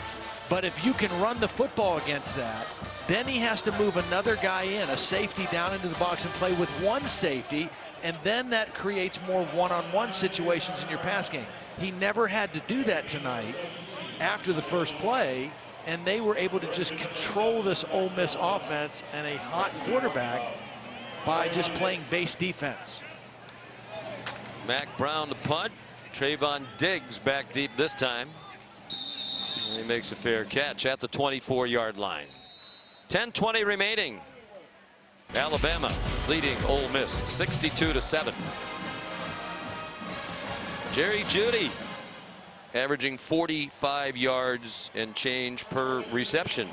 But if you can run the football against that, then he has to move another guy in, a safety down into the box, and play with 1 safety, and then that creates more one-on-one situations in your pass game. He never had to do that tonight after the first play, and they were able to just control this Ole Miss offense and a hot quarterback by just playing base defense. Mack Brown to punt. Trayvon Diggs back deep this time. And he makes a fair catch at the 24-yard line. 10:20 remaining. Alabama leading Ole Miss 62-7. Jerry Jeudy averaging 45 yards and change per reception.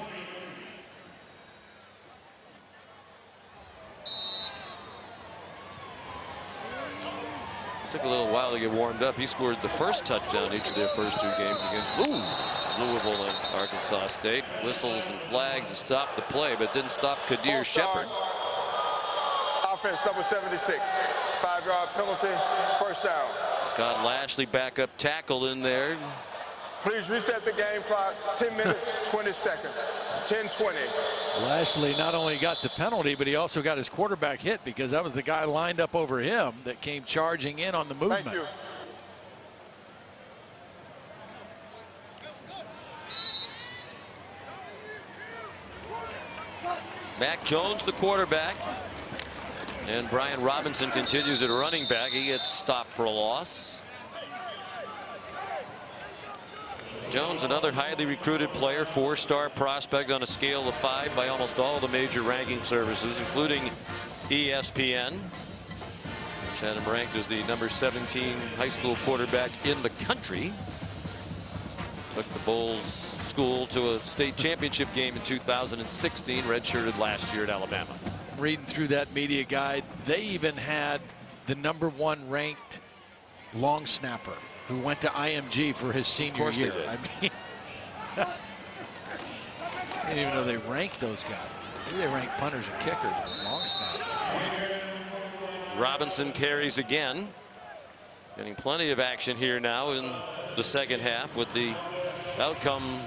It took a little while to get warmed up. He scored the first touchdown each of their first 2 games against Louisville and Arkansas State. Whistles and flags to stop the play, but didn't stop Kadir Shepard. Offense number 76. 5-yard penalty, first down. Scott Lashley backup tackle in there. Please reset the game clock. 10 minutes, 20 seconds. 10:20. Lashley not only got the penalty, but he also got his quarterback hit, because that was the guy lined up over him that came charging in on the movement. Thank you. Mac Jones, the quarterback. And Brian Robinson continues at running back. He gets stopped for a loss. Jones, another highly recruited player, 4-star prospect on a scale of 5 by almost all the major ranking services, including ESPN, which had him ranked as the number 17 high school quarterback in the country. Took the Bulls school to a state championship game in 2016, redshirted last year at Alabama. Reading through that media guide, they even had the number 1 ranked long snapper who went to IMG for his senior year. I mean, I didn't even know they ranked those guys. Maybe they ranked punters and kickers and long snappers. Robinson carries again. Getting plenty of action here now in the second half, with the outcome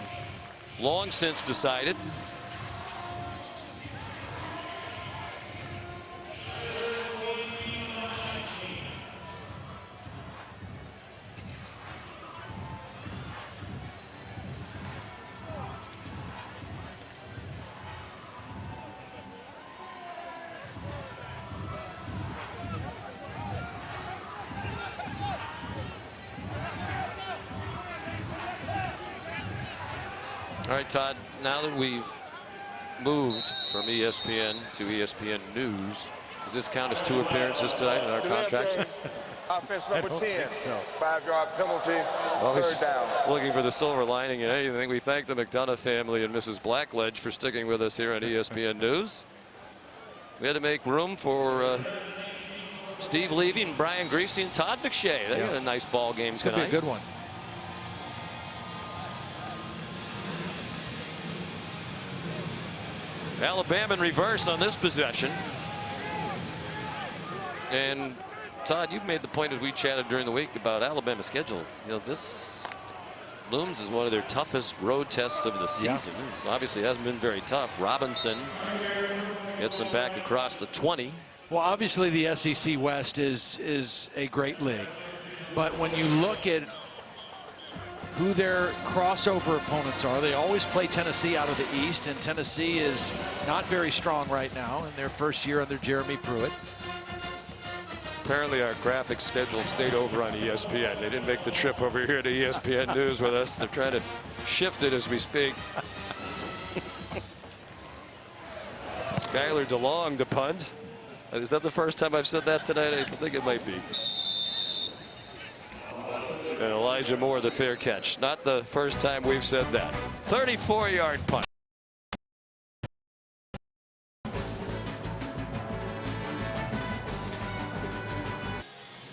long since decided. All right, Todd, now that we've moved from ESPN to ESPN News, does this count as 2 appearances tonight in our contracts? Offense number 10. So. 5-yard penalty, third down. Looking for the silver lining in anything. We thank the McDonough family and Mrs. Blackledge for sticking with us here on ESPN News. We had to make room for Steve Levy and Brian Griese and Todd McShay. They had a nice ball game tonight. Could be a good one. Alabama in reverse on this possession. And Todd, you've made the point as we chatted during the week about Alabama's schedule. You know, this looms as one of their toughest road tests of the season. Yeah. Obviously, it hasn't been very tough. Robinson gets them back across the 20. Well, obviously, the SEC West is a great league. But when you look at who their crossover opponents are, they always play Tennessee out of the East, and Tennessee is not very strong right now in their first year under Jeremy Pruitt. Apparently our graphic schedule stayed over on ESPN. They didn't make the trip over here to ESPN News with us. They're trying to shift it as we speak. Skylar DeLong to punt. Is that the first time I've said that tonight? I think it might be. And Elijah Moore the fair catch. Not the first time we've said that. 34-yard punt.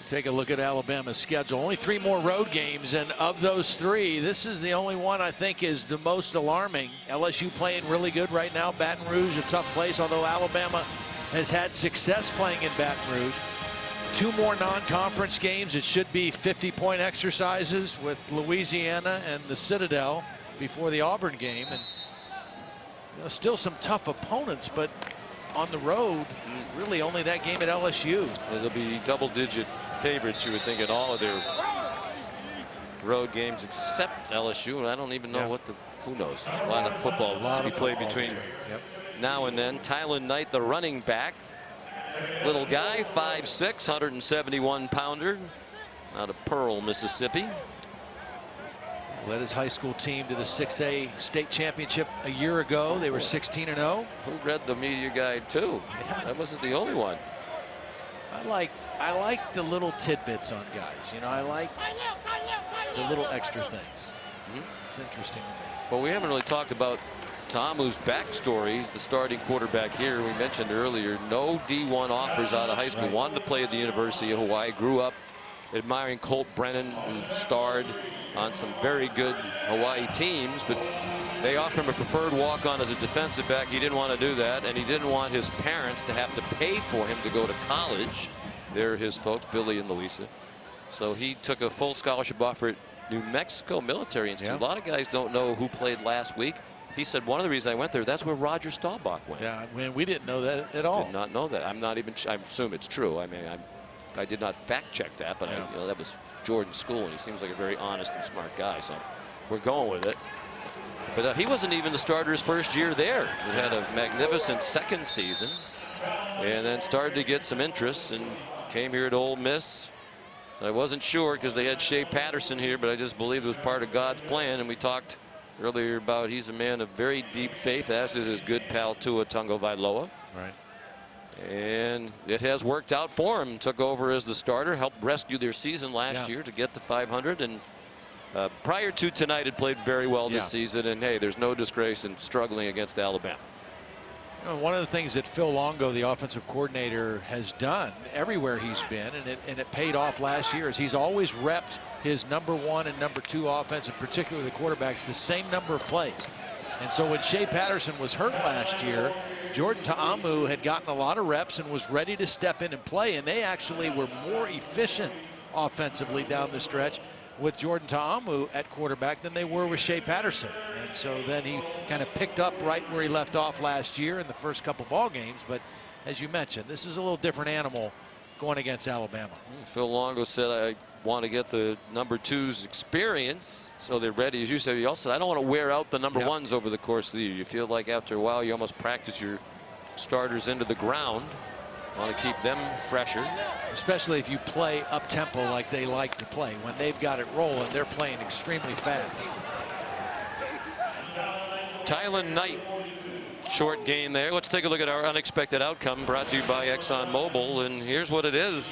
Take a look at Alabama's schedule. Only 3 more road games, and of those 3, this is the only one I think is the most alarming. LSU playing really good right now. Baton Rouge, a tough place, although Alabama has had success playing in Baton Rouge. 2 more non-conference games. It should be 50-point exercises with Louisiana and the Citadel before the Auburn game. And you know, still some tough opponents, but on the road, really only that game at LSU. It'll be double-digit favorites, you would think, in all of their road games except LSU. And I don't even know what the, who knows. A lot of football to be played between now and then. Tylen Knight, the running back. Little guy, 5'6", 171-pounder, out of Pearl, Mississippi. Led his high school team to the 6A state championship a year ago. They were 16-0. Who read the media guide too? Yeah. That wasn't the only one. I like the little tidbits on guys. You know, I like the little extra things. It's interesting to me. Well, we haven't really talked about Ta'amu's backstory. He's the starting quarterback here. We mentioned earlier, no D1 offers out of high school. Wanted to play at the University of Hawaii. Grew up admiring Colt Brennan, who starred on some very good Hawaii teams, but they offered him a preferred walk-on as a defensive back. He didn't want to do that, and he didn't want his parents to have to pay for him to go to college. They're his folks, Billy and Louisa. So he took a full scholarship offer at New Mexico Military Institute. A lot of guys don't know who played last week. He said one of the reasons I went there, that's where Roger Staubach went. Yeah, I mean, we didn't know that at all. Did not know that. I'm not even. I assume it's true. I mean, I did not fact check that, but you know, that was Jordan's school, and he seems like a very honest and smart guy. So we're going with it. But he wasn't even the starter his first year there. He had a magnificent second season, and then started to get some interest and came here to Ole Miss. So I wasn't sure because they had Shea Patterson here, but I just believed it was part of God's plan. And we talked earlier about he's a man of very deep faith, as is his good pal Tua Tagovailoa. Right. And it has worked out for him. Took over as the starter, helped rescue their season last year to get to 500. And prior to tonight, had played very well this season. And hey, there's no disgrace in struggling against Alabama. You know, one of the things that Phil Longo, the offensive coordinator, has done everywhere he's been, and it paid off last year, is he's always repped his #1 and #2 offense, and particularly the quarterbacks, the same number of plays. And so when Shea Patterson was hurt last year, Jordan Ta'amu had gotten a lot of reps and was ready to step in and play, and they actually were more efficient offensively down the stretch with Jordan Ta'amu at quarterback than they were with Shea Patterson. And so then he kind of picked up right where he left off last year in the first couple ball games. But as you mentioned, this is a little different animal going against Alabama. Phil Longo said, I want to get the #2's experience so they're ready. As you said, he also said, I don't want to wear out the #1s over the course of the year. You feel like after a while you almost practice your starters into the ground. Want to keep them fresher. Especially if you play up-tempo like they like to play. When they've got it rolling, they're playing extremely fast. Tylen Knight, short gain there. Let's take a look at our unexpected outcome, brought to you by ExxonMobil, and here's what it is.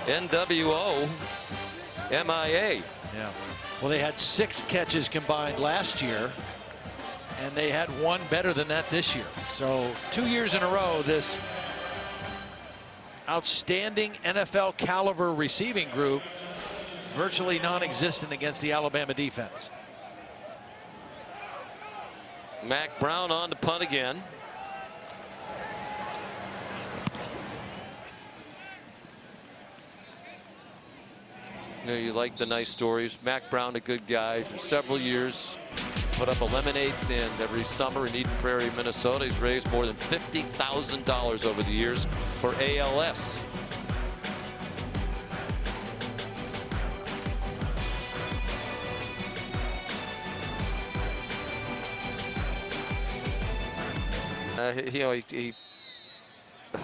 NWO MIA. Yeah. Well, they had 6 catches combined last year, and they had 1 better than that this year. So 2 years in a row, this outstanding NFL caliber receiving group virtually non-existent against the Alabama defense. Mack Brown on to punt again. You know, you like the nice stories. Mack Brown, a good guy for several years. Put up a lemonade stand every summer in Eden Prairie, Minnesota. He's raised more than $50,000 over the years for ALS.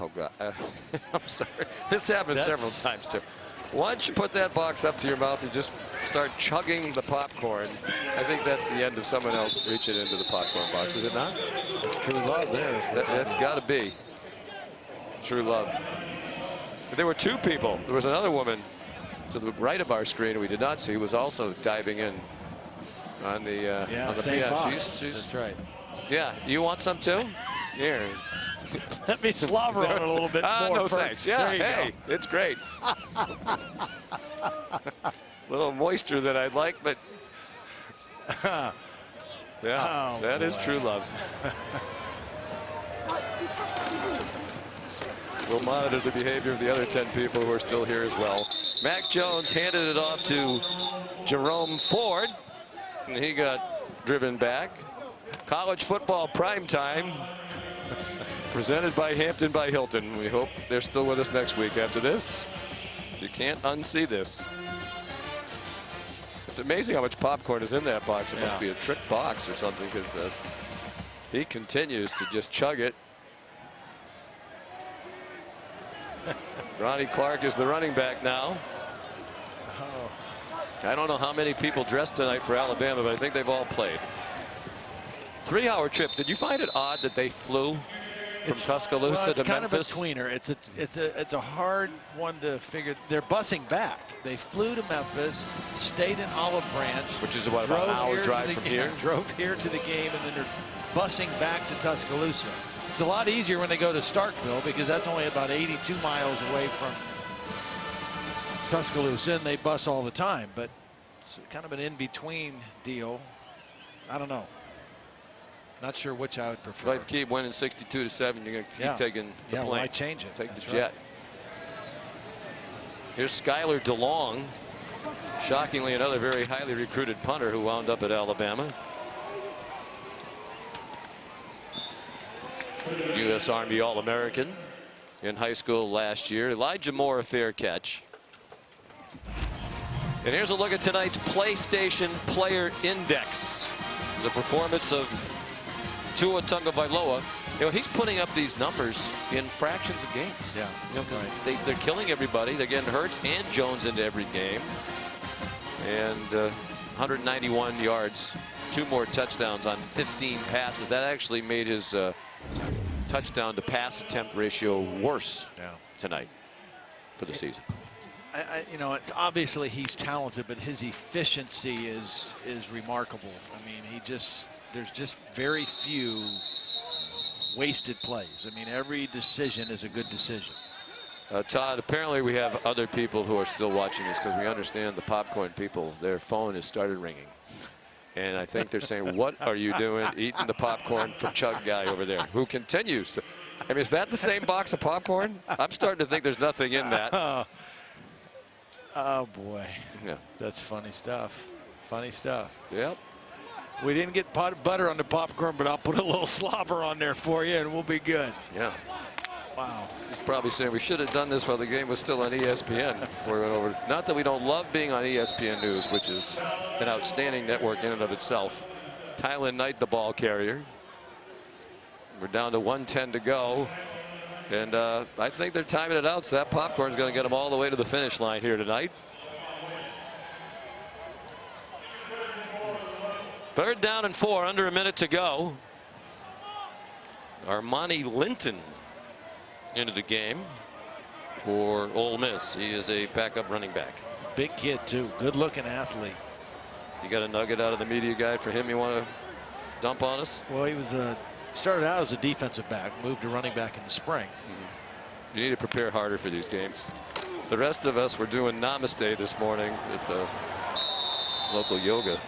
Oh God, I'm sorry. This happened several times too. Why don't you put that box up to your mouth and just start chugging the popcorn? I think that's the end of someone else reaching into the popcorn box, is it not? It's true love there. That's got to be true love. There were 2 people. There was another woman to the right of our screen we did not see, who was also diving in on the on the same PS. box. She's That's right. Yeah, you want some too? Here. Let me slobber on it a little bit more. No first. thanks. Yeah, hey, it's great. A little moisture that I'd like, but yeah, that is true love. We'll monitor the behavior of the other 10 people who are still here as well. Mac Jones handed it off to Jerome Ford, and he got driven back. College football primetime. Presented by Hampton by Hilton. We hope they're still with us next week after this. You can't unsee this. It's amazing how much popcorn is in that box. It must be a trick box or something, because he continues to just chug it. Ronnie Clark is the running back now. I don't know how many people dressed tonight for Alabama, but I think they've all played. 3-hour trip. Did you find it odd that they flew from Tuscaloosa to kind Memphis? of a tweener. It's a hard one to figure. They're busing back. They flew to Memphis, stayed in Olive Branch, which is about an hour drive from here. Drove here to the game, and then they're busing back to Tuscaloosa. It's a lot easier when they go to Starkville, because that's only about 82 miles away from Tuscaloosa, and they bus all the time. But it's kind of an in-between deal. I don't know. Not sure which I would prefer. If you keep winning 62-7, you're going to keep taking the plane. Why change it? Take the jet. Here's Skyler DeLong. Shockingly, another very highly recruited punter who wound up at Alabama. U.S. Army All-American in high school last year. Elijah Moore, a fair catch. And here's a look at tonight's PlayStation Player Index. The performance of Tua Tagovailoa. You know, he's putting up these numbers in fractions of games. Yeah. You know, because they're killing everybody. They're getting Hurts and Jones into every game. And 191 yards, 2 more touchdowns on 15 passes. That actually made his touchdown to pass attempt ratio worse tonight for the season. You know, it's obviously he's talented, but his efficiency is remarkable. I mean, there's just very few wasted plays. I mean, every decision is a good decision. Todd, apparently we have other people who are still watching this, because we understand the popcorn people, their phone has started ringing. And I think they're saying, what are you doing eating the popcorn from Chug Guy over there, who continues to. I mean, is that the same box of popcorn? I'm starting to think there's nothing in that. Oh, boy. Yeah. That's funny stuff. Funny stuff. Yep. We didn't get butter on the popcorn, but I'll put a little slobber on there for you, and we'll be good. Yeah. Wow. He's probably saying we should have done this while the game was still on ESPN. Before we went over. Not that we don't love being on ESPN News, which is an outstanding network in and of itself. Tylen Knight, the ball carrier. We're down to 1:10 to go. And I think they're timing it out, so that popcorn's going to get them all the way to the finish line here tonight. Third down and 4, under a minute to go. Armani Linton into the game for Ole Miss. He is a backup running back. Big kid too. Good looking athlete. You got a nugget out of the media guide for him you want to dump on us? Well, he was started out as a defensive back, moved to running back in the spring. You need to prepare harder for these games. The rest of us were doing Namaste this morning at the local yoga.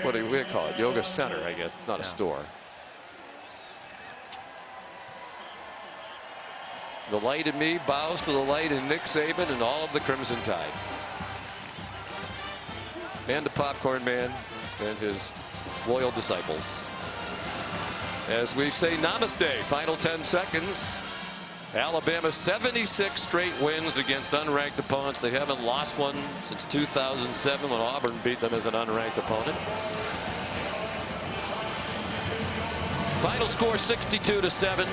What do we call it? Yoga center, I guess. It's not a store. The light in me bows to the light in Nick Saban and all of the Crimson Tide. And the Popcorn Man and his loyal disciples. As we say Namaste, final 10 seconds. Alabama 76 straight wins against unranked opponents. They haven't lost one since 2007 when Auburn beat them as an unranked opponent. Final score 62-7.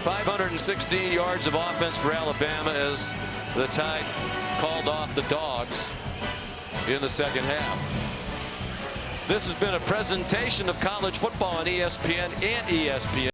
516 yards of offense for Alabama as the Tide called off the Dogs in the second half. This has been a presentation of college football on ESPN and ESPN.